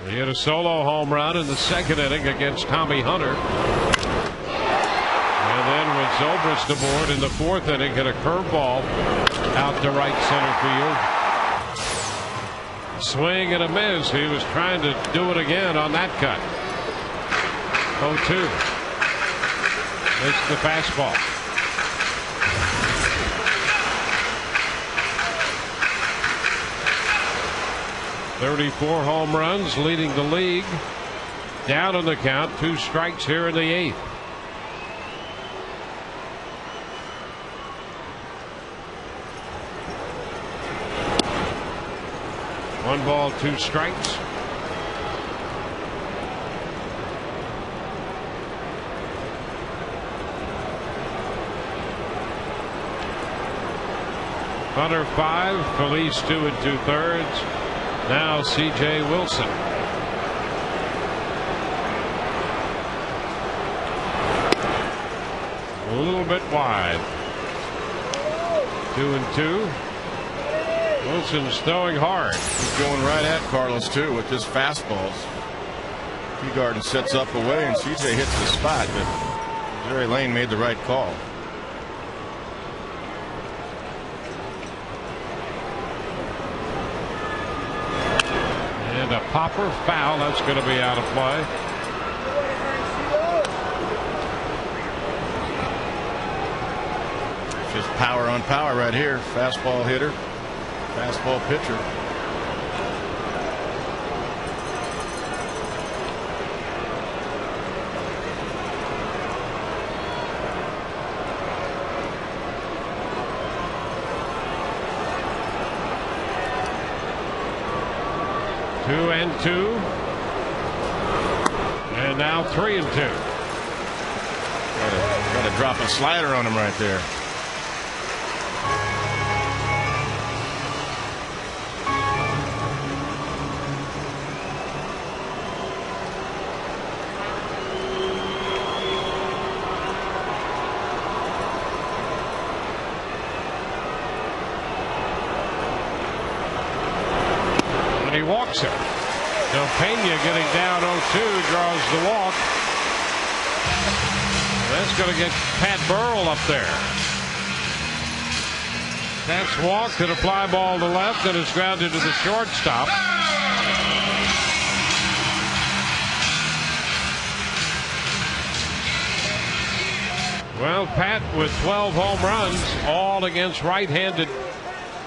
He hit a solo home run in the 2nd inning against Tommy Hunter. And then with Zobrist aboard in the 4th inning, hit a curveball out to right center field. Swing and a miss. He was trying to do it again on that cut. 0-2. Missed the fastball. 34 home runs, leading the league. Down on the count, 2 strikes here in the 8th. One ball, 2 strikes. Hunter 5, Felice 2 2/3. Now C.J. Wilson. A little bit wide. 2 2. Wilson's throwing hard. He's going right at Carlos too with his fastballs. Teagarden sets up away and CJ hits the spot, but Jerry Lane made the right call. And a popper foul. That's going to be out of play. Just power on power right here. Fastball hitter, fastball pitcher. Two and two. And now 3 and 2. Got to drop a slider on him right there. He walks him. So Pena getting down 0-2 draws the walk. That's going to get Pat Burrell up there. Pat's walked and a fly ball to left and is grounded to the shortstop. Well, Pat with 12 home runs, all against right-handed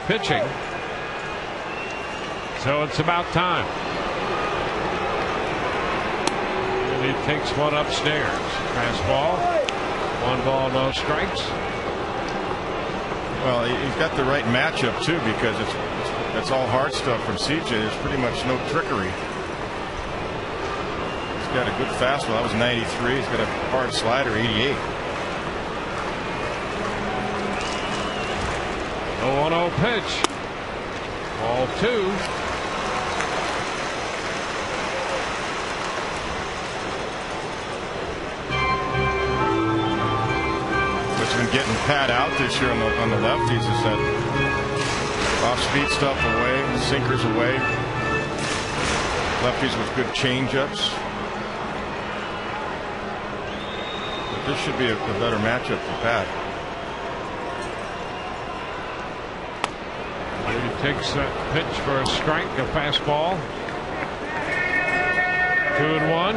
pitching. So it's about time. And he takes one upstairs. Fastball. 1 ball, no strikes. Well, he's got the right matchup too, because that's all hard stuff from CJ. There's pretty much no trickery. He's got a good fastball. That was 93. He's got a hard slider, 88. A 1-0 pitch. Ball 2. Getting Pat out this year on the lefties is that off-speed stuff away, sinkers away, lefties with good change-ups. But this should be a better matchup for Pat. He takes that pitch for a strike, a fastball. 2-1.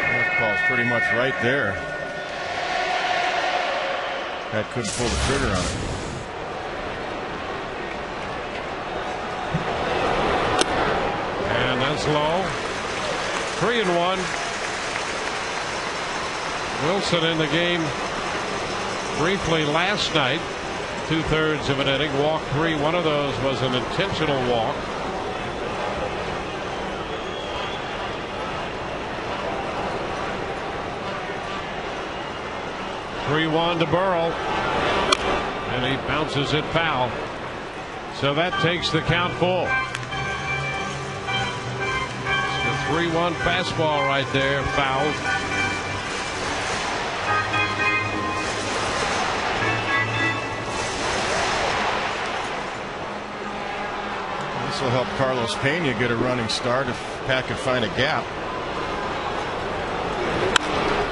That ball's pretty much right there. Pat couldn't pull the trigger on it. And that's low. 3-1. Wilson in the game briefly last night. 2/3 of an inning. Walked 3. One of those was an intentional walk. (3-1) to Burrell, and he bounces it foul. So that takes the count full. It's the 3-1 fastball right there, fouled. This will help Carlos Pena get a running start if Pat can find a gap.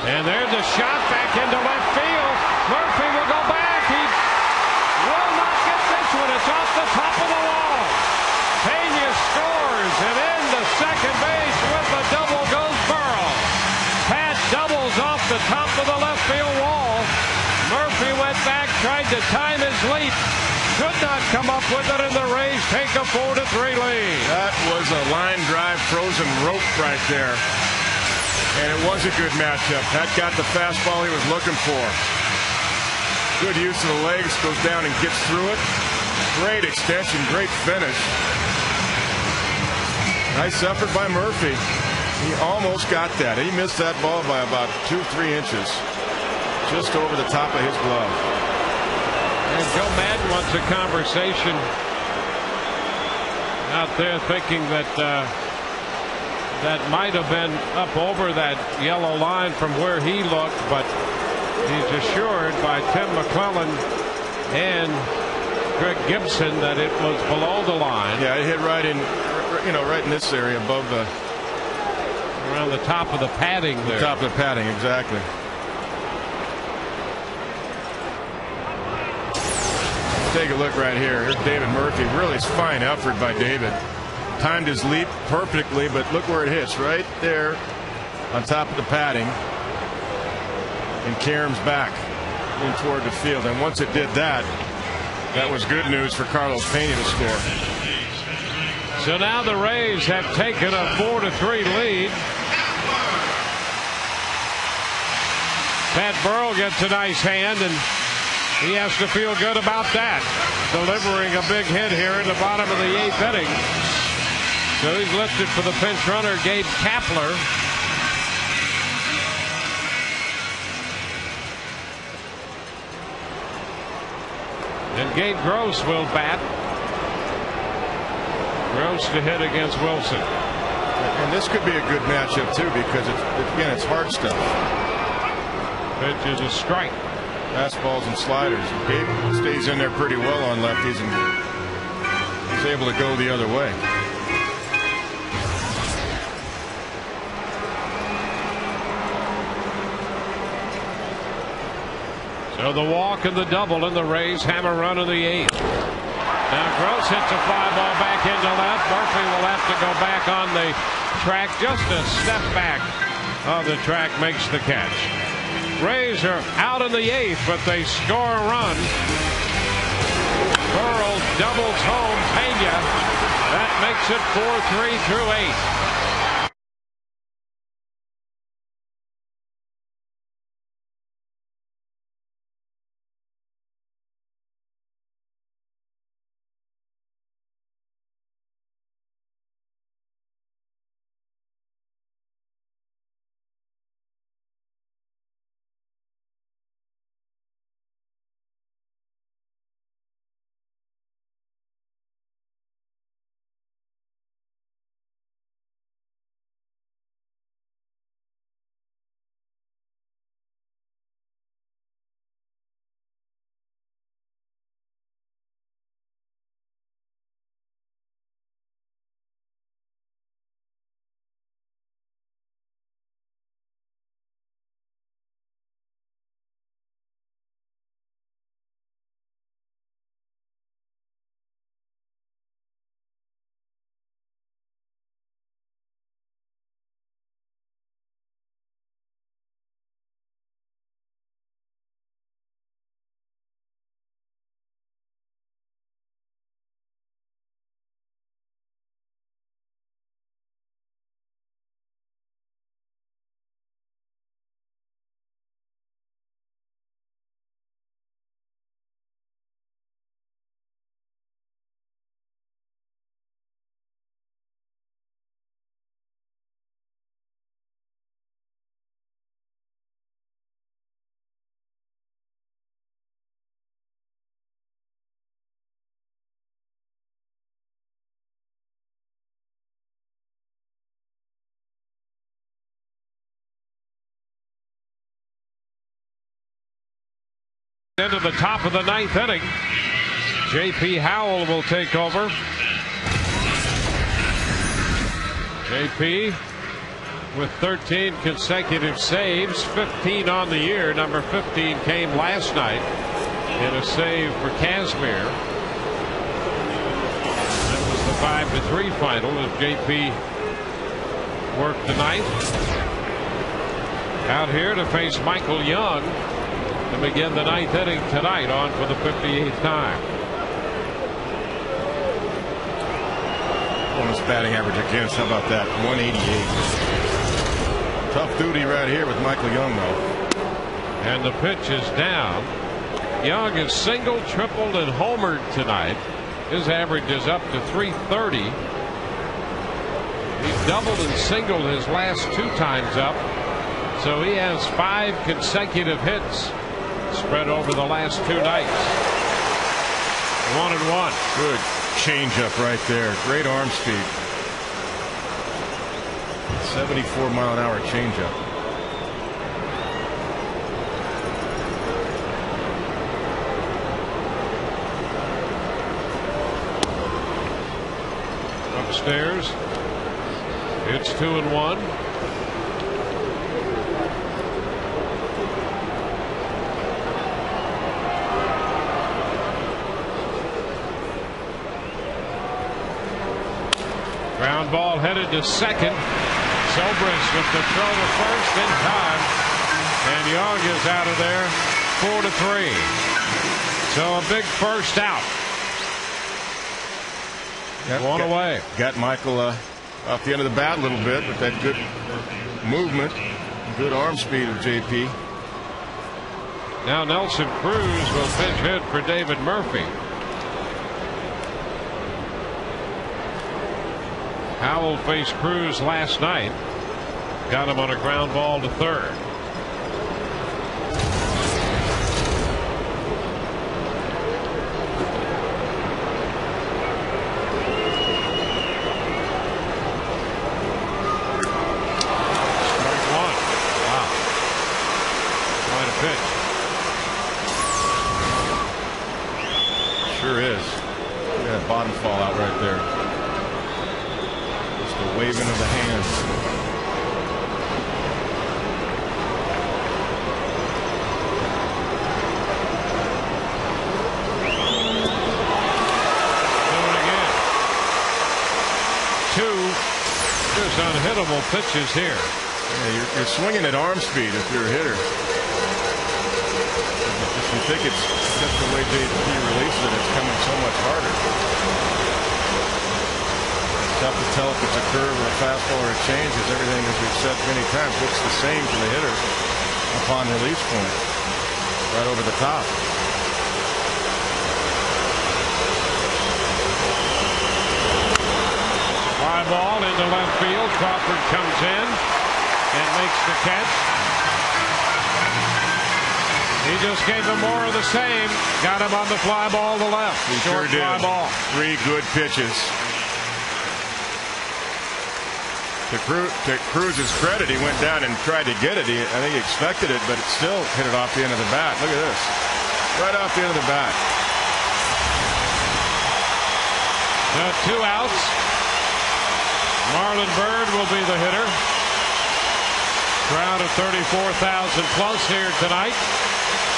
And there's a shot back into left field. Murphy will go back. He will not get this one. It's off the top of the wall. Pena scores, and into second base with the double goes Burrell. Pat doubles off the top of the left field wall. Murphy went back, tried to time his leap. Could not come up with it, and the Rays take a 4-3 lead. That was a line drive frozen rope right there. And it was a good matchup. Pat got the fastball he was looking for. Good use of the legs, goes down and gets through it. Great extension, great finish. Nice effort by Murphy. He almost got that. He missed that ball by about 2-3 inches. Just over the top of his glove. And Joe Madden wants a conversation out there, thinking that that might have been up over that yellow line from where he looked, but he's assured by Tim McClellan and Greg Gibson that it was below the line. Yeah, it hit right in, right in this area above the, around the top of the padding there. The top of the padding, exactly. Take a look right here. Here's David Murphy. Really fine effort by David. Timed his leap perfectly, but look where it hits, right there on top of the padding, and Karam's back in toward the field. And once it did that, that was good news for Carlos Pena to score. So now the Rays have taken a 4-3 lead. Pat Burrell gets a nice hand, and he has to feel good about that, delivering a big hit here in the bottom of the 8th inning. So he's lifted for the pinch runner, Gabe Kapler. And Gabe Gross will bat. Gross to hit against Wilson. And this could be a good matchup too, because it's hard stuff. Pitch is a strike. Fastballs and sliders. Gabe stays in there pretty well on lefties, and he's able to go the other way. So the walk and the double, and the Rays have a run in the 8th. Now Gross hits a fly ball back into left. Murphy will have to go back on the track. Just a step back of the track makes the catch. Rays are out in the 8th, but they score a run. Burrell doubles home Pena. That makes it 4-3 through 8. Into the top of the 9th inning. J.P. Howell will take over. J.P. with 13 consecutive saves, 15 on the year. Number 15 came last night in a save for Kazmir. That was the 5-3 final as J.P. worked the 9th. Out here to face Michael Young to begin the 9th inning tonight, on for the 58th time. Bonus batting average against, how about that? 188. Tough duty right here with Michael Young, though. And the pitch is down. Young is singled, tripled, and homered tonight. His average is up to 330. He doubled and singled his last 2 times up. So he has 5 consecutive hits spread over the last 2 nights. 1-1. Good changeup right there. Great arm speed. 74-mile-an-hour changeup. Upstairs. It's 2-1. Ground ball headed to second. Zobrist with the throw to first in time. And Young is out of there 4-3. So a big first out. One away. Got Michael off the end of the bat a little bit with that good movement, good arm speed of JP. Now Nelson Cruz will pinch hit for David Murphy. Howell faced Cruz last night. Got him on a ground ball to third. Strike one. Wow. Quite a pitch. Sure is. Look at that bottom fall out right there. The waving of the hands. Do it again. Two just unhittable pitches here. Yeah, you're swinging at arm speed if you're a hitter. If you think it's just the way JP releases it, it's coming so much harder. Tough to tell if it's a curve or a fastball or a change, because everything, as we've said many times, looks the same to the hitter upon release point. Right over the top. Fly ball into left field. Crawford comes in and makes the catch. He just gave him more of the same. Got him on the fly ball to left. He Short sure fly did. ball. 3 good pitches. To Cruz's credit, he went down and tried to get it. I think he expected it, but it still hit it off the end of the bat. Look at this. Right off the end of the bat. 2 outs. Marlon Byrd will be the hitter. Crowd of 34,000 plus here tonight,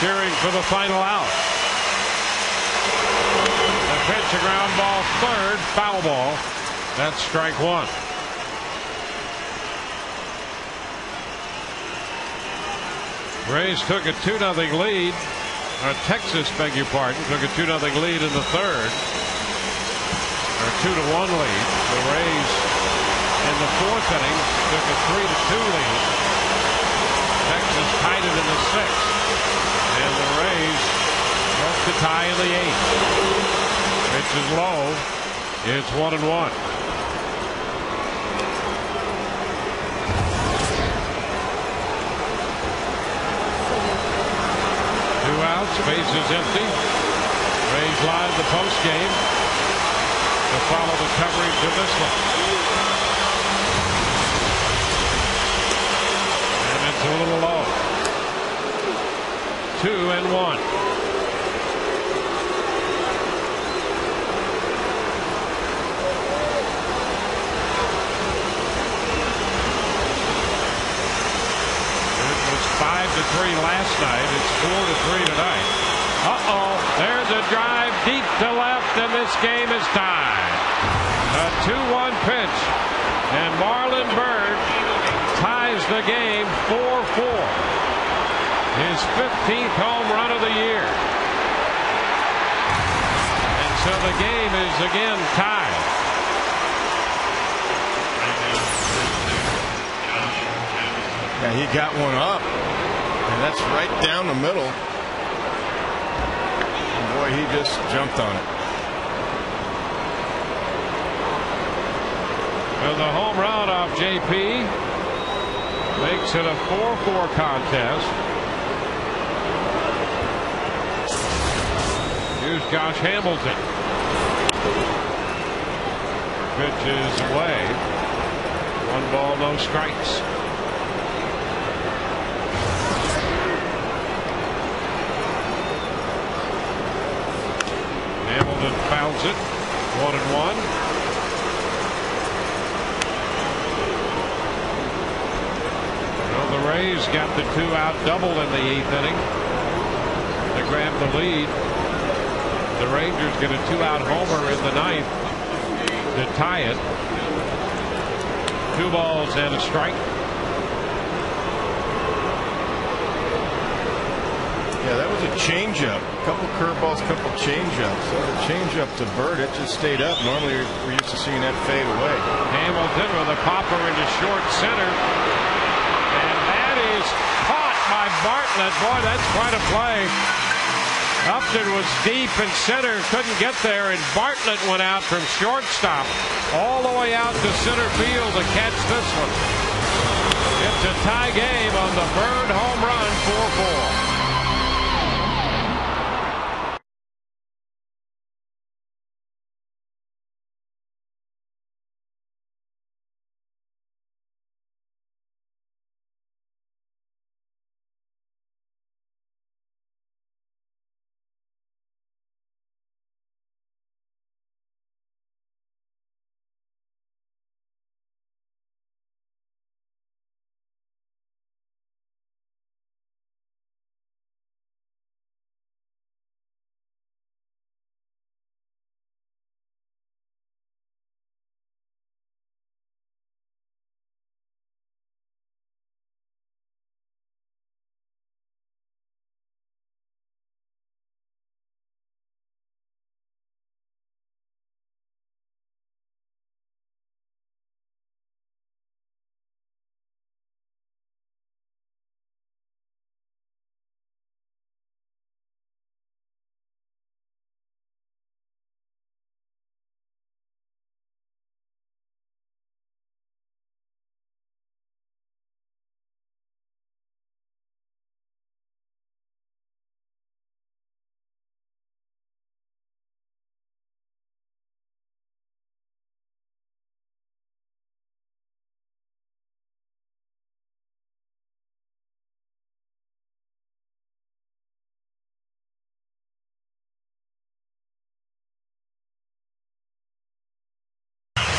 cheering for the final out. The pitch, a ground ball, third, foul ball. That's strike one. Rays took a 2-0 lead. Texas, beg your pardon, took a 2-0 lead in the third. Or 2-1 lead. The Rays in the fourth inning took a 3-2 lead. Texas tied it in the sixth. And the Rays broke the tie in the eighth. Pitch is low. It's 1-1. Bases empty. Rays live the post game to follow the coverage of this one. And it's a little low. 2-1. It was 5-3 last night. It's 4-3 tonight. There's a drive deep to left, and this game is tied. A 2-1 pitch, and Marlon Byrd ties the game 4-4. His 15th home run of the year. And so the game is again tied. Yeah, he got one up, and that's right down the middle. Boy, he just jumped on it. Well, the home run off JP makes it a 4-4 contest. Here's Josh Hamilton. Pitch is away. 1 ball, no strikes. Hamilton fouls it. 1-1. Well, the Rays got the 2-out double in the 8th inning to grab the lead. The Rangers get a 2-out homer in the 9th to tie it. 2 balls and a strike. Yeah, that was a changeup. A couple curveballs, a couple changeups. So the changeup to Bird, it just stayed up. Normally we're used to seeing that fade away. Hamilton with a popper into short center. And that is caught by Bartlett. Boy, that's quite a play. Upton was deep in center, couldn't get there, and Bartlett went out from shortstop all the way out to center field to catch this one. It's a tie game on the Bird home run, 4-4.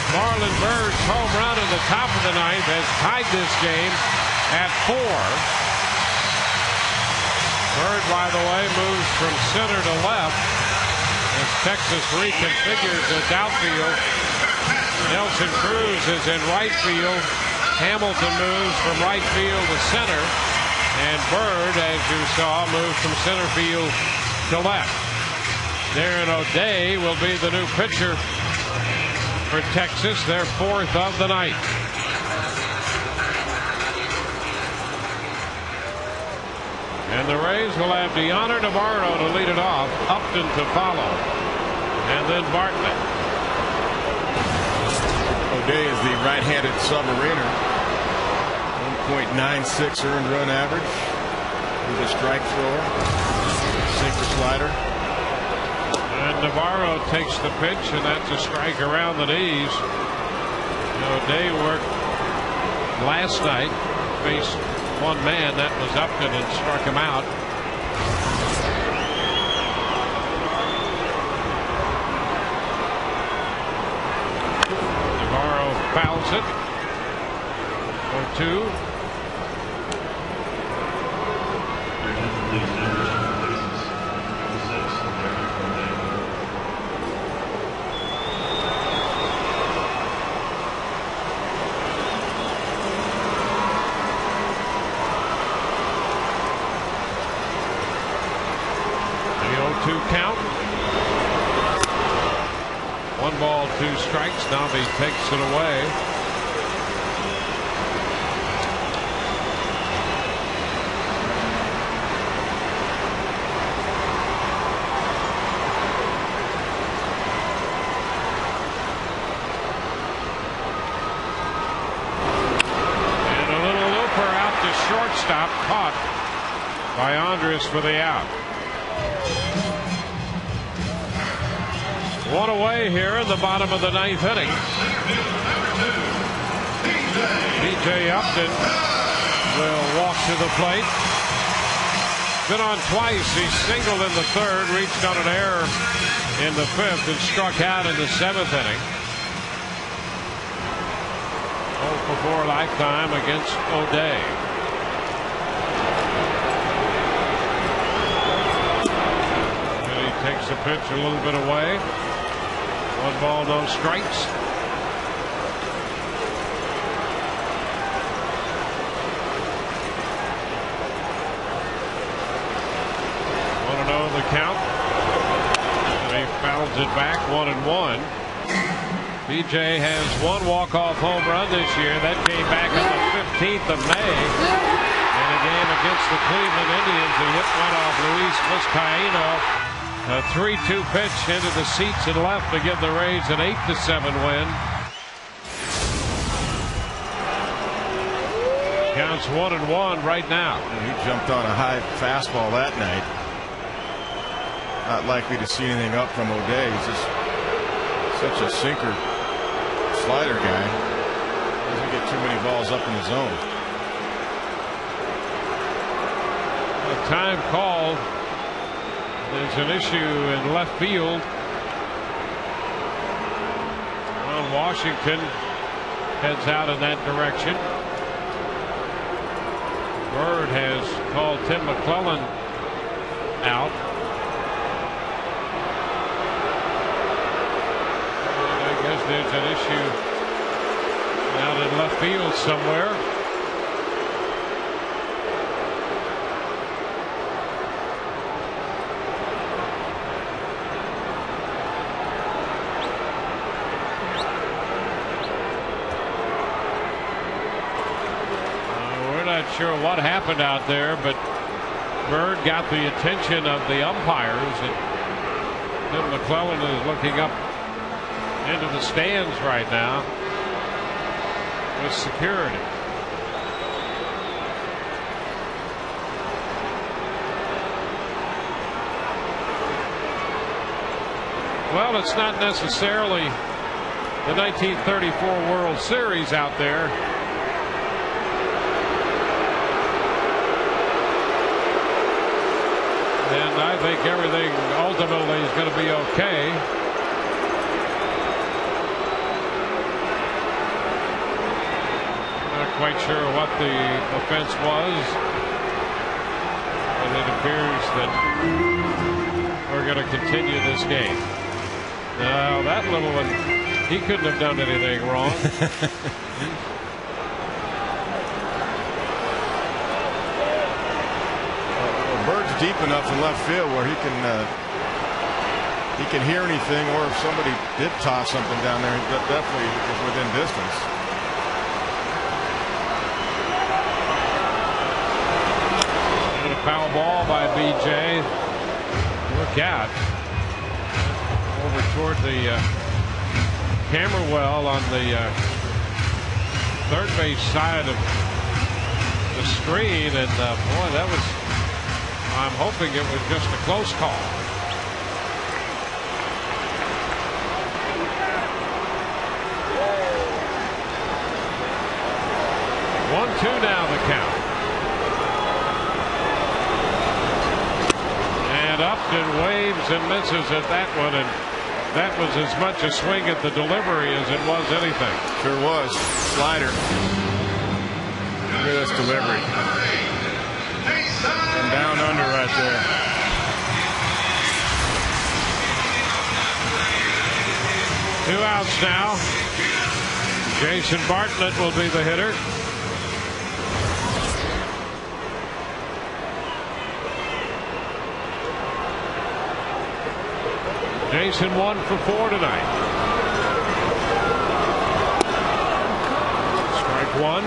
Marlon Byrd's home run in the top of the 9th has tied this game at 4. Byrd, by the way, moves from center to left as Texas reconfigures its outfield. Nelson Cruz is in right field. Hamilton moves from right field to center. And Byrd, as you saw, moves from center field to left. Darren O'Day will be the new pitcher for Texas, their 4th of the night. And the Rays will have DeHonor Navarro to lead it off, Upton to follow, and then Bartlett. O'Day is the right-handed submariner. 1.96 earned run average. He's a strike thrower, sinker slider. And Navarro takes the pitch, and that's a strike around the knees. O'Day worked last night, faced one man, that was Upton, and struck him out. Navarro fouls it for 2. Count. 1 ball, 2 strikes. Navy takes it away. And a little looper out to shortstop, caught by Andrus for the out. One away here in the bottom of the 9th inning. B.J. Upton will walk to the plate. Been on twice. He singled in the 3rd, reached on an error in the 5th, and struck out in the 7th inning. 0 for 4 lifetime against O'Day. And he takes the pitch a little bit away. 1 ball, no strikes. 1-0 the count. And he fouls it back 1-1. BJ has 1 walk-off home run this year. That came back on the 15th of May in a game against the Cleveland Indians. He hit one off Luis Vizcaíno. A 3-2 pitch into the seats and left to give the Rays an 8-7 win. Counts 1-1 right now. He jumped on a high fastball that night. Not likely to see anything up from O'Day. He's just such a sinker slider guy. Doesn't get too many balls up in the zone. A time called. There's an issue in left field. Well, Washington heads out in that direction. Bird has called Tim McClellan out. And I guess there's an issue out in left field somewhere. Not sure what happened out there, but Bird got the attention of the umpires, and Tim McClellan is looking up into the stands right now with security. Well, it's not necessarily the 1934 World Series out there. And I think everything ultimately is going to be okay. Not quite sure what the offense was, but it appears that we're going to continue this game. Now that little one, he couldn't have done anything wrong. Bird's deep enough in left field where he can hear anything, or if somebody did toss something down there, he definitely is within distance. And a foul ball by BJ. Look out. Over toward the camera well on the third base side of the screen, and boy, that was. I'm hoping it was just a close call. 1-2 now the count. And Upton waves and misses at that one, and that was as much a swing at the delivery as it was anything. Sure was. Slider. Look at this delivery. And down under right there. Two outs now. Jason Bartlett will be the hitter. Jason 1 for 4 tonight. Strike one.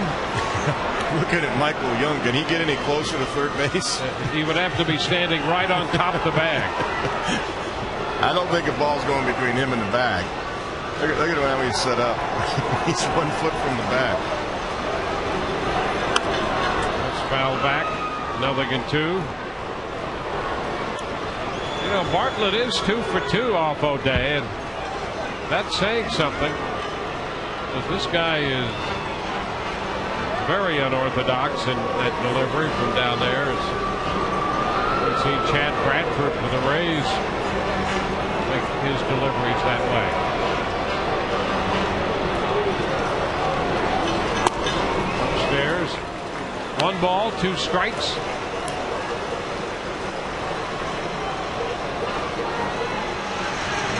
Looking at Michael Young, can he get any closer to third base? He would have to be standing right on top of the bag. I don't think a ball's going between him and the bag. Look at how he's set up. He's 1 foot from the bag. That's fouled back. Nothing in 2. You know, Bartlett is 2 for 2 off O'Day, and That's saying something. Because this guy is very unorthodox in that delivery from down there. We've seen Chad Bradford for the Rays make his deliveries that way. Upstairs, 1 ball, 2 strikes.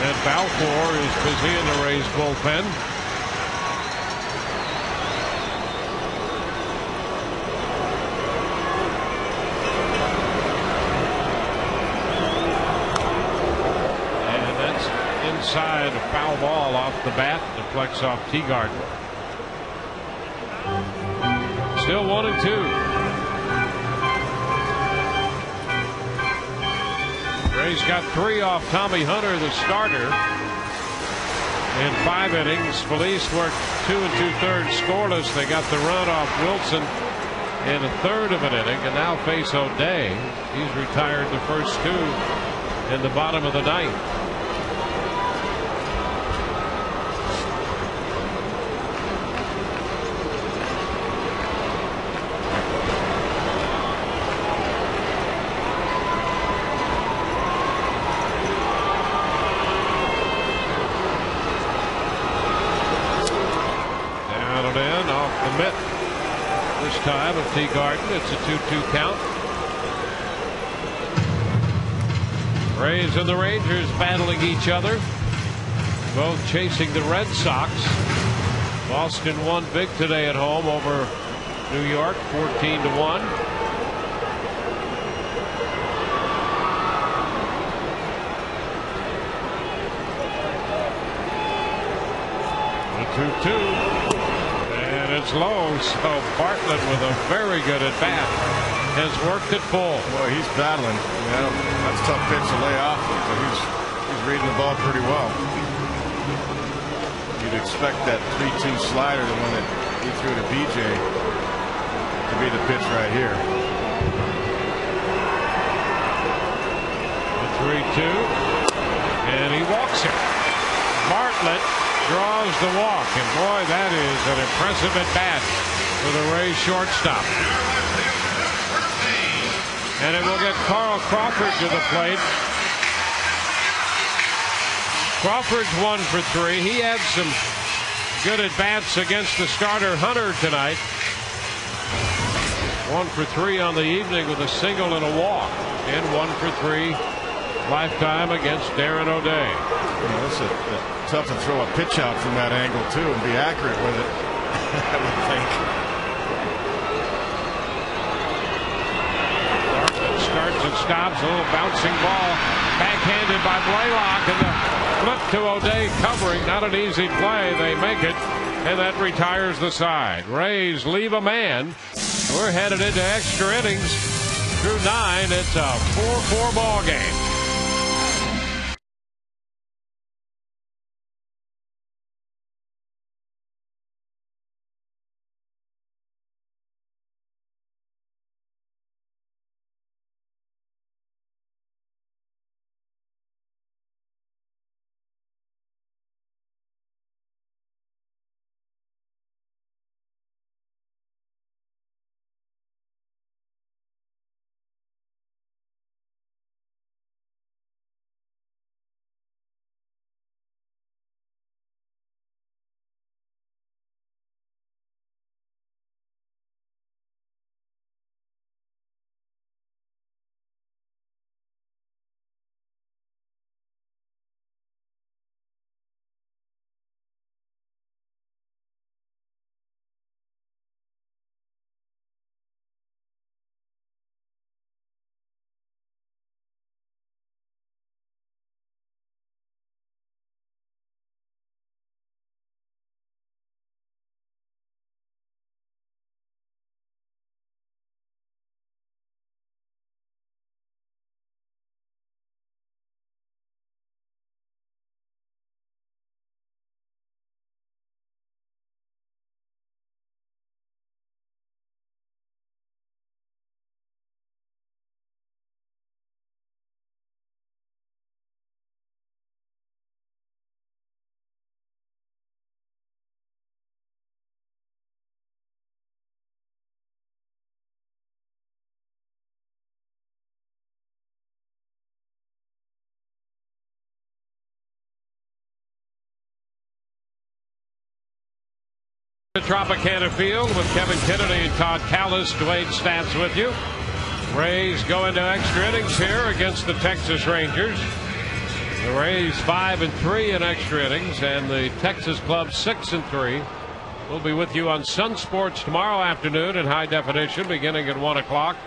And Balfour is busy in the Rays bullpen. And that's inside, a foul ball off the bat, deflects off Teagarden. Still 1-2. Rays got 3 off Tommy Hunter, the starter. In 5 innings, Felice worked 2 2/3 scoreless. They got the run off Wilson in 1/3 of an inning, and now face O'Day. He's retired the first 2 in the bottom of the 9th. This time of Teagarden, it's a 2-2 count. Rays and the Rangers battling each other, both chasing the Red Sox. Boston won big today at home over New York, 14-1. The 2-2. It's low, so Bartlett with a very good at bat has worked it full. Well, he's battling. That's a tough pitch to lay off him, but he's reading the ball pretty well. You'd expect that 3-2 slider, the one that he threw to BJ, to be the pitch right here. The 3-2, and he walks it. Bartlett draws the walk, and boy, that is an impressive at bat for the Rays shortstop. And it will get Carl Crawford to the plate. Crawford's 1 for 3. He had some good at bats against the starter Hunter tonight. 1 for 3 on the evening with a single and a walk, and 1 for 3 lifetime against Darren O'Day. It's tough to throw a pitch out from that angle too and be accurate with it. I would think. Bartlett starts and stops, a little bouncing ball, backhanded by BLALOCK, and the flip to O'Day covering. Not an easy play. They make it, and that retires the side. Rays leave a man. We're headed into extra innings through 9. It's a 4-4 ball game. The Tropicana Field with Kevin Kennedy and Todd Callis. Dwayne Stats with you. Rays go into extra innings here against the Texas Rangers. The Rays 5-3 in extra innings, and the Texas Club 6-3. We'll be with you on Sun Sports tomorrow afternoon in high definition, beginning at 1 o'clock.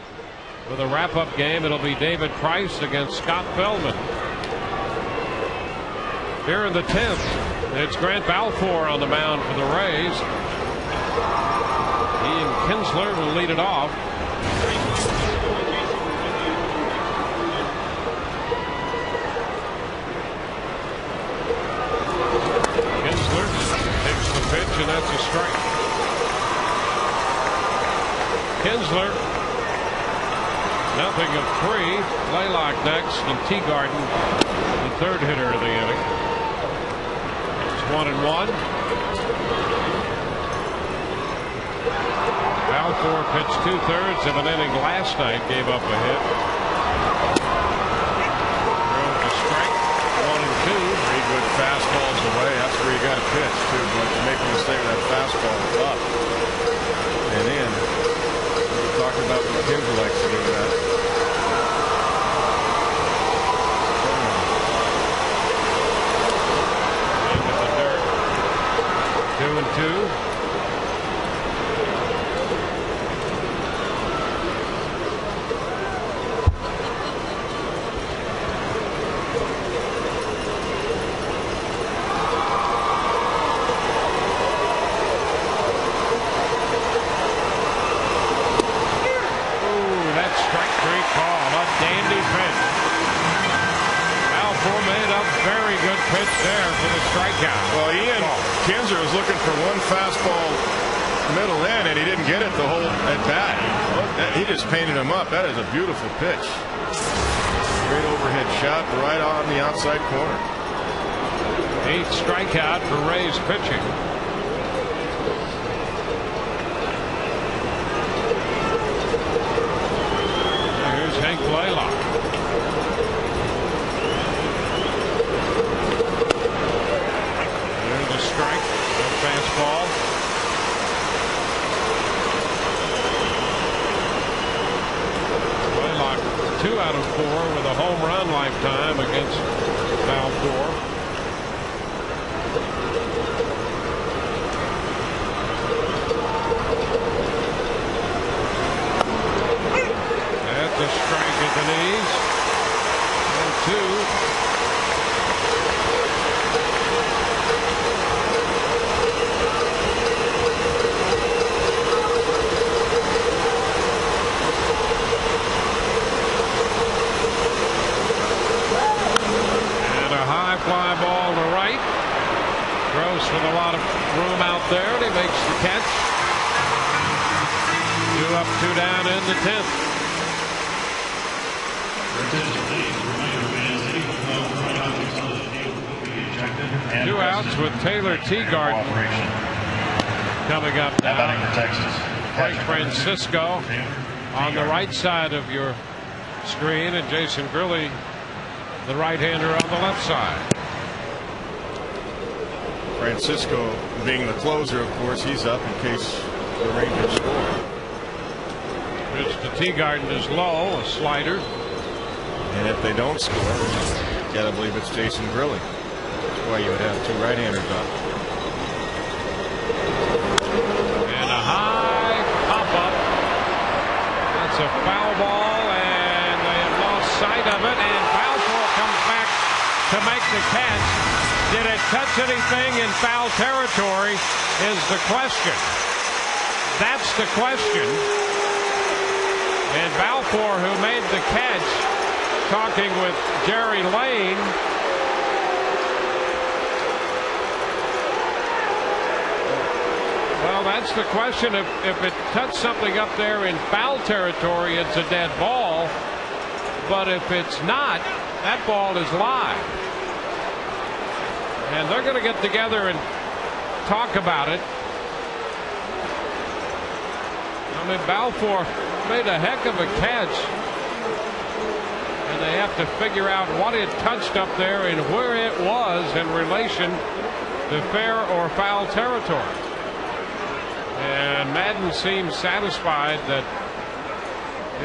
With a wrap-up game, it'll be David Price against Scott Feldman. Here in the 10th, it's Grant Balfour on the mound for the Rays. Ian Kinsler will lead it off. Kinsler takes the pitch, and that's a strike. Kinsler, nothing of 3. BLALOCK next, and Teagarden, the third hitter of the inning. It's 1-1. Balfour pitched 2/3 of an inning last night, gave up a hit. Drove the strike, 1-2. 3 good fastballs away. That's where you got to pitch too, but you make a mistake with that fastball up and in. We're talking about what Kinsler likes to do that. Into the dirt. 2-2. Well, Ian Kinsler was looking for one fastball middle in, and he didn't get it the whole at bat. He just painted him up. That is a beautiful pitch. Great overhead shot right on the outside corner. 8th strikeout for Rays pitching. Here's Hank BLALOCK. Strike, fastball. BLALOCK 2 out of 4 with a home run lifetime against Balfour. That's a strike at the knees. 1-2. Fly ball to right. Gross with a lot of room out there, and he makes the catch. 2 up, 2 down in the 10th. 2 outs with Taylor Teagarden coming up now. Frank Francisco on the right side of your screen, and Jason Grilly, the right-hander, on the left side. Francisco being the closer, of course, he's up in case the Rangers score. Pitch to Teagarden is low, a slider. And if they don't score, you gotta believe it's Jason Grilly. That's why you would have 2 right-handers up. And a high pop-up. That's a foul ball, and they have lost sight of it, and Balfour comes back to make the catch. Did it touch anything in foul territory is the question. That's the question. And Balfour, who made the catch, talking with Jerry Lane. Well, that's the question. If it touched something up there in foul territory, it's a dead ball. But if it's not, that ball is live. And they're going to get together and talk about it. I mean, Balfour made a heck of a catch. And they have to figure out what it touched up there and where it was in relation to fair or foul territory. hadn't seemed satisfied that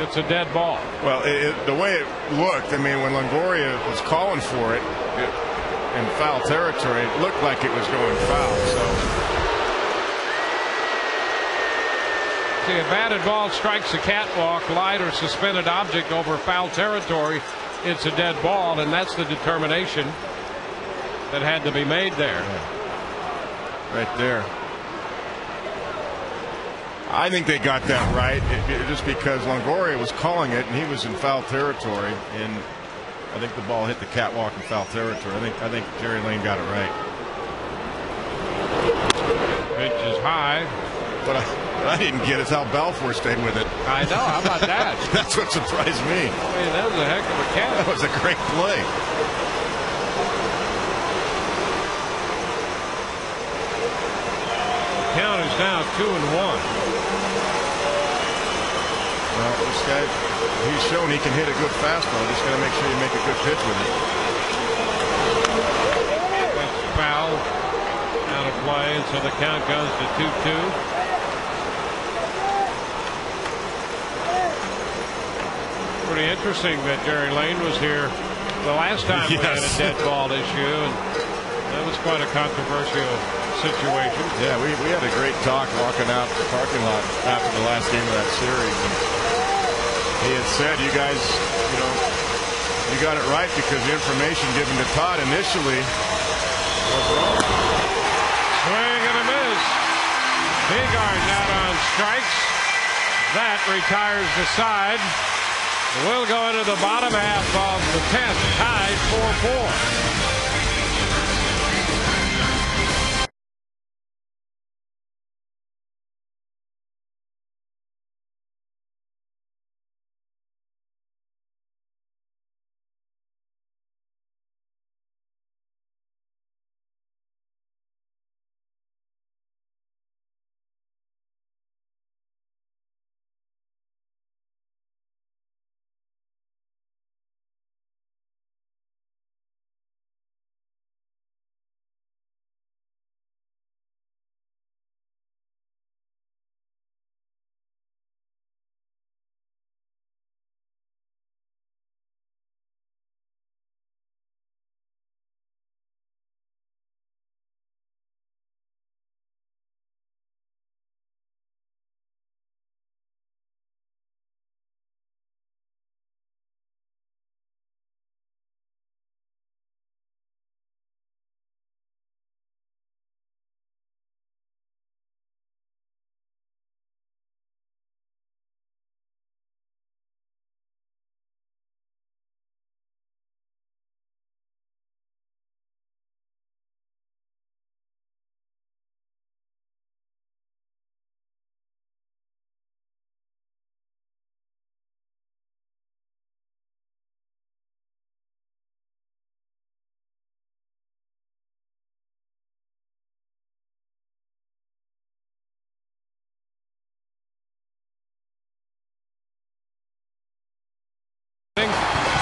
it's a dead ball. Well, the way it looked, I mean, when Longoria was calling for it in foul territory, it looked like it was going foul. So, see, a batted ball strikes a catwalk, light, or suspended object over foul territory. It's a dead ball, and that's the determination that had to be made there. Yeah. Right there. I think they got that right, just because Longoria was calling it and he was in foul territory, and I think the ball hit the catwalk in foul territory. I think Jerry Lane got it right. Pitch is high. What I didn't get is how Balfour stayed with it. I know. How about that? That's what surprised me. I mean, that was a heck of a catch. That was a great play. The count is now 2-1. Well, this guy, he's shown he can hit a good fastball. Just got to make sure you make a good pitch with it. That's foul. Out of play, and so the count goes to 2-2. Pretty interesting that Jerry Lane was here the last time we had a dead ball issue, and that was quite a controversial situation. Yeah, we had a great talk walking out the parking lot after the last game of that series. And he had said, you guys, you got it right because the information given to Todd initially was wrong. Swing and a miss. TEAGARDEN out on strikes. That retires the side. We'll go into the bottom half of the 10th, tied 4-4.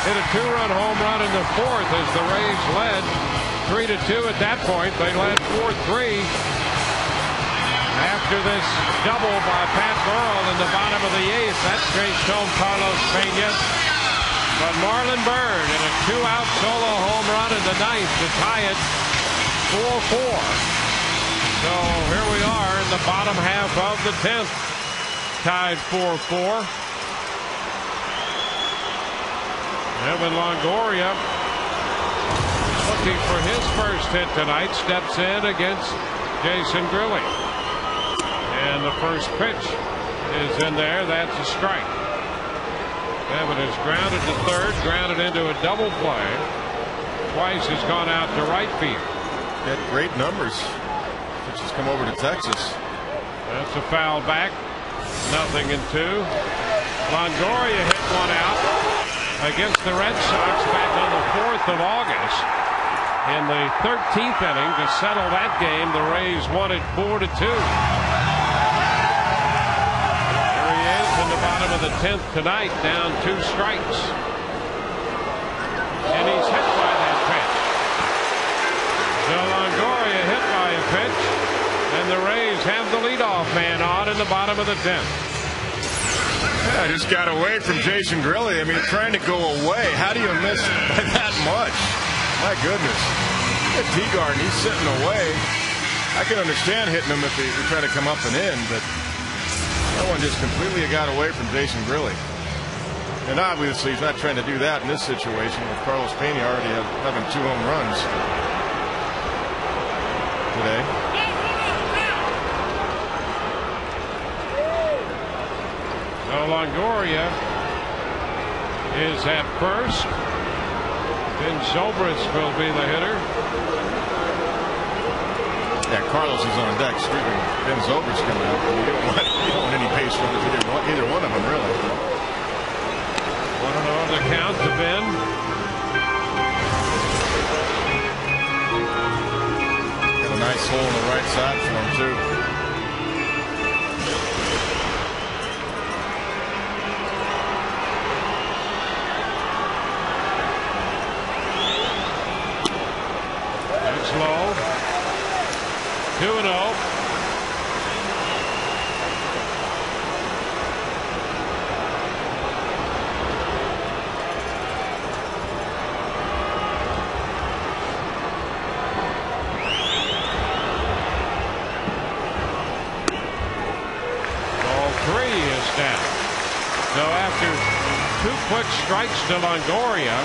Hit a 2-run home run in the 4th as the Rays led 3-2 at that point. They led 4-3 after this double by Pat Burrell in the bottom of the 8th. That chased home Carlos Pena. But Marlon Byrd in a 2-out solo home run in the 9th to tie it 4-4. So here we are in the bottom half of the 10th, tied 4-4. Evan Longoria, looking for his first hit tonight, steps in against Jason Grilli. And the first pitch is in there. That's a strike. Evan is grounded to third, grounded into a double play. Twice has gone out to right field. Got great numbers since he's come over to Texas. That's a foul back. 0-2. Longoria hit one out against the Red Sox back on the 4th of August. In the 13th inning to settle that game, the Rays won it 4-2. Here he is in the bottom of the 10th tonight, down 2 strikes. And he's hit by that pitch. So Longoria hit by a pitch, and the Rays have the leadoff man on in in the bottom of the 10th. Yeah, just got away from Jason Grilly. I mean, trying to go away. How do you miss by that much? My goodness. At TEAGARDEN, he's sitting away. I can understand hitting him if he try to come up and in, but that one just completely got away from Jason Grilly. And obviously he's not trying to do that in this situation with Carlos Pena already having 2 home runs today. So Longoria is at first. Ben Zobrist will be the hitter. Yeah, Carlos is on deck. Speaking of Ben Zobrist coming out, you don't want any base runners, either one of them, really. 1-0 the count to Ben. Got a nice hole on the right side for him, too. It's low. 2-0. So after 2 quick strikes to Longoria,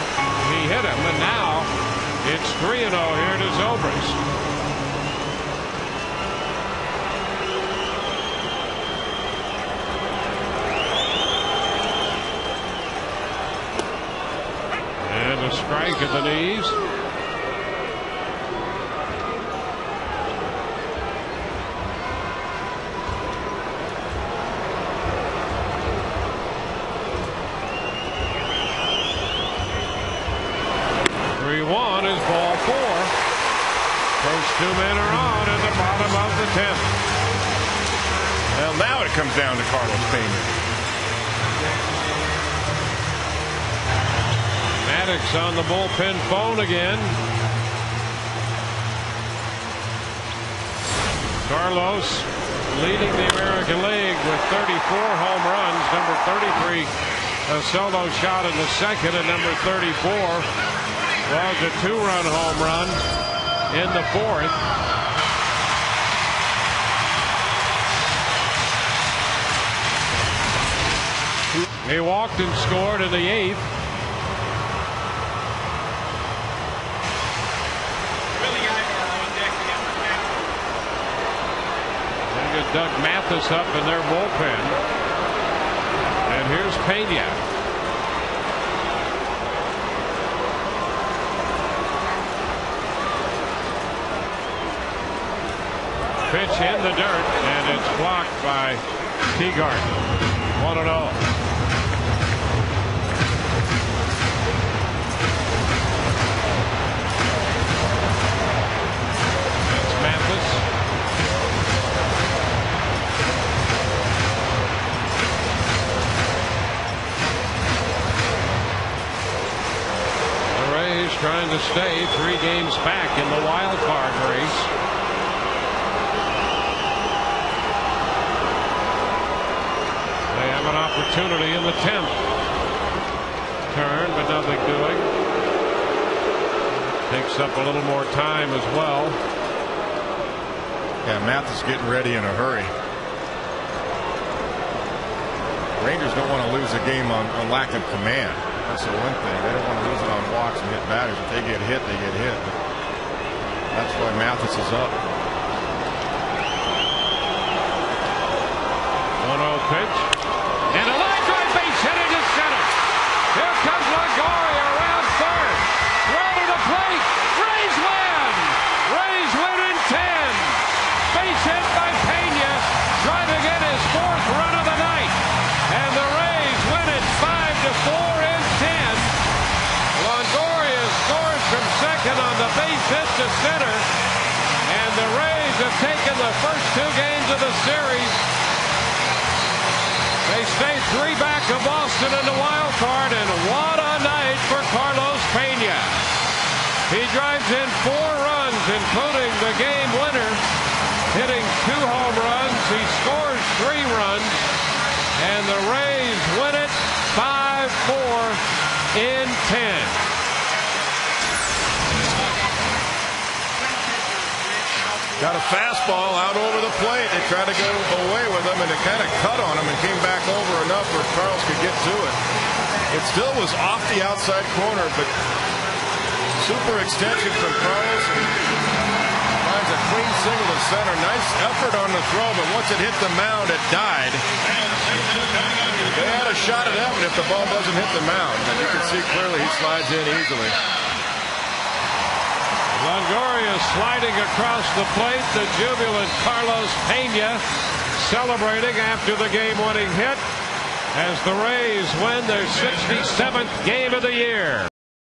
he hit him, and now it's 3-0 here to Zobrist. And a strike at the knees. Is ball 4. First 2 men are on at the bottom of the 10th. Well, now it comes down to Carlos Pena. Maddox on the bullpen phone again. Carlos leading the American League with 34 home runs. Number 33, a solo shot in the second, and number 34 was a 2-run home run in the 4th. He walked and scored in the 8th. They get Doug Mathis up in their bullpen. And here's Pena. Pitch in the dirt, and it's blocked by TEAGARDEN. 1-0. That's Mathis. The Rays trying to stay 3 games back in the wild card race. An opportunity in the 10th. Turn, but nothing doing. Takes up a little more time as well. Yeah, Mathis getting ready in a hurry. Rangers don't want to lose a game on lack of command. That's the one thing. They don't want to lose it on walks and hit batters. If they get hit, they get hit. But that's why Mathis is up. 1-0 pitch. And a line drive base hit into center. Here comes Longoria around third. Throw to the plate. Rays win. Rays win in 10. Base hit by Pena, driving in his 4th run of the night. And the Rays win it 5-4 in 10. Longoria scores from second on the base hit to center. And the Rays have taken the first 2 games of the series. They stay 3 back of Boston in the wild card, and what a night for Carlos Pena. He drives in 4 runs, including the game winner, hitting 2 home runs. He scores 3 runs, and the Rays win it 5-4 in 10. Got a fastball out over the plate. They tried to go away with him, and it kind of cut on him and came back over enough where Charles could get to it. It still was off the outside corner, but super extension from Carlos. Finds a clean single to center. Nice effort on the throw, but once it hit the mound, it died. They had a shot at Evan if the ball doesn't hit the mound. And you can see clearly he slides in easily. Longoria sliding across the plate. The jubilant Carlos Pena celebrating after the game-winning hit as the Rays win their 67th game of the year.